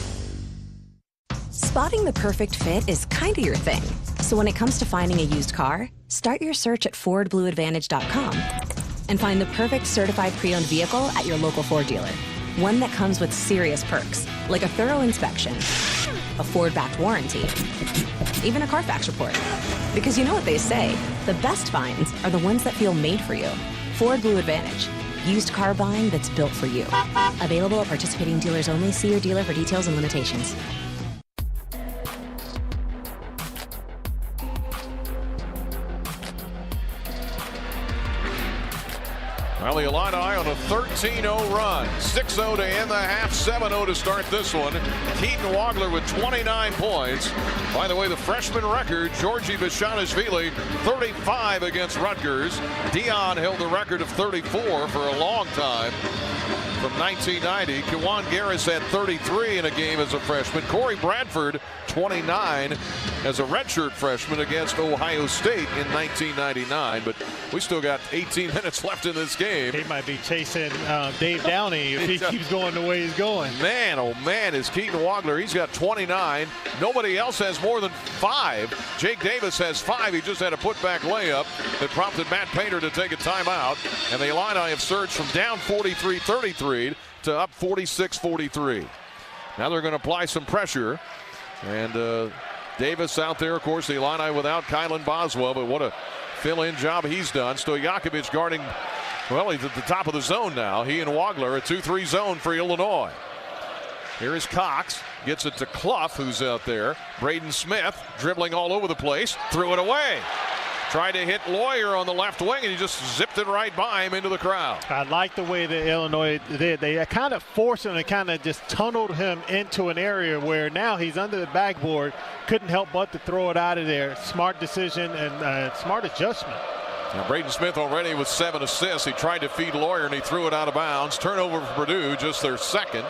Spotting the perfect fit is kind of your thing. So when it comes to finding a used car, start your search at FordBlueAdvantage.com and find the perfect certified pre-owned vehicle at your local Ford dealer. One that comes with serious perks, like a thorough inspection, a Ford-backed warranty, even a Carfax report. Because you know what they say, the best finds are the ones that feel made for you. Ford Blue Advantage. Used car buying that's built for you. Available at participating dealers only. See your dealer for details and limitations. Well, Now the Illini on a 13-0 run. 6-0 to end the half, 7-0 to start this one. Keaton Wagler with 29 points. By the way, the freshman record, Georgi Bashadashvili, 35 against Rutgers. Dion held the record of 34 for a long time. From 1990, Kiwan Garris had 33 in a game as a freshman. Corey Bradford, 29 as a redshirt freshman against Ohio State in 1999. But we still got 18 minutes left in this game. He might be chasing Dave Downey if he keeps going the way he's going. Man, oh man, is Keaton Wagler. He's got 29. Nobody else has more than 5. Jake Davis has 5. He just had a putback layup that prompted Matt Painter to take a timeout. And the Illini have surged from down 43-33 to up 46-43. Now they're going to apply some pressure. And Davis out there, of course, the Illini without Kylan Boswell, but what a fill-in job he's done. Stojakovic guarding, well, he's at the top of the zone now. He and Wagler, a 2-3 zone for Illinois. Here is Cox, gets it to Clough, who's out there. Braden Smith dribbling all over the place, threw it away. Tried to hit Lawyer on the left wing, and he just zipped it right by him into the crowd. I like the way that Illinois did. They kind of forced him and kind of just tunneled him into an area where now he's under the backboard. Couldn't help but to throw it out of there. Smart decision and smart adjustment. Now Braden Smith already with 7 assists. He tried to feed Lawyer, and he threw it out of bounds. Turnover for Purdue, just their second.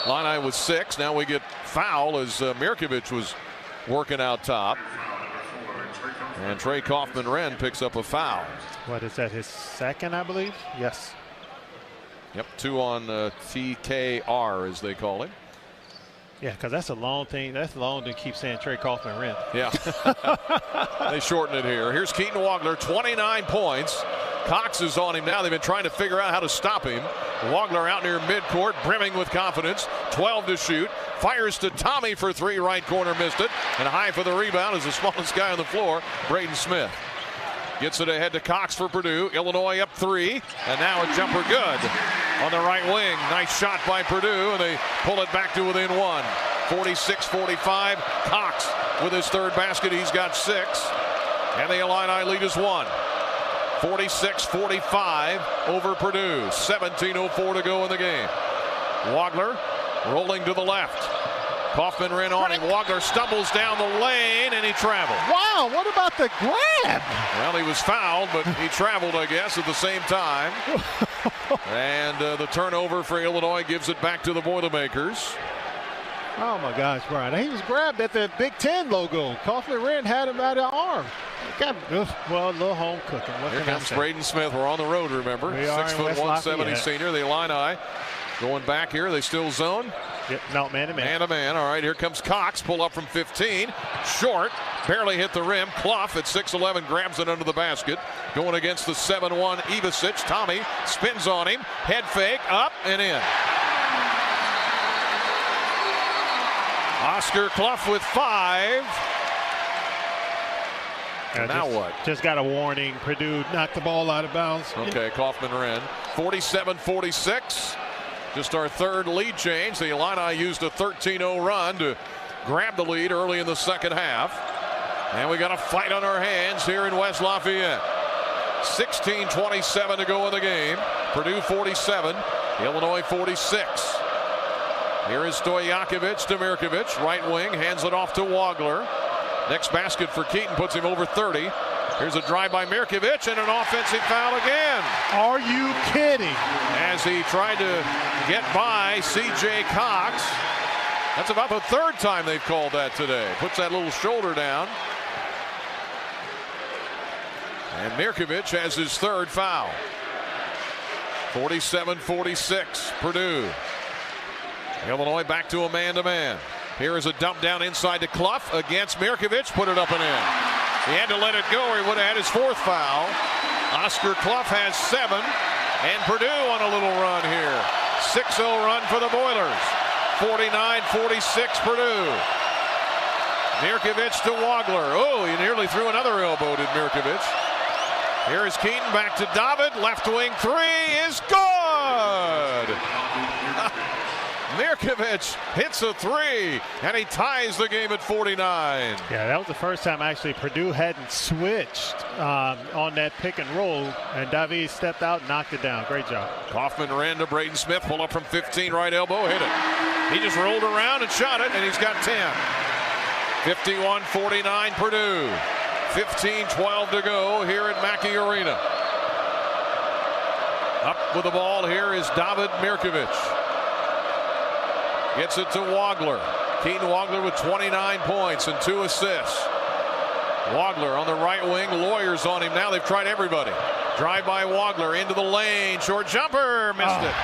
Illini with 6. Now we get foul as Mirkovic was working out top. And Trey Kaufman-Wren picks up a foul. What is that, his second, I believe? Yes. Yep, 2 on TKR, as they call it. Yeah, because that's a long thing. That's long to keep saying Trey Kaufman-Wren. Yeah. They shorten it here. Here's Keaton Wagler, 29 points. Cox is on him now. They've been trying to figure out how to stop him. Wagler out near midcourt, brimming with confidence. 12 to shoot. Fires to Tommy for 3, right corner, missed it. And high for the rebound is the smallest guy on the floor, Braden Smith. Gets it ahead to Cox for Purdue. Illinois up 3, and now a jumper good on the right wing. Nice shot by Purdue, and they pull it back to within 1. 46-45. Cox with his 3rd basket. He's got 6, and the Illini lead is 1. 46-45 over Purdue. 17:04 to go in the game. Wagler rolling to the left. Kaufman-Wren on him. Wagler stumbles down the lane, and he traveled. Wow, what about the grab? Well, he was fouled, but he traveled, I guess, at the same time. And the turnover for Illinois gives it back to the Boilermakers. Oh, my gosh, Brian. He was grabbed at the Big Ten logo. Kaufman-Wren had him out of arm. Well, a little home cooking. What Here comes Braden Smith. We're on the road, remember. 6'1", 170 senior. The Illini going back here. They still zone. Yep, no, man-to-man. Man-to-man. All right, here comes Cox. Pull up from 15. Short. Barely hit the rim. Clough at 6'11", grabs it under the basket. Going against the 7'1" Ivasic. Tommy spins on him. Head fake. Up and in. Oscar Clough with 5. And now what? Just got a warning. Purdue knocked the ball out of bounds. Okay, Kaufman-Wren. 47-46. Just our 3rd lead change. The Illini used a 13-0 run to grab the lead early in the second half. And we got a fight on our hands here in West Lafayette. 16:27 to go in the game. Purdue 47, Illinois 46. Here is Stojakovic to Mirkovic. Right wing, hands it off to Wagler. Next basket for Keaton puts him over 30. Here's a drive by Mirkovic and an offensive foul again. Are you kidding? As he tried to get by C.J. Cox. That's about the 3rd time they've called that today. Puts that little shoulder down. And Mirkovic has his 3rd foul. 47-46, Purdue. Illinois back to a man-to-man. Here is a dump down inside to Clough against Mirkovic. Put it up and in. He had to let it go or he would have had his 4th foul. Oscar Clough has 7. And Purdue on a little run here. 6-0 run for the Boilers. 49-46 Purdue. Mirkovic to Wagler. Oh, he nearly threw another elbow, did Mirkovic. Here is Keaton back to David. Left wing 3 is good. Mirkovic hits a three, and he ties the game at 49. Yeah, that was the first time actually Purdue hadn't switched on that pick and roll, and Davies stepped out and knocked it down. Great job. Kaufman ran to Braden Smith, pull up from 15, right elbow, hit it. He just rolled around and shot it, and he's got 10. 51-49 Purdue. 15-12 to go here at Mackey Arena. Up with the ball here is David Mirkovic. Gets it to Wagler. Keaton Wagler with 29 points and 2 assists. Wagler on the right wing. Lawyers on him now. They've tried everybody. Drive by Wagler into the lane. Short jumper. Missed it.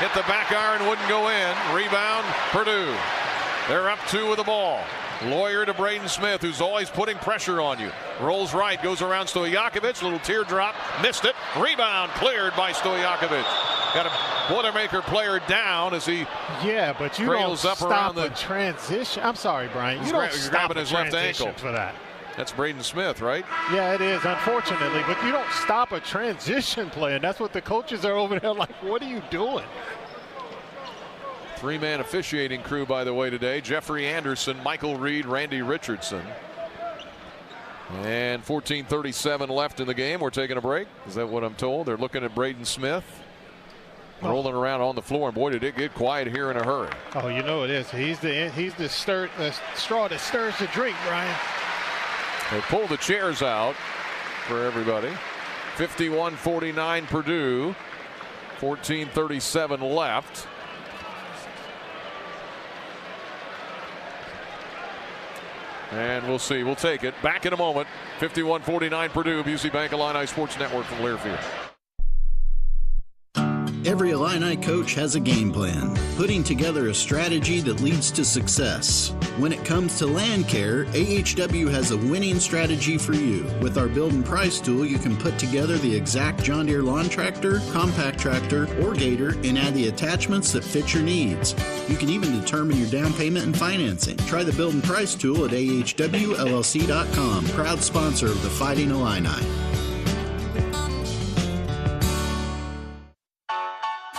Hit the back iron. Wouldn't go in. Rebound Purdue. They're up 2 with the ball. Lawyer to Braden Smith, who's always putting pressure on you. Rolls right, goes around Stojakovic, little teardrop, missed it. Rebound cleared by Stojakovic. Got a Boilermaker player down as he but you don't stop a transition. I'm sorry, Brian. You don't stop his left ankle for that. That's Braden Smith, right? Yeah, it is, unfortunately. But you don't stop a transition play, and that's what the coaches are over there like, what are you doing? 3-man officiating crew, by the way, today. Jeffrey Anderson, Michael Reed, Randy Richardson. And 14:37 left in the game. We're taking a break. Is that what I'm told? They're looking at Braden Smith. Rolling around on the floor, and boy, did it get quiet here in a hurry. Oh, you know it is. He's the straw that stirs the drink, Brian. They pull the chairs out for everybody. 51-49 Purdue. 14:37 left. And we'll see. We'll take it. Back in a moment. 51-49 Purdue. Busey Bank Illini Sports Network from Learfield. Every Illini coach has a game plan, putting together a strategy that leads to success. When it comes to land care, AHW has a winning strategy for you. With our Build and Price tool, you can put together the exact John Deere lawn tractor, compact tractor, or gator and add the attachments that fit your needs. You can even determine your down payment and financing. Try the Build and Price tool at ahwllc.com. Proud sponsor of the Fighting Illini.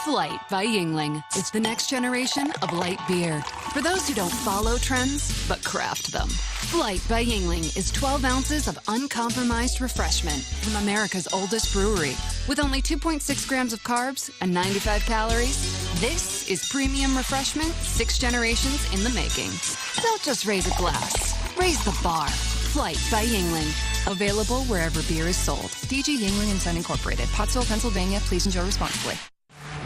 Flight by Yuengling is the next generation of light beer. For those who don't follow trends, but craft them. Flight by Yuengling is 12 ounces of uncompromised refreshment from America's oldest brewery. With only 2.6 grams of carbs and 95 calories, this is premium refreshment 6 generations in the making. Don't just raise a glass, raise the bar. Flight by Yuengling. Available wherever beer is sold. DG Yuengling & Son Incorporated, Pottsville, Pennsylvania. Please enjoy responsibly.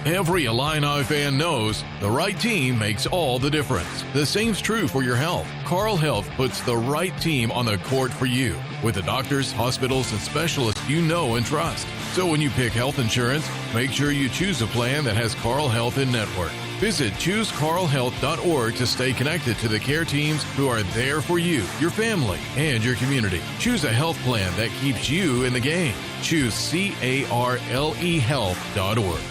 Every Illini fan knows the right team makes all the difference. The same's true for your health. Carle Health puts the right team on the court for you with the doctors, hospitals, and specialists you know and trust. So when you pick health insurance, make sure you choose a plan that has Carle Health in network. Visit ChooseCarleHealth.org to stay connected to the care teams who are there for you, your family, and your community. Choose a health plan that keeps you in the game. Choose CARLEHealth.org.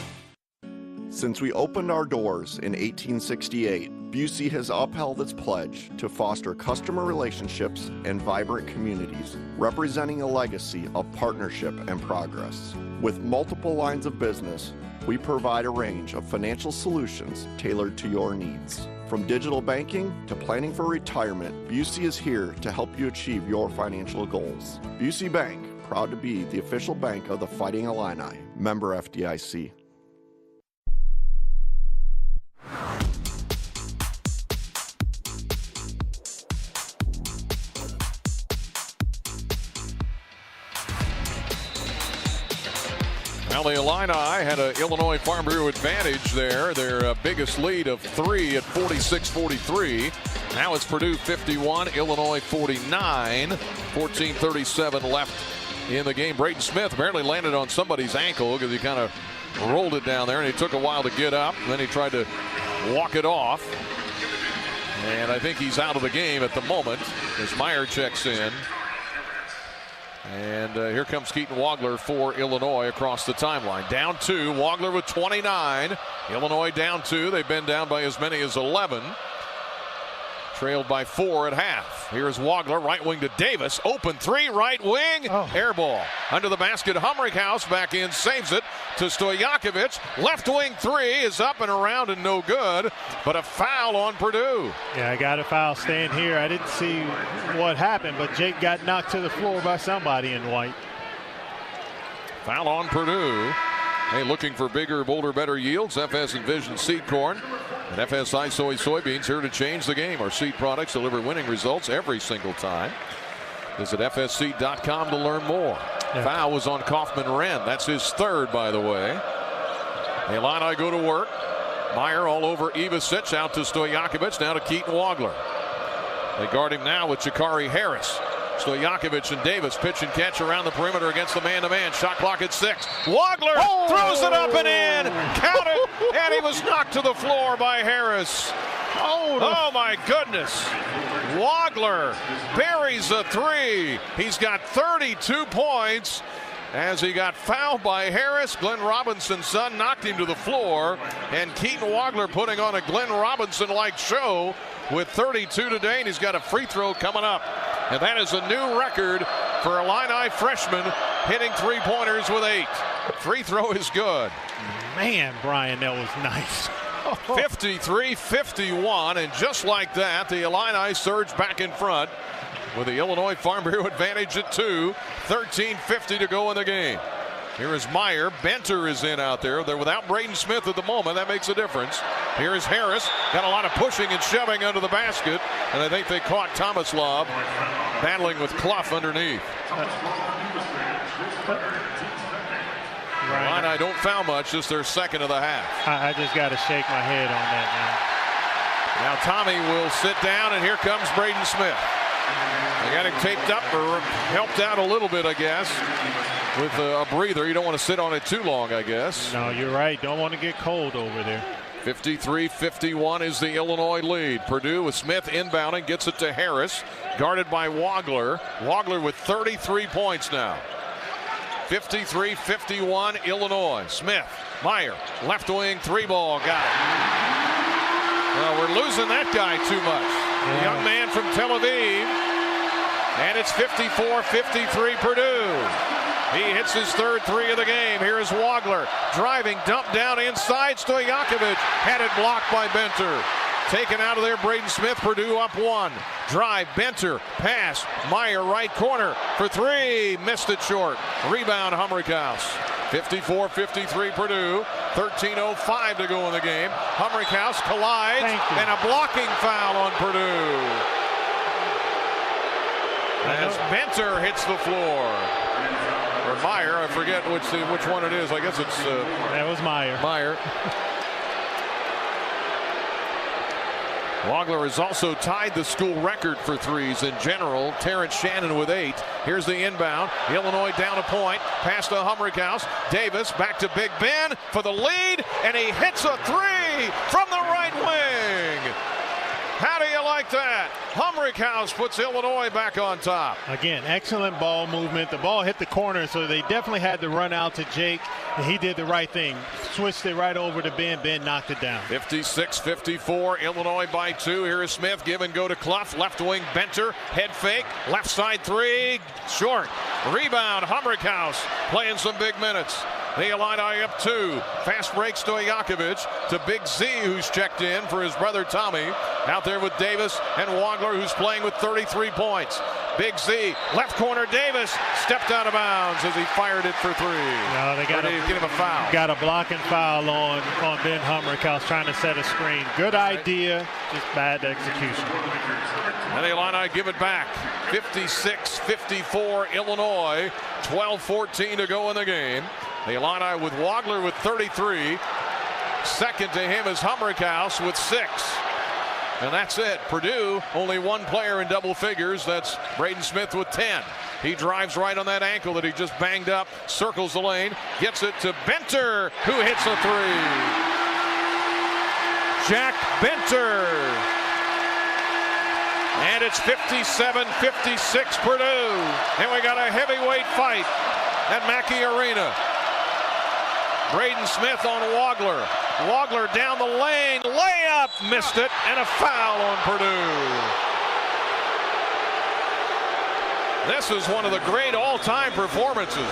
Since we opened our doors in 1868, Busey has upheld its pledge to foster customer relationships and vibrant communities, representing a legacy of partnership and progress. With multiple lines of business, we provide a range of financial solutions tailored to your needs. From digital banking to planning for retirement, Busey is here to help you achieve your financial goals. Busey Bank, proud to be the official bank of the Fighting Illini. Member FDIC. Well, the Illini had an Illinois Farm Bureau advantage there. Their biggest lead of 3 at 46-43. Now it's Purdue 51, Illinois 49. 14:37 left in the game. Braden Smith apparently landed on somebody's ankle because he kind of rolled it down there, and it took a while to get up. And then he tried to walk it off. And I think he's out of the game at the moment as Meyer checks in. And here comes Keaton Wagler for Illinois across the timeline. Down 2, Wagler with 29. Illinois down 2. They've been down by as many as 11. Trailed by 4 at half. Here's Wagler, right wing to Davis. Open 3, right wing. Air ball. Under the basket, Humrickhouse back in, saves it. to Stojakovic. Left wing three is up and around and no good, but a foul on Purdue. Yeah, I got a foul staying here. I didn't see what happened, but Jake got knocked to the floor by somebody in white. Foul on Purdue. Hey, looking for bigger, bolder, better yields. FS Envision Seed Corn and FSI Soy Soybeans here to change the game. Our seed products deliver winning results every single time. Visit fsseed.com to learn more. Yeah. Foul was on Kaufman-Wren. That's his third, by the way. The Illini go to work. Meyer all over Ivasic, out to Stojakovic, now to Keaton Wagler. They guard him now with Jakari Harris. Stojakovic and Davis pitch and catch around the perimeter against the man-to-man. Shot clock at 6. Wagler throws it up and in. Count it. And he was knocked to the floor by Harris. Oh my goodness. Wagler buries a three. He's got 32 points. As he got fouled by Harris, Glenn Robinson's son knocked him to the floor. And Keaton Wagler putting on a Glenn Robinson-like show with 32 today. And he's got a free throw coming up. And that is a new record for Illini freshman, hitting three-pointers with 8. Free throw is good. Man, Brian, that was nice. 53-51, and just like that, the Illini surge back in front with the Illinois Farm Bureau advantage at 2. 13:50 to go in the game. Here is Meyer. Benter is in out there. They're without Braden Smith at the moment. That makes a difference. Here is Harris. Got a lot of pushing and shoving under the basket. And I think they caught Tomislav battling with Clough underneath. Illini don't foul much. Just their second of the half. I just got to shake my head on that, man. Now Tommy will sit down, and here comes Braden Smith. They got him taped up or helped out a little bit, I guess, with a breather. You don't want to sit on it too long, I guess. No, you're right. Don't want to get cold over there. 53-51 is the Illinois lead. Purdue with Smith inbounding, gets it to Harris, guarded by Wagler. Wagler with 33 points now. 53-51 Illinois. Smith, Meyer, left wing three ball, got it. Well, we're losing that guy too much. The young man from Tel Aviv. And it's 54-53 Purdue. He hits his third three of the game. Here is Wagler driving, dump down inside. Stojakovic had it blocked by Benter. Taken out of there, Braden Smith. Purdue up 1. Drive, Benter, pass. Meyer right corner for 3. Missed it short. Rebound, Humrichhaus. 54-53 Purdue. 13:05 to go in the game. Humrichhaus collides, and a blocking foul on Purdue. As Benter hits the floor. Or Meyer, I forget which one it is. I guess it's... that was Meyer. Wagler has also tied the school record for threes in general. Terrence Shannon with 8. Here's the inbound. Illinois down a point. Pass to Humrichhaus. Davis back to Big Ben for the lead. And he hits a three from the right wing. How do you like that? Humrichhaus puts Illinois back on top. Again, excellent ball movement. The ball hit the corner, so they definitely had to run out to Jake, and he did the right thing. Switched it right over to Ben. Ben knocked it down. 56-54, Illinois by 2. Here is Smith. Give and go to Clough. Left wing, Benter. Head fake. Left side three. Short. Rebound, Humrichhaus playing some big minutes. The Illini up 2. Fast break Stojakovic to Big Z, who's checked in for his brother Tommy. Out there with Davis and Wagler, who's playing with 33 points. Big Z, left corner, Davis stepped out of bounds as he fired it for 3. No, they got to get him a foul. Got a blocking foul on Ben Humrichhaus trying to set a screen. Good idea, just bad execution. And the Illini give it back. 56-54 Illinois. 12:14 to go in the game. The Illini with Wagler with 33. Second to him is Humrichhaus with 6. And that's it. Purdue, only one player in double figures. That's Braden Smith with 10. He drives right on that ankle that he just banged up, circles the lane, gets it to Benter, who hits a 3. Jack Benter. And it's 57-56 Purdue. And we got a heavyweight fight at Mackey Arena. Braden Smith on Wagler. Wagler down the lane, layup, missed it, and a foul on Purdue. This is one of the great all-time performances.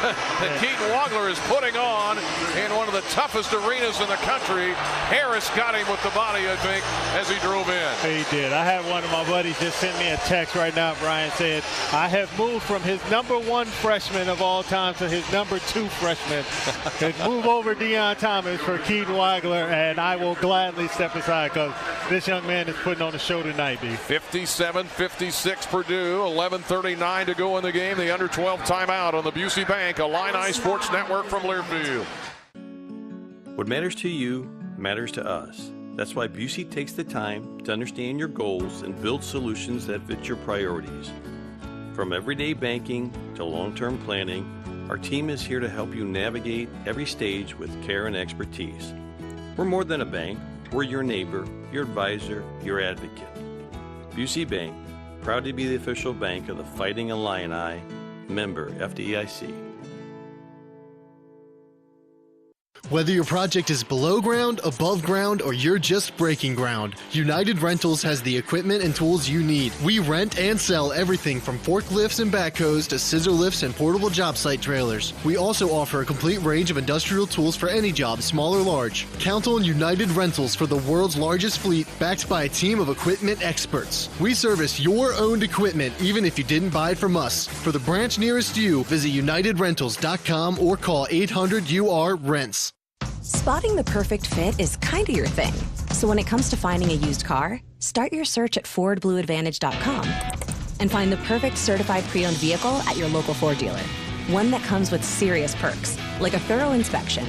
that Keaton Wagler is putting on in one of the toughest arenas in the country. Harris got him with the body, I think, as he drove in. He did. I had one of my buddies just send me a text right now, Brian, said, I have moved from his #1 freshman of all time to his #2 freshman. And move over Deion Thomas for Keaton Wagler, and I will gladly step aside because this young man is putting on a show tonight, B. 57-56 Purdue, 11:39 to go in the game. The under-12 timeout on the Busey Bank, Illini Sports Network from Learfield. What matters to you matters to us. That's why Busey takes the time to understand your goals and build solutions that fit your priorities. From everyday banking to long-term planning, our team is here to help you navigate every stage with care and expertise. We're more than a bank. We're your neighbor, your advisor, your advocate. Busey Bank, proud to be the official bank of the Fighting Illini, member FDIC. Whether your project is below ground, above ground, or you're just breaking ground, United Rentals has the equipment and tools you need. We rent and sell everything from forklifts and backhoes to scissor lifts and portable job site trailers. We also offer a complete range of industrial tools for any job, small or large. Count on United Rentals for the world's largest fleet, backed by a team of equipment experts. We service your owned equipment even if you didn't buy it from us. For the branch nearest you, visit UnitedRentals.com or call 800-UR-RENTS. Spotting the perfect fit is kind of your thing. So when it comes to finding a used car, start your search at FordBlueAdvantage.com and find the perfect certified pre-owned vehicle at your local Ford dealer. One that comes with serious perks, like a thorough inspection,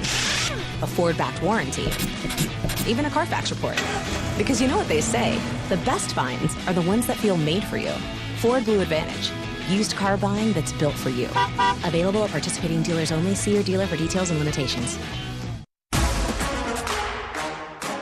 a Ford-backed warranty, even a Carfax report. Because you know what they say, the best finds are the ones that feel made for you. Ford Blue Advantage. Used car buying that's built for you. Available at participating dealers only. See your dealer for details and limitations.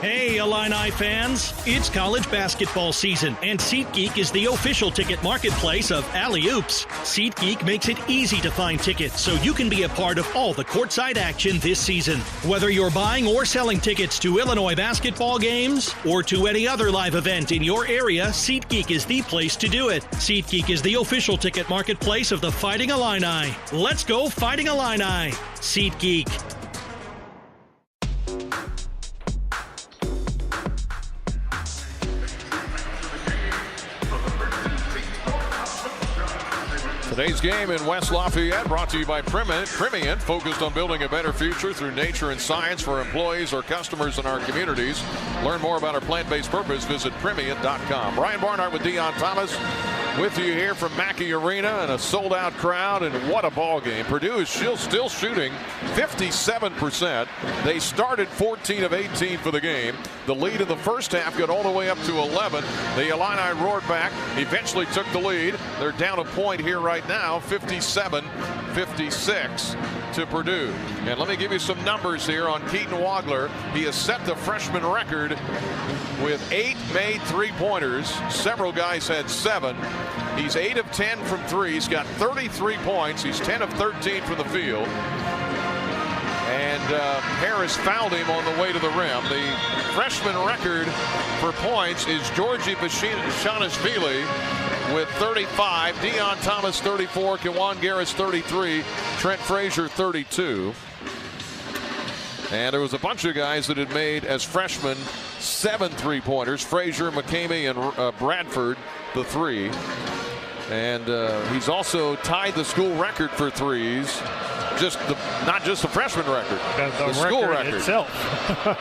Hey, Illini fans! It's college basketball season, and SeatGeek is the official ticket marketplace of Alley-Oops. SeatGeek makes it easy to find tickets so you can be a part of all the courtside action this season. Whether you're buying or selling tickets to Illinois basketball games or to any other live event in your area, SeatGeek is the place to do it. SeatGeek is the official ticket marketplace of the Fighting Illini. Let's go Fighting Illini! SeatGeek. Today's game in West Lafayette brought to you by Primient, focused on building a better future through nature and science for employees or customers in our communities. Learn more about our plant-based purpose. Visit Primient.com. Brian Barnhart with Deion Thomas with you here from Mackey Arena and a sold-out crowd, and what a ball game. Purdue is still shooting 57%. They started 14 of 18 for the game. The lead in the first half got all the way up to 11. The Illini roared back, eventually took the lead. They're down a point here right now, 57-56 to Purdue. And let me give you some numbers here on Keaton Wagler. He has set the freshman record with 8 made three-pointers. Several guys had 7. He's 8 of 10 from 3. He's got 33 points. He's 10 of 13 from the field. And Harris fouled him on the way to the rim. The freshman record for points is Georgie Bashanishvili with 35. Deion Thomas 34. Kawan Garris 33. Trent Frazier 32. And there was a bunch of guys that had made as freshmen 7 three-pointers. Frazier, McCamey, and Bradford the 3. And he's also tied the school record for threes. Not just the freshman record, the school record itself.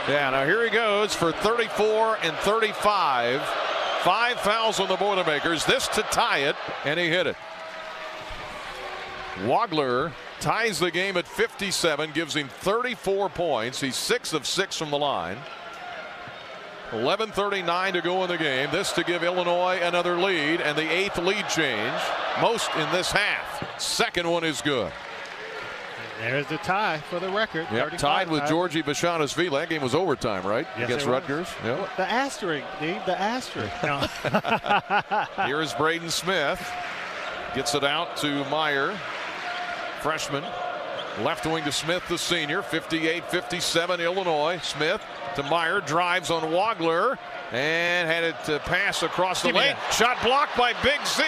Yeah, now here he goes for 34 and 35. 5 fouls on the Boilermakers. This to tie it, and he hit it. Wagler ties the game at 57, gives him 34 points. He's 6 of 6 from the line. 11:39 to go in the game. This to give Illinois another lead, and the 8th lead change. Most in this half. Second one is good. There's the tie for the record. Yep, tied with Georgie Bashanishvili. That game was overtime, right? Yes, against Rutgers. Yep. The asterisk, Dave. The asterisk. No. Here is Braden Smith. Gets it out to Meyer, freshman. Left wing to Smith, the senior. 58-57 Illinois. Smith to Meyer. Drives on Wagler. And had it to pass across the lane. Shot blocked by Big Z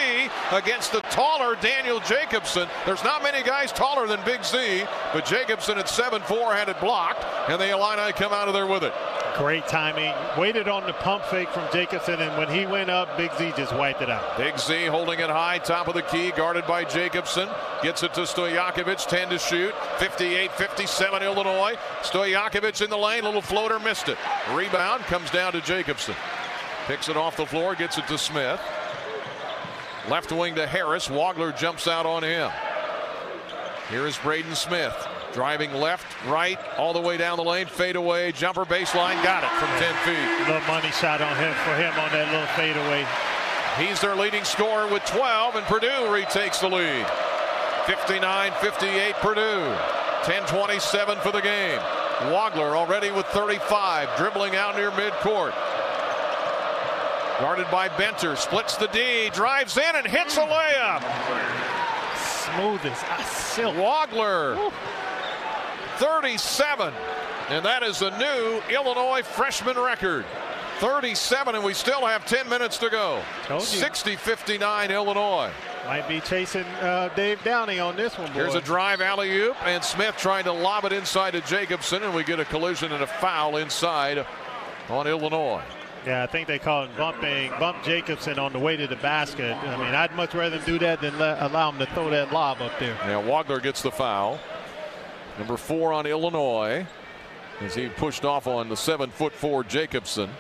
against the taller Daniel Jacobson. There's not many guys taller than Big Z, but Jacobson at 7'4" had it blocked, and the Illini come out of there with it. Great timing. Waited on the pump fake from Jacobson, and when he went up, Big Z just wiped it out. Big Z holding it high, top of the key, guarded by Jacobson. Gets it to Stojakovic, 10 to shoot. 58-57 Illinois. Stojakovic in the lane, little floater, missed it. Rebound comes down to Jacobson. Picks it off the floor, gets it to Smith. Left wing to Harris. Wagler jumps out on him. Here is Braden Smith. Driving left, right, all the way down the lane. Fade away, jumper baseline, got it from 10 feet. Little money shot on him on that little fade away. He's their leading scorer with 12, and Purdue retakes the lead. 59-58 Purdue. 10:27 for the game. Wagler already with 35, dribbling out near midcourt. Guarded by Benter, splits the D, drives in and hits a layup. Smooth as silk. Wagler, 37, and that is a new Illinois freshman record. 37, and we still have 10 minutes to go. 60-59 Illinois. Might be chasing Dave Downey on this one, boy. Here's a drive alley-oop, and Smith trying to lob it inside to Jacobson, and we get a collision and a foul inside on Illinois. Yeah, I think they call it bump Jacobson on the way to the basket. I mean, I'd much rather do that than allow him to throw that lob up there. Yeah, Wagler gets the foul. Number 4 on Illinois as he pushed off on the 7'4" Jacobson.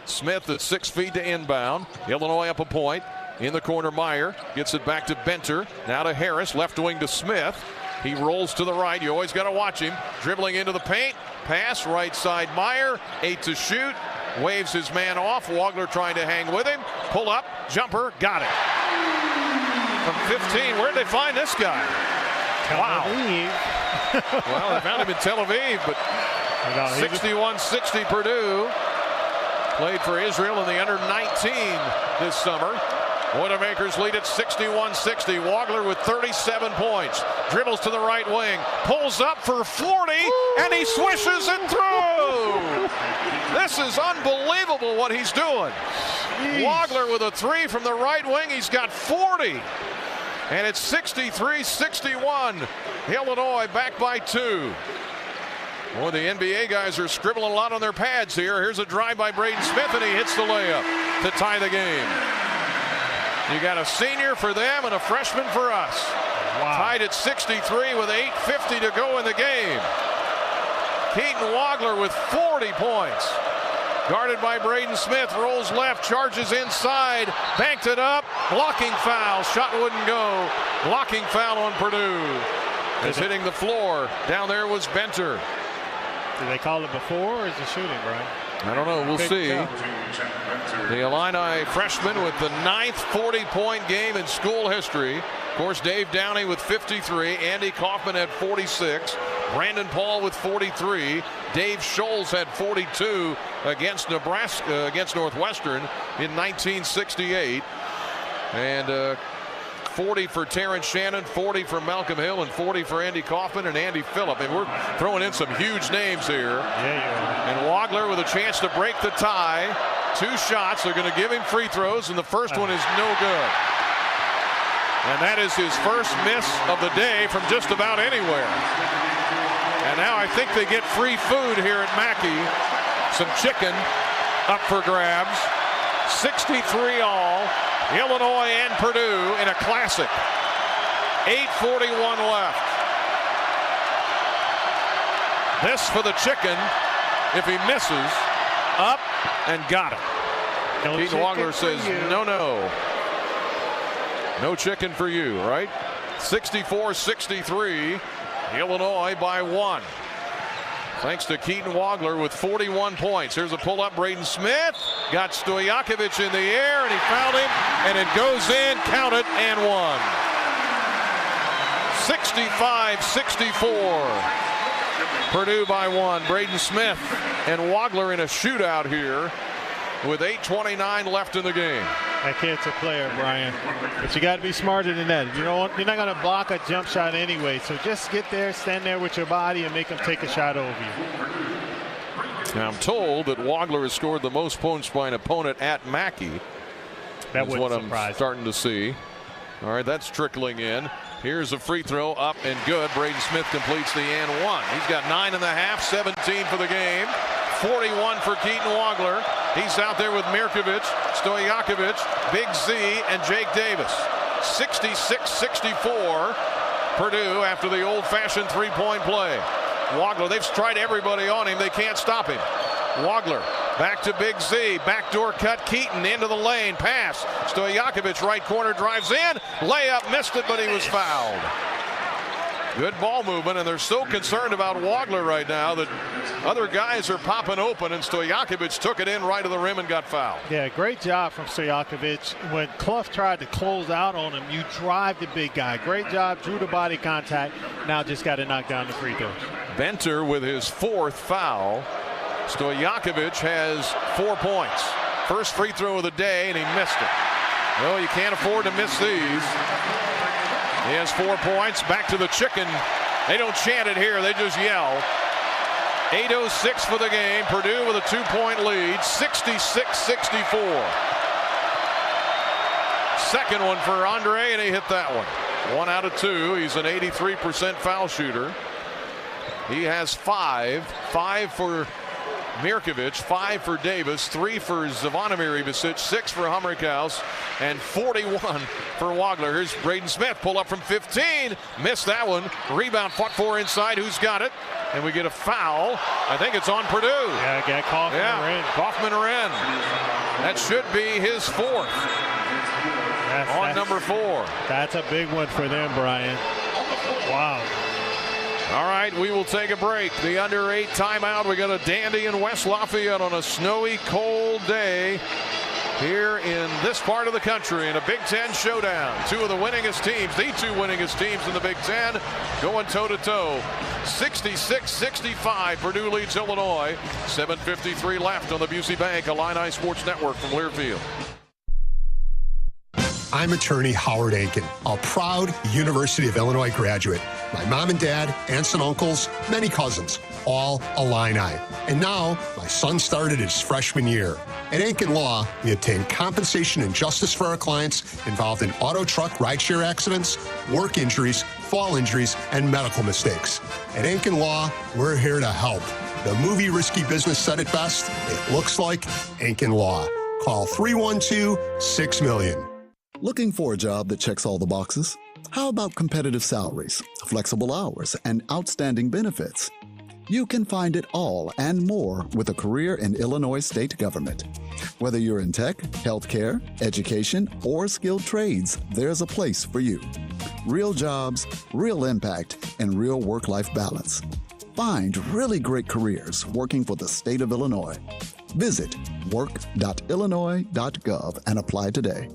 Smith at 6 feet to inbound. Illinois up a point. In the corner, Meyer gets it back to Benter. Now to Harris, left wing to Smith. He rolls to the right. You always got to watch him. Dribbling into the paint. Pass right side, Meyer. 8 to shoot. Waves his man off. Wagler trying to hang with him. Pull up, jumper, got it. From 15, where'd they find this guy? Wow. Well, they found him in Tel Aviv, but 61-60 Purdue. Played for Israel in the under-19 this summer. Boilermakers lead at 61-60. Wagler with 37 points. Dribbles to the right wing. Pulls up for 40, and he swishes it through. This is unbelievable what he's doing. Wagler with a 3 from the right wing. He's got 40. And it's 63-61. Illinois back by 2. Boy, the NBA guys are scribbling a lot on their pads here. Here's a drive by Braden Smith, and he hits the layup to tie the game. You got a senior for them and a freshman for us. Wow. Tied at 63 with 8:50 to go in the game. Keaton Wagler with 40 points. Guarded by Braden Smith, rolls left, charges inside, banked it up, blocking foul, shot wouldn't go. Blocking foul on Purdue. Is hitting the floor. Down there was Benter. Did they call it before, or is it shooting, Brian? I don't know. We'll see. The Illini freshman with the 9th 40-point game in school history. Of course, Dave Downey with 53. Andy Kaufman had 46. Brandon Paul with 43. Dave Scholes had 42 against Nebraska, against Northwestern in 1968. And 40 for Terrence Shannon, 40 for Malcolm Hill, and 40 for Andy Kaufman and Andy Phillip. And we're throwing in some huge names here. Yeah, and Wagler with a chance to break the tie. 2 shots. They're going to give him free throws, and the first one is no good. And that is his first miss of the day from just about anywhere. And now I think they get free food here at Mackey. Some chicken up for grabs. 63 all. Illinois and Purdue in a classic. 8:41 left. This for the chicken. If he misses, up and got it. Keaton Wagler says, no. No chicken for you, right? 64-63. Illinois by 1. Thanks to Keaton Wagler with 41 points. Here's a pull-up. Braden Smith got Stojakovic in the air, and he fouled him, and it goes in. Count it, and 1. 65-64. Purdue by 1. Braden Smith and Wagler in a shootout here. with 8:29 left in the game. That kid's a player, Brian. But you got to be smarter than that. You're not going to block a jump shot anyway. So just get there, stand there with your body, and make them take a shot over you. Now I'm told that Wagler has scored the most points by an opponent at Mackey. That's what I'm starting to see. All right, that's trickling in. Here's a free throw up and good. Braden Smith completes the and one. He's got 9.5, 17 for the game. 41 for Keaton Wagler. He's out there with Mirkovic, Stojakovic, Big Z, and Jake Davis. 66-64 Purdue after the old-fashioned three-point play. Wagler, they've tried everybody on him. They can't stop him. Wagler back to Big Z. Backdoor cut. Keaton into the lane. Pass. Stojakovic right corner drives in. Layup missed it, but he was fouled. Good ball movement, and they're so concerned about Wagler right now that other guys are popping open, and Stojakovic took it in right to the rim and got fouled. Yeah, great job from Stojakovic. When Clough tried to close out on him, you drive the big guy. Great job, drew the body contact. Now just got to knock down the free throws. Benter with his fourth foul. Stojakovic has 4 points. First free throw of the day, and he missed it. Well, you can't afford to miss these. He has 4 points. Back to the chicken. They don't chant it here. They just yell. 8:06 for the game. Purdue with a 2-point lead. 66-64. Second one for Andre, and he hit that one. 1 out of 2. He's an 83% foul shooter. He has 5. 5 for Mirkovic, 5 for Davis, 3 for Zvonimir Ivicic, 6 for Hummerkaus, and 41 for Wagler. Here's Braden Smith, pull up from 15, missed that one. Rebound fought for inside. Who's got it? And we get a foul. I think it's on Purdue. Yeah, get Kaufman or in. Kaufman or in. That should be his 4th. On number 4. That's a big one for them, Brian. Wow. All right, we will take a break. The under 8 timeout. We got a dandy in West Lafayette on a snowy, cold day here in this part of the country in a Big Ten showdown. 2 of the winningest teams, the 2 winningest teams in the Big Ten, going toe-to-toe. 66-65, Purdue leads Illinois. 7:53 left on the Busey Bank Illini Sports Network from Learfield. I'm attorney Howard Aiken, a proud University of Illinois graduate. My mom and dad, aunts and uncles, many cousins, all Illini. And now, my son started his freshman year. At Aiken Law, we obtain compensation and justice for our clients involved in auto truck rideshare accidents, work injuries, fall injuries, and medical mistakes. At Aiken Law, we're here to help. The movie Risky Business said it best. It looks like Aiken Law. Call 312-6-million. Looking for a job that checks all the boxes? How about competitive salaries, flexible hours, and outstanding benefits? You can find it all and more with a career in Illinois state government. Whether you're in tech, healthcare, education, or skilled trades, there's a place for you. Real jobs, real impact, and real work-life balance. Find really great careers working for the state of Illinois. Visit work.illinois.gov and apply today.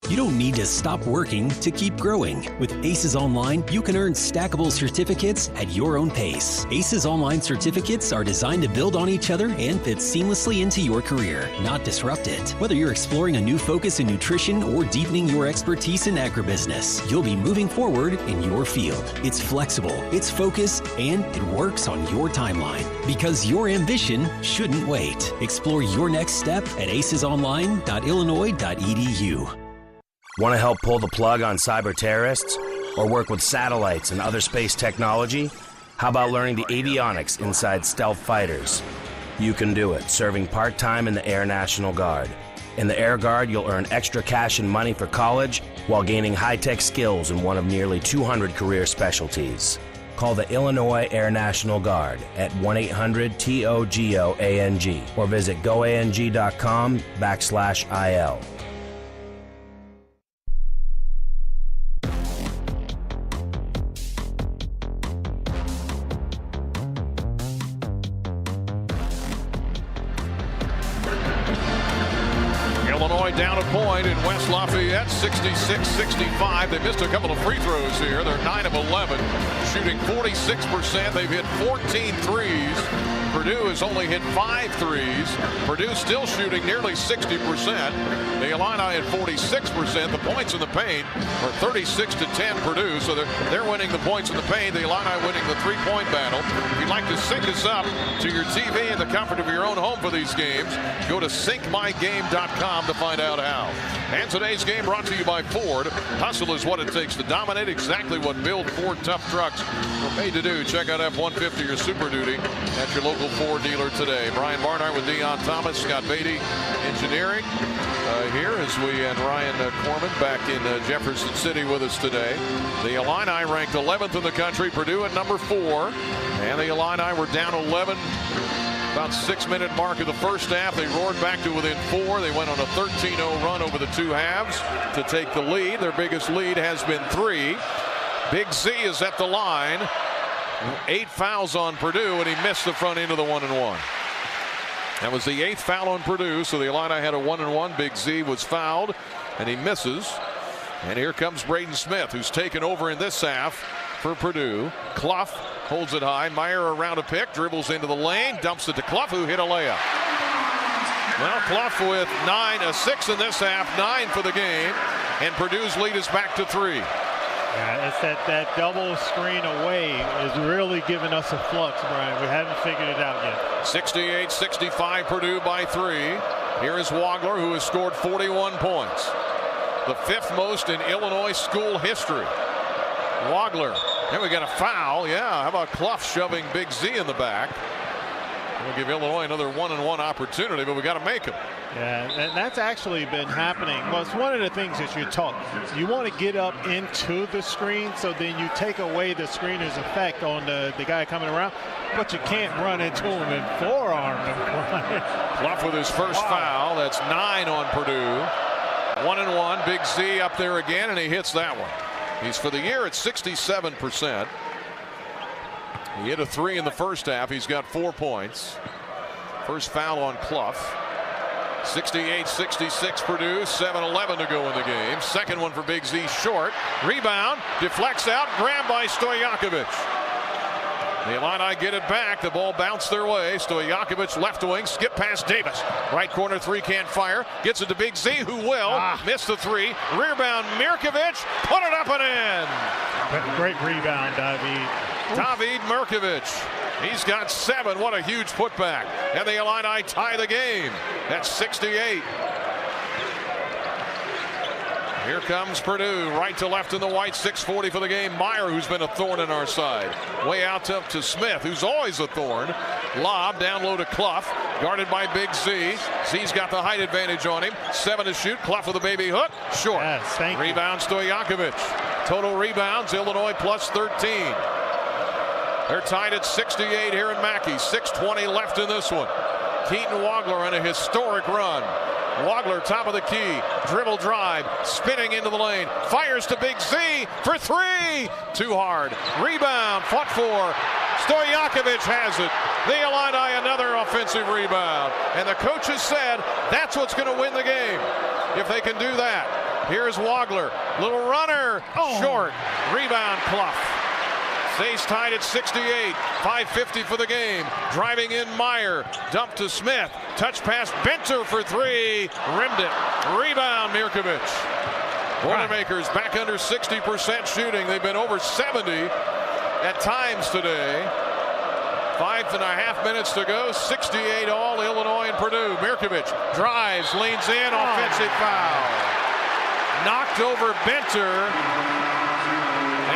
You don't need to stop working to keep growing. With ACES Online, you can earn stackable certificates at your own pace. ACES Online certificates are designed to build on each other and fit seamlessly into your career, not disrupt it. Whether you're exploring a new focus in nutrition or deepening your expertise in agribusiness, you'll be moving forward in your field. It's flexible, it's focused, and it works on your timeline. Because your ambition shouldn't wait. Explore your next step at acesonline.illinois.edu. Want to help pull the plug on cyber terrorists? Or work with satellites and other space technology? How about learning the avionics inside stealth fighters? You can do it, serving part-time in the Air National Guard. In the Air Guard, you'll earn extra cash and money for college while gaining high-tech skills in one of nearly 200 career specialties. Call the Illinois Air National Guard at 1-800-TOGOANG or visit goang.com/IL. Illinois down a point in West Lafayette, 66-65. They missed a couple of free throws here. They're 9 of 11, shooting 46%. They've hit 14 threes. Purdue has only hit 5 threes. Purdue still shooting nearly 60%. The Illini at 46%. The points in the paint are 36-10 Purdue, so they're winning the points in the paint. The Illini winning the three-point battle. If you'd like to sync us up to your TV in the comfort of your own home for these games, go to syncmygame.com to find out how. And today's game brought to you by Ford. Hustle is what it takes to dominate, exactly what Build Ford tough trucks were made to do. Check out F-150 or Super Duty at your local Ford dealer today. Brian Barnhart with Deion Thomas, Scott Beatty engineering here as we and Ryan Corman back in Jefferson City with us today. The Illini ranked 11th in the country, Purdue at number 4, and the Illini were down 11 about 6-minute mark of the first half. They roared back to within 4. They went on a 13-0 run over the 2 halves to take the lead. Their biggest lead has been 3. Big Z is at the line. 8 fouls on Purdue, and he missed the front end of the 1-and-1. That was the 8th foul on Purdue, so the Illini had a 1-and-1. Big Z was fouled, and he misses. And here comes Braden Smith, who's taken over in this half for Purdue. Clough holds it high. Meyer around a pick, dribbles into the lane, dumps it to Clough, who hit a layup. Well, Clough with 6 in this half, 9 for the game, and Purdue's lead is back to 3. Yeah, it's that double screen away is really giving us a flux, Brian. We haven't figured it out yet. 68-65 Purdue by 3. Here is Wagler, who has scored 41 points. The 5th most in Illinois school history. Wagler. Then we got a foul. Yeah, how about Clough shoving Big Z in the back? We'll give Illinois another 1-and-1 opportunity, but we got to make them. Yeah, and that's actually been happening. Well, it's one of the things that you're taught. You want to get up into the screen, so then you take away the screener's effect on the guy coming around, but you can't run into him and forearm him. Clough with his first foul. That's 9 on Purdue. 1-and-1. Big Z up there again, and he hits that one. He's for the year at 67%. He hit a 3 in the first half. He's got 4 points. First foul on Clough. 68-66 Purdue. 7:11 to go in the game. Second one for Big Z, short. Rebound. Deflects out. Grabbed by Stojakovic. The Illini get it back. The ball bounced their way. Stojakovic left wing. Skip past Davis. Right corner 3, can't fire. Gets it to Big Z, who will. Miss the 3. Rebound Mirkovic. Put it up and in. Great rebound, David. David Mirkovic. He's got 7. What a huge putback. And the Illini tie the game. That's 68. Here comes Purdue, right to left in the white, 6:40 for the game. Meyer, who's been a thorn in our side. Way out up to Smith, who's always a thorn. Lob down low to Clough, guarded by Big Z. Z's got the height advantage on him. 7 to shoot. Clough with a baby hook. Short. Yes, rebound Stojakovic. Total rebounds, Illinois plus 13. They're tied at 68 here in Mackey. 6:20 left in this one. Keaton Wagler on a historic run. Wagler, top of the key, dribble drive, spinning into the lane, fires to Big Z for 3. Too hard. Rebound, fought for. Stojakovic has it. The Illini another offensive rebound. And the coaches said that's what's going to win the game if they can do that. Here's Wagler. Little runner. Short. Rebound, Clough. Stays tied at 68. 5:50 for the game. Driving in Meyer. Dump to Smith. Touch pass Benter for 3. Rimmed it. Rebound Mirkovic. Boilermakers back under 60% shooting. They've been over 70 at times today. 5.5 minutes to go. 68 all, Illinois and Purdue. Mirkovic drives, leans in, offensive foul. Knocked over Benter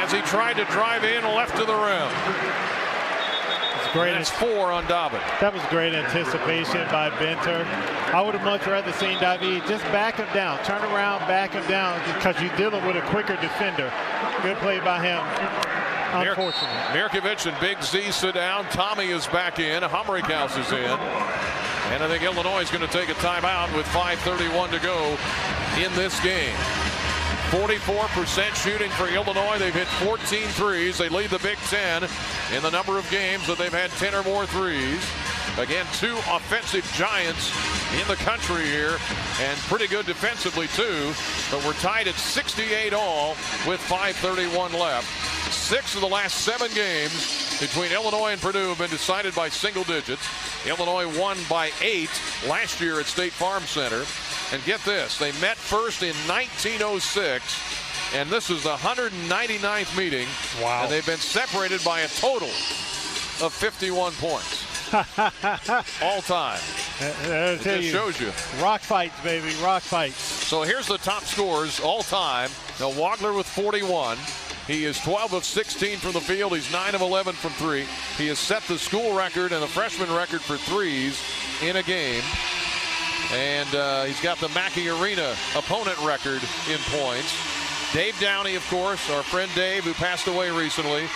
as he tried to drive in left to the rim. Great. That's 4 on Dobbin. That was great anticipation by Benter. I would have much rather seen David just back him down, turn around, back him down, because you're dealing with a quicker defender. Good play by him. Unfortunately. Mirkovic and Big Z sit down. Tommy is back in. Humrichhouse is in. And I think Illinois is going to take a timeout with 5:31 to go in this game. 44% shooting for Illinois. They've hit 14 threes. They lead the Big Ten in the number of games that they've had 10 or more threes. Again, 2 offensive giants in the country here, and pretty good defensively too. But we're tied at 68 all with 5:31 left. 6 of the last 7 games, between Illinois and Purdue have been decided by single digits. Illinois won by 8 last year at State Farm Center. And get this, they met first in 1906, and this is the 199th meeting. Wow. And they've been separated by a total of 51 points. All time. It just shows you. Rock fights, baby, rock fights. So here's the top scorers all time. Now Wagler with 41. He is 12 of 16 from the field. He's 9 of 11 from 3. He has set the school record and the freshman record for threes in a game. And he's got the Mackey Arena opponent record in points. Dave Downey, of course, our friend Dave, who passed away recently.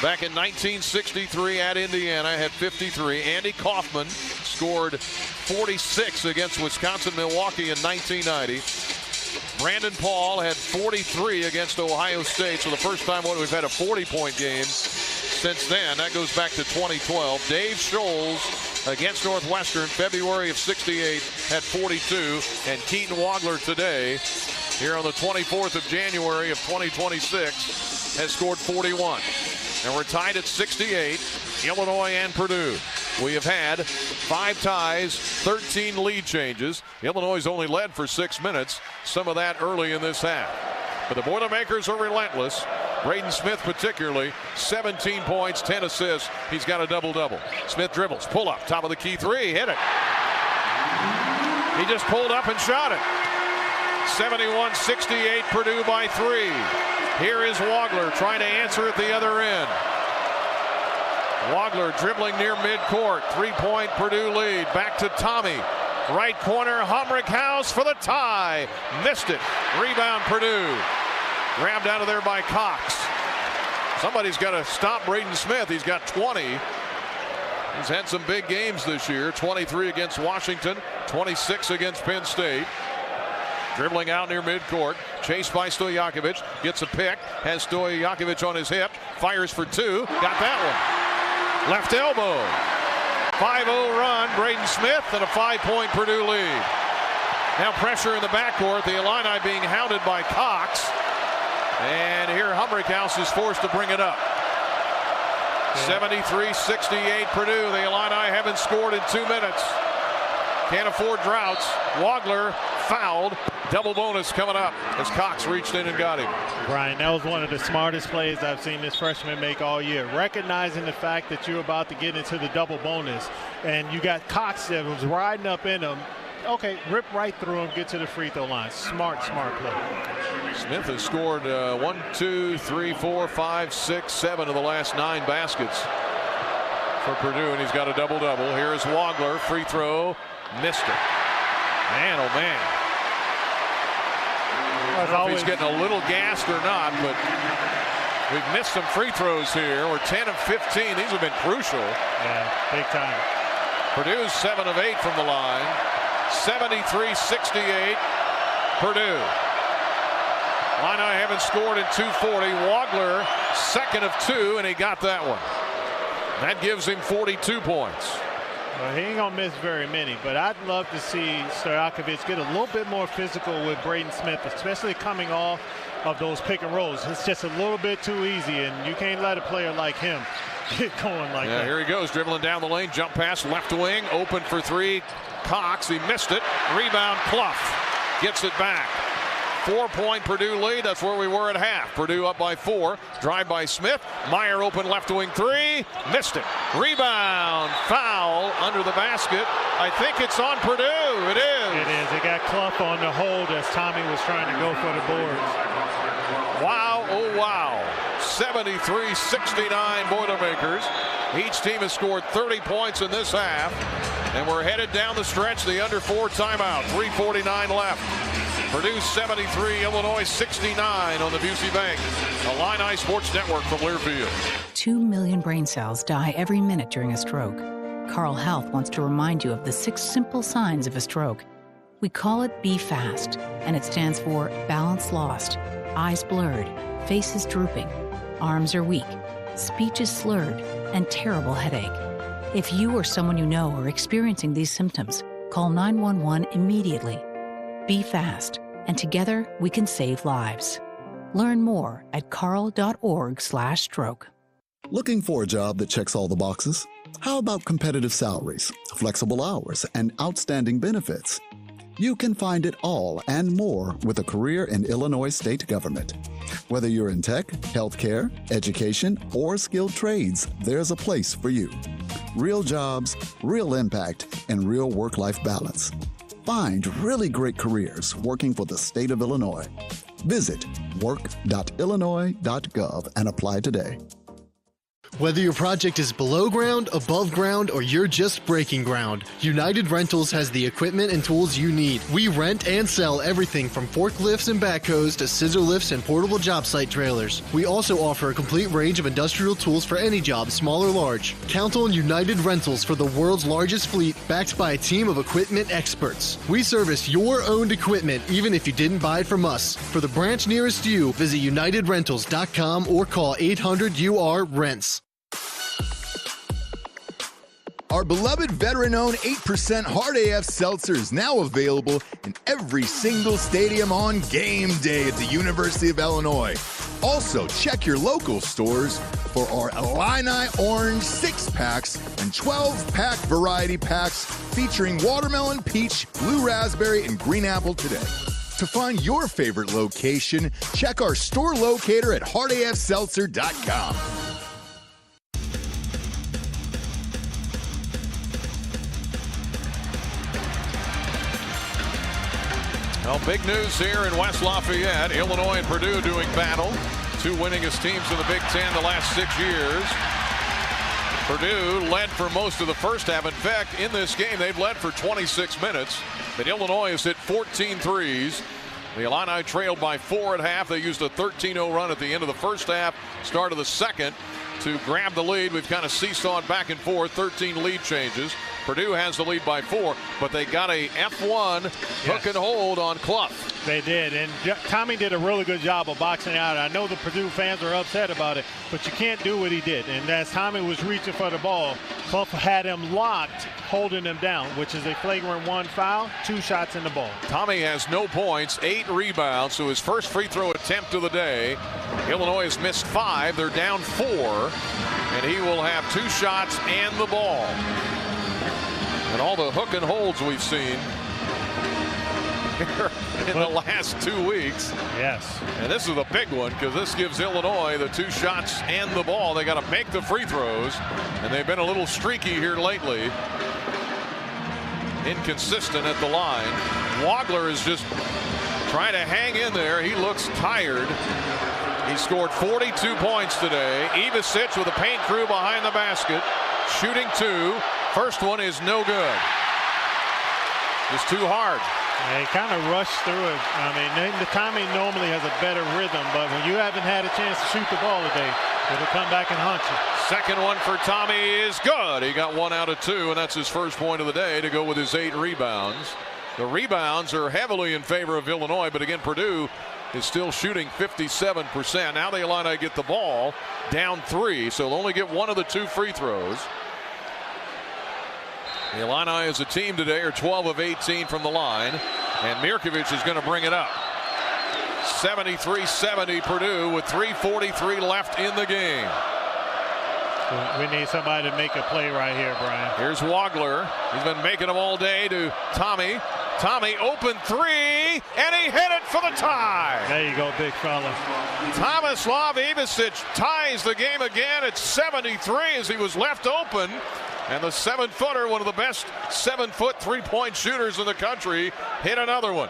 Back in 1963 at Indiana, had 53. Andy Kaufman scored 46 against Wisconsin-Milwaukee in 1990. Brandon Paul had 43 against Ohio State. So the first time we've had a 40-point game since then. That goes back to 2012. Dave Scholes against Northwestern, February of 68, had 42. And Keaton Wagler today, here on the 24th of January of 2026, has scored 41. And we're tied at 68, Illinois and Purdue. We have had 5 ties, 13 lead changes. Illinois only led for 6 minutes, some of that early in this half. But the Boilermakers are relentless. Braden Smith particularly, 17 points, 10 assists. He's got a double-double. Smith dribbles, pull up, top of the key three, hit it. He just pulled up and shot it. 71-68, Purdue by 3. Here is Wagler trying to answer at the other end. Wagler dribbling near midcourt. 3-point Purdue lead. Back to Tommy. Right corner, Humrickhouse for the tie. Missed it. Rebound Purdue. Grabbed out of there by Cox. Somebody's got to stop Braden Smith. He's got 20. He's had some big games this year. 23 against Washington. 26 against Penn State. Dribbling out near midcourt, chased by Stojakovic, gets a pick, has Stojakovic on his hip, fires for 2, got that one. Left elbow. 5-0 run, Braden Smith, and a 5-point Purdue lead. Now pressure in the backcourt, the Illini being hounded by Cox. And here Humrickhouse is forced to bring it up. 73-68 Purdue. The Illini haven't scored in 2 minutes. Can't afford droughts. Wagler fouled. Double bonus coming up as Cox reached in and got him. Brian, that was one of the smartest plays I've seen this freshman make all year. Recognizing the fact that you're about to get into the double bonus, and you got Cox that was riding up in him. Okay, rip right through him, get to the free throw line. Smart play. Smith has scored 1, 2, 3, 4, 5, 6, 7 of the last 9 baskets for Purdue, and he's got a double-double. Here's Wagler, free throw, missed it. Man, oh man. I don't know if he's getting a little gassed or not, but we've missed some free throws here. We're 10 of 15. These have been crucial. Yeah, big time. Purdue's 7 of 8 from the line. 73-68, Purdue. Illini haven't scored in 240. Wagler, 2nd of 2, and he got that one. That gives him 42 points. Well, he ain't going to miss very many, but I'd love to see Stojakovic get a little bit more physical with Braden Smith, especially coming off of those pick and rolls. It's just a little bit too easy, and you can't let a player like him get going like that. Here he goes, dribbling down the lane, jump pass, left wing, open for 3. Cox, he missed it. Rebound, Clough gets it back. 4-point Purdue lead. That's where we were at half. Purdue up by 4. Drive by Smith. Meyer open left wing 3. Missed it. Rebound. Foul under the basket. I think it's on Purdue. It is. It is. They got Clough on the hold as Tommy was trying to go for the boards. Wow. Oh, wow. 73-69 Boilermakers. Each team has scored 30 points in this half. And we're headed down the stretch. The under 4 timeout. 3:49 left. Purdue 73, Illinois 69 on the Busey Bank. Illini Sports Network from Learfield. 2 million brain cells die every minute during a stroke. Carle Health wants to remind you of the 6 simple signs of a stroke. We call it Be Fast, and it stands for balance lost, eyes blurred, faces drooping, arms are weak, speech is slurred, and terrible headache. If you or someone you know are experiencing these symptoms, call 911 immediately. Be fast, and together we can save lives. Learn more at carle.org/stroke. Looking for a job that checks all the boxes? How about competitive salaries, flexible hours, and outstanding benefits? You can find it all and more with a career in Illinois state government. Whether you're in tech, healthcare, education, or skilled trades, there's a place for you. Real jobs, real impact, and real work-life balance. Find really great careers working for the state of Illinois. Visit work.illinois.gov and apply today. Whether your project is below ground, above ground, or you're just breaking ground, United Rentals has the equipment and tools you need. We rent and sell everything from forklifts and backhoes to scissor lifts and portable job site trailers. We also offer a complete range of industrial tools for any job, small or large. Count on United Rentals for the world's largest fleet, backed by a team of equipment experts. We service your owned equipment even if you didn't buy it from us. For the branch nearest you, visit UnitedRentals.com or call 800-UR-RENTS. Our beloved veteran-owned 8% Hard AF Seltzer is now available in every single stadium on game day at the University of Illinois. Also, check your local stores for our Illini Orange 6-packs and 12-pack variety packs featuring watermelon, peach, blue raspberry, and green apple today. To find your favorite location, check our store locator at hardafseltzer.com. Well, big news here in West Lafayette. Illinois and Purdue doing battle. Two winningest teams in the Big Ten the last 6 years. Purdue led for most of the first half. In fact, in this game, they've led for 26 minutes. But Illinois has hit 14 threes. The Illini trailed by 4 at half. They used a 13-0 run at the end of the first half, start of the second, to grab the lead. We've kind of seesawed back and forth, 13 lead changes. Purdue has the lead by 4, but they got a F1 hook and hold on Clough. They did, and Tommy did a really good job of boxing out. I know the Purdue fans are upset about it, but you can't do what he did. And as Tommy was reaching for the ball, Clough had him locked, holding him down, which is a flagrant 1 foul, 2 shots in the ball. Tommy has no points, 8 rebounds, so his first free throw attempt of the day. Illinois has missed 5. They're down 4, and he will have 2 shots and the ball. And all the hook and holds we've seen here in the last 2 weeks. Yes. And this is a big one because this gives Illinois the 2 shots and the ball. They got to make the free throws, and they've been a little streaky here lately. Inconsistent at the line. Wagler is just trying to hang in there. He looks tired. He scored 42 points today. Ivicic with a paint crew behind the basket, shooting 2. First one is no good. It's too hard. They kind of rushed through it. I mean, the timing normally has a better rhythm, but when you haven't had a chance to shoot the ball today, it'll come back and haunt you. Second one for Tommy is good. He got 1 out of 2, and that's his first point of the day to go with his 8 rebounds. The rebounds are heavily in favor of Illinois, but again, Purdue is still shooting 57%. Now the Illini get the ball down 3, so they'll only get 1 of the 2 free throws. The Illini as a team today are 12 of 18 from the line, and Mirkovic is going to bring it up. 73-70 Purdue with 3:43 left in the game. We need somebody to make a play right here, Brian. Here's Wagler. He's been making them all day to Tommy. Tommy open 3, and he hit it for the tie. There you go, big fella. Tomislav Ivicic ties the game again at 73 as he was left open. And the 7-footer, one of the best 7-foot three-point shooters in the country, hit another one.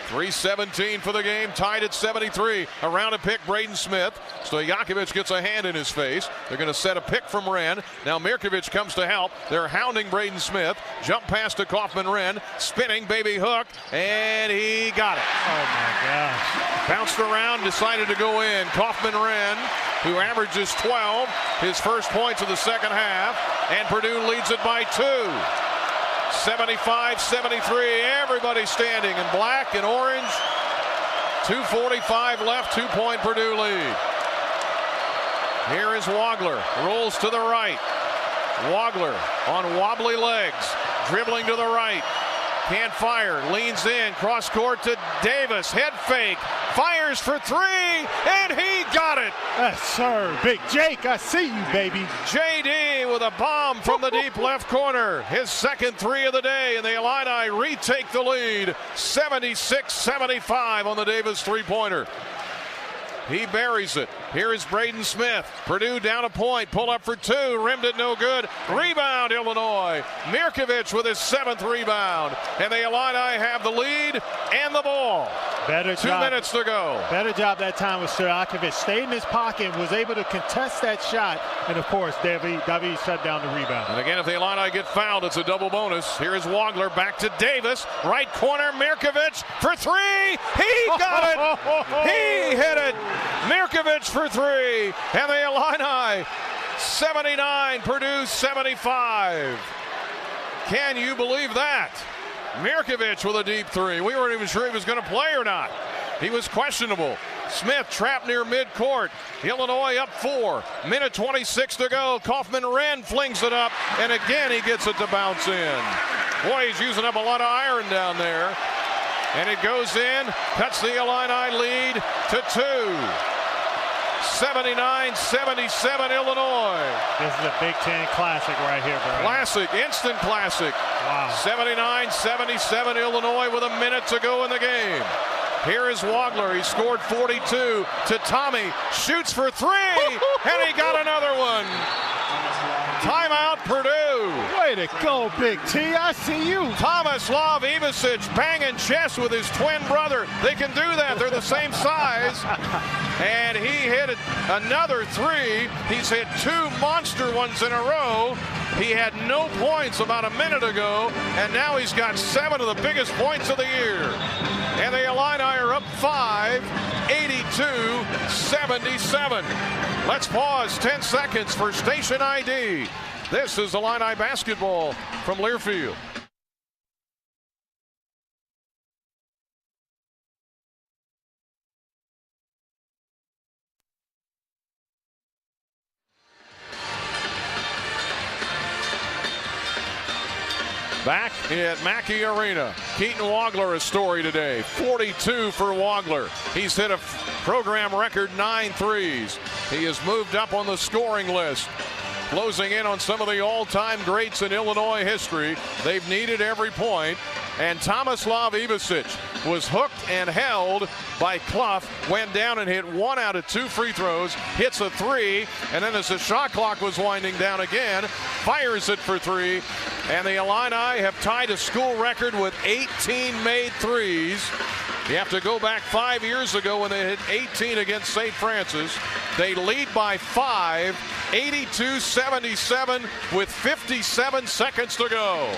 3:17 for the game, tied at 73. Around a pick, Braden Smith. Stojakovic gets a hand in his face. They're going to set a pick from Wren. Now Mirkovic comes to help. They're hounding Braden Smith. Jump pass to Kaufman-Wren. Spinning, baby hook, and he got it. Oh, my gosh. Bounced around, decided to go in. Kaufman-Wren, who averages 12, his first points of the second half, and Purdue leads it by 2. 75-73, everybody standing in black and orange. 2:45 left, 2-point Purdue lead. Here is Wagler, rolls to the right. Wagler on wobbly legs, dribbling to the right. Can't fire. Leans in. Cross court to Davis. Head fake. Fires for three. And he got it. Yes, sir. Big Jake, I see you, baby. JD with a bomb from the deep left corner. His second three of the day. And the Illini retake the lead. 76-75 on the Davis three-pointer. He buries it. Here is Braden Smith. Purdue down a point. Pull up for two. Rimmed it no good. Rebound, Illinois. Mirkovic with his 7th rebound. And the Illini have the lead and the ball. Better Two job. minutes to go. Better job that time with Stojakovic. Stayed in his pocket and was able to contest that shot. And, of course, David shut down the rebound. And again, if the Illini get fouled, it's a double bonus. Here is Wagler back to Davis. Right corner, Mirkovic for three. He got it. He hit it. Mirkovic for three. And the Illini 79, Purdue 75. Can you believe that? Mirkovic with a deep three. We weren't even sure he was going to play or not. He was questionable. Smith trapped near midcourt. Illinois up 4. Minute 26 to go. Kaufman-Wren flings it up, and again he gets it to bounce in. Boy, he's using up a lot of iron down there. And it goes in, cuts the Illini lead to 2. 79-77 Illinois. This is a Big Ten classic right here, bro. Classic, instant classic. Wow. 79-77 Illinois with a minute to go in the game. Here is Wagler. He scored 42 to Tommy. Shoots for three, and he got another one. Timeout, Purdue. Way to go, Big T. I see you. Tomislav Ivicic banging chest with his twin brother. They can do that. They're the same size. And he hit another three. He's hit 2 monster ones in a row. He had no points about a minute ago, and now he's got 7 of the biggest points of the year. And the Illini are up 5, 82-77. Let's pause 10 seconds for station ID. This is Illini basketball from Learfield. Back at Mackey Arena, Keaton Wagler a story today. 42 for Wagler. He's hit a program record 9 threes. He has moved up on the scoring list, closing in on some of the all-time greats in Illinois history. They've needed every point. And Tomislav Ivicic was hooked and held by Clough, went down and hit 1 out of 2 free throws, hits a 3, and then as the shot clock was winding down again, fires it for 3. And the Illini have tied a school record with 18 made threes. You have to go back 5 years ago when they hit 18 against St. Francis. They lead by 5, 82-77 with 57 seconds to go.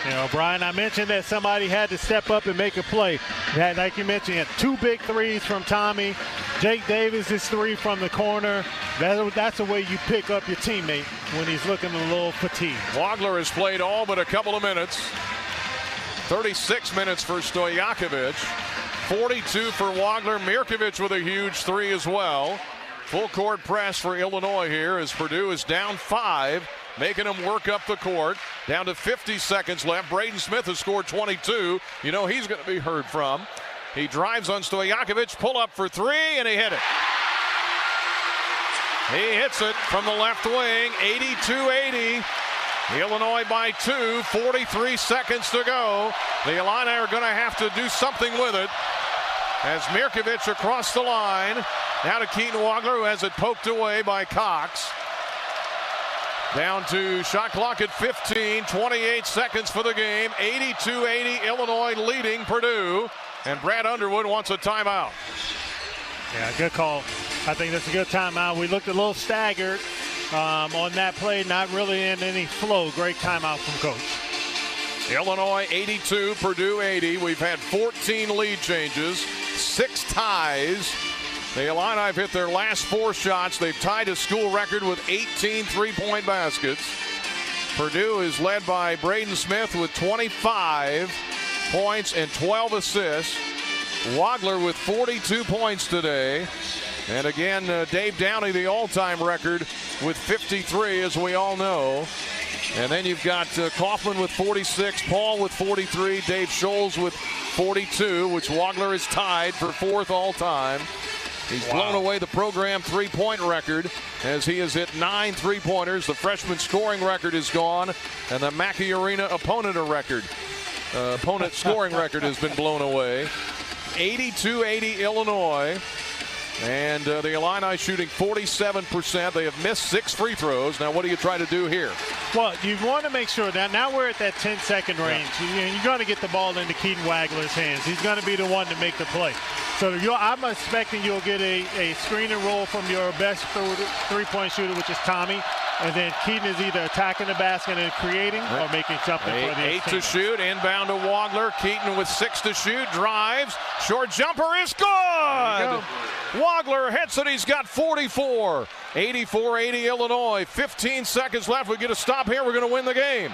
You know, Brian, I mentioned that somebody had to step up and make a play. Like you mentioned, you had 2 big threes from Tommy. Jake Davis' 3 from the corner. That's the way you pick up your teammate when he's looking a little fatigued. Wagler has played all but a couple of minutes. 36 minutes for Stojakovic. 42 for Wagler. Mirkovic with a huge 3 as well. Full court press for Illinois here as Purdue is down 5. Making him work up the court. Down to 50 seconds left. Braden Smith has scored 22. You know he's going to be heard from. He drives on Stojakovic. Pull up for 3, and he hit it. He hits it from the left wing. 82-80. Illinois by 2. 43 seconds to go. The Illini are going to have to do something with it. As Mirkovic across the line. Now to Keaton Wagler, who has it poked away by Cox. Down to shot clock at 15, 28 seconds for the game. 82-80, Illinois leading Purdue. And Brad Underwood wants a timeout. Yeah, good call. I think that's a good timeout. We looked a little staggered on that play, not really in any flow. Great timeout from Coach. Illinois 82, Purdue 80. We've had 14 lead changes, 6 ties. The Illini have hit their last 4 shots. They've tied a school record with 18 three-point baskets. Purdue is led by Braden Smith with 25 points and 12 assists. Wagler with 42 points today. And again, Dave Downey, the all-time record with 53, as we all know. And then you've got Kaufman with 46, Paul with 43, Dave Scholes with 42, which Wagler is tied for 4th all-time. He's blown away the program three-point record as he has hit 9 three-pointers. The freshman scoring record is gone, and the Mackey Arena opponent scoring record has been blown away. 82-80 Illinois. And the Illini shooting 47%. They have missed 6 free throws. Now, what do you try to do here? Well, you want to make sure that now we're at that 10-second range. Yeah. You're going to get the ball into Keaton Wagler's hands. He's going to be the one to make the play. So I'm expecting you'll get a screen and roll from your best three-point shooter, which is Tommy. And then Keaton is either attacking the basket and creating or making something for the 8 to shoot. Inbound to Wagler. Keaton with 6 to shoot. Drives. Short jumper is good. Wagler hits it. He's got 44. 84-80 Illinois. 15 seconds left. We get a stop here. We're going to win the game.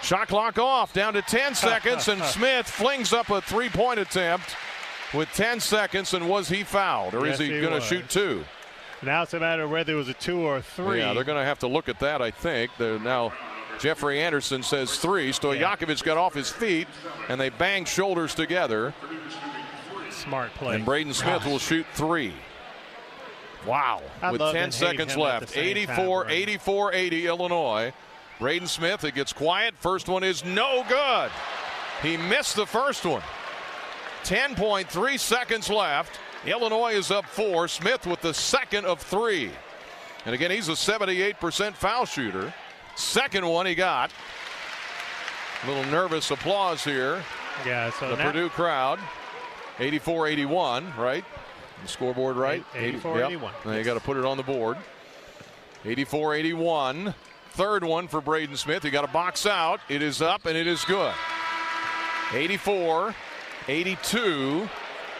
Shot clock off. Down to 10 seconds. And Smith flings up a three-point attempt with 10 seconds. And was he fouled? Or is he going to shoot 2? Now it's a matter of whether it was a 2 or a 3. Yeah, they're going to have to look at that, I think. Now Jeffrey Anderson says 3. Stojakovic got off his feet, and they banged shoulders together. Smart play. And Braden Smith will shoot 3. Wow. With 10 seconds left. 84-80 Illinois. Braden Smith, it gets quiet. First one is no good. He missed the first one. 10.3 seconds left. Illinois is up 4. Smith with the second of 3. And again, he's a 78% foul shooter. Second one he got. A little nervous applause here. Yeah, so the Purdue crowd. 84-81, right? The scoreboard, right? 84-81. Yep. Now you got to put it on the board. 84-81. Third one for Braden Smith. He got a box out. It is up and it is good. 84-82.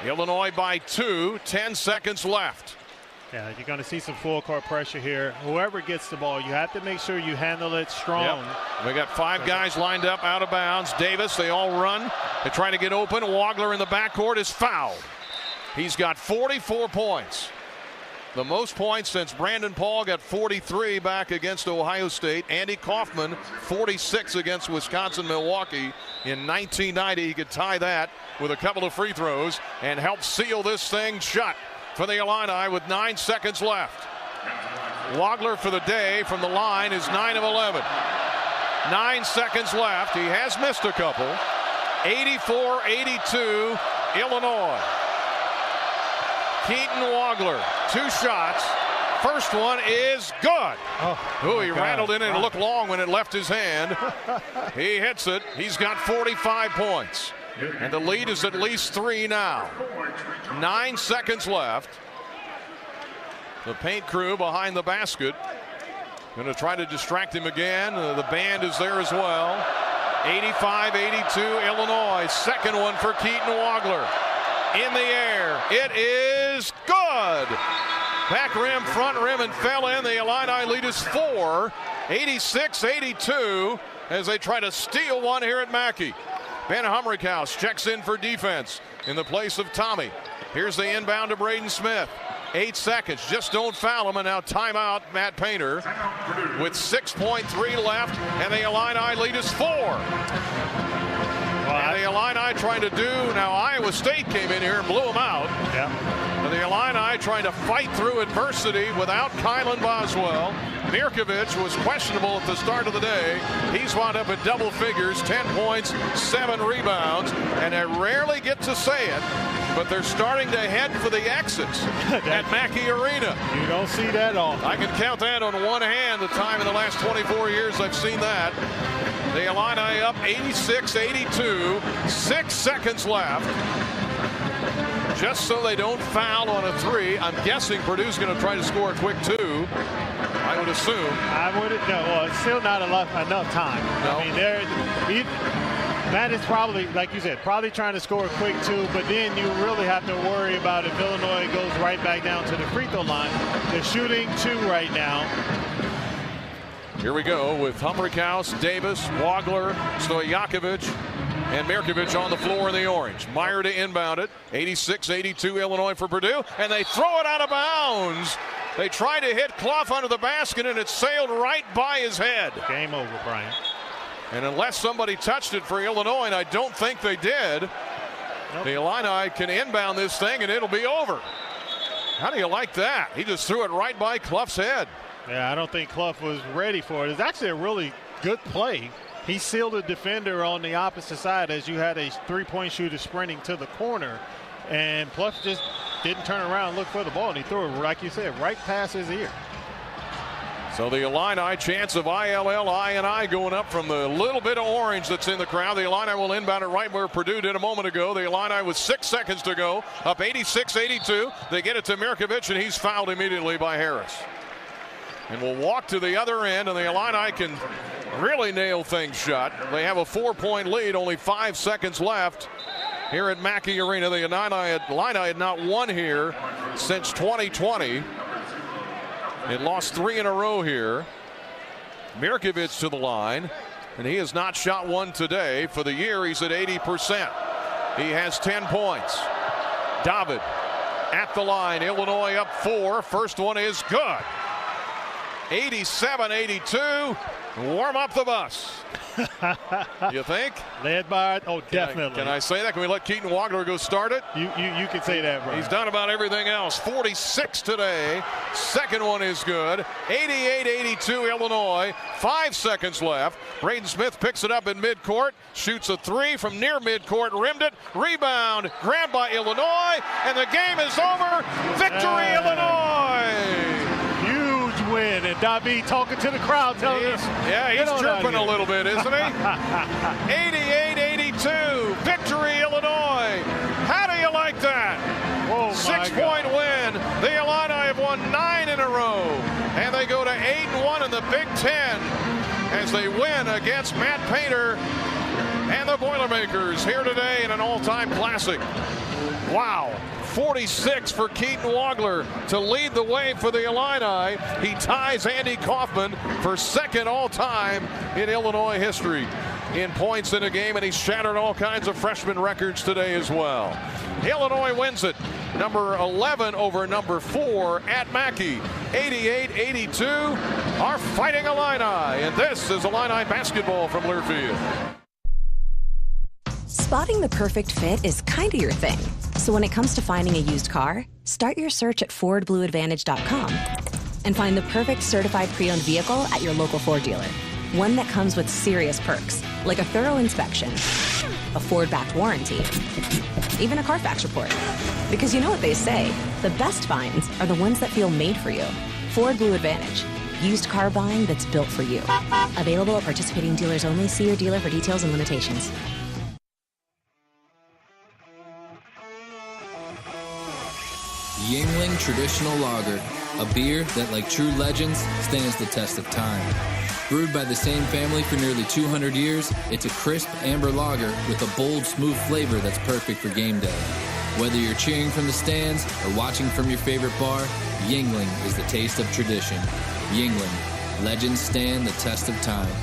Illinois by 2. 10 seconds left. Yeah, you're going to see some full court pressure here. Whoever gets the ball, you have to make sure you handle it strong. Yep. We got 5 guys lined up out of bounds. Davis, they all run. They try to get open. Wagler in the backcourt is fouled. He's got 44 points. The most points since Brandon Paul got 43 back against Ohio State. Andy Kaufman, 46 against Wisconsin-Milwaukee in 1990. He could tie that with a couple of free throws and help seal this thing shut for the Illini with 9 seconds left. Wagler for the day from the line is 9 of 11. 9 seconds left. He has missed a couple. 84-82 Illinois. Keaton Wagler, 2 shots. First one is good. Oh, he rattled in and it looked long when it left his hand. He hits it. He's got 45 points. And the lead is at least 3 now. 9 seconds left. The paint crew behind the basket. Going to try to distract him again. The band is there as well. 85-82 Illinois. Second one for Keaton Wagler. In the air. It is good. Back rim, front rim, and fell in. The Illini lead is 4. 86-82 as they try to steal one here at Mackey. Ben Humrickhouse checks in for defense in the place of Tommy. Here's the inbound to Braden Smith. 8 seconds. Just don't foul him. And now timeout, Matt Painter. With 6.3 left, and the Illini lead is 4. And the Illini trying to do, now Iowa State came in here and blew them out. Yeah. And the Illini trying to fight through adversity without Kylan Boswell. Mirkovic was questionable at the start of the day. He's wound up at double figures, 10 points, 7 rebounds. And I rarely get to say it, but they're starting to head for the exits at Mackey Arena. You don't see that often. I can count that on one hand the time in the last 24 years I've seen that. The Illini up 86-82, 6 seconds left. Just so they don't foul on a 3. I'm guessing Purdue's going to try to score a quick 2. I would assume. I wouldn't know. Well, it's still not enough time. No. I mean, Matt is probably, like you said, probably trying to score a quick 2, but then you really have to worry about if Illinois goes right back down to the free throw line. They're shooting 2 right now. Here we go with Humrickhouse, Davis, Wagler, Stojakovic, and Mirkovic on the floor in the orange. Meyer to inbound it. 86-82 Illinois for Purdue. And they throw it out of bounds. They tried to hit Clough under the basket, and it sailed right by his head. Game over, Brian. And unless somebody touched it for Illinois, and I don't think they did, the Illini can inbound this thing, and it'll be over. How do you like that? He just threw it right by Clough's head. Yeah, I don't think Clough was ready for it. It's actually a really good play. He sealed a defender on the opposite side as you had a three-point shooter sprinting to the corner, and Clough just didn't turn around and look for the ball, and he threw it, like you said, right past his ear. So the Illini chance of ILLI going up from the little bit of orange that's in the crowd. The Illini will inbound it right where Purdue did a moment ago. The Illini with 6 seconds to go, up 86-82. They get it to Mirkovic, and he's fouled immediately by Harris. And will walk to the other end, and the Illini can really nail things shut. They have a 4-point lead, only 5 seconds left here at Mackey Arena. The Illini had not won here since 2020. It lost 3 in a row here. Mirkovic to the line, and he has not shot one today. For the year, he's at 80%. He has 10 points. David at the line. Illinois up 4. First one is good. 87-82. Warm up the bus. You think? Led by, definitely. Can I say that? Can we let Keaton Wagler go start it? You can say that, bro. He's done about everything else. 46 today. Second one is good. 88-82 Illinois. 5 seconds left. Braden Smith picks it up in midcourt. Shoots a 3 from near midcourt. Rimmed it. Rebound. Grabbed by Illinois. And the game is over. Victory, Illinois. Win, and David talking to the crowd, telling us. Yeah, he's chirping a little bit, isn't he? 88-82, victory, Illinois. How do you like that? 6-point win. The Illini have won 9 in a row, and they go to 8-1 in the Big Ten as they win against Matt Painter and the Boilermakers here today in an all-time classic. Wow. 46 for Keaton Wagler to lead the way for the Illini. He ties Andy Kaufman for second all-time in Illinois history in points in a game, and he shattered all kinds of freshman records today as well. Illinois wins it, number 11 over number 4 at Mackey. 88-82, our Fighting Illini, and this is Illini basketball from Learfield. Spotting the perfect fit is kind of your thing. So when it comes to finding a used car, start your search at FordBlueAdvantage.com and find the perfect certified pre-owned vehicle at your local Ford dealer. One that comes with serious perks, like a thorough inspection, a Ford-backed warranty, even a Carfax report. Because you know what they say, the best finds are the ones that feel made for you. Ford Blue Advantage. Used car buying that's built for you. Available at participating dealers only. See your dealer for details and limitations. Yuengling Traditional Lager, a beer that, like true legends, stands the test of time. Brewed by the same family for nearly 200 years, it's a crisp amber lager with a bold, smooth flavor that's perfect for game day. Whether you're cheering from the stands or watching from your favorite bar, Yuengling is the taste of tradition. Yuengling, legends stand the test of time.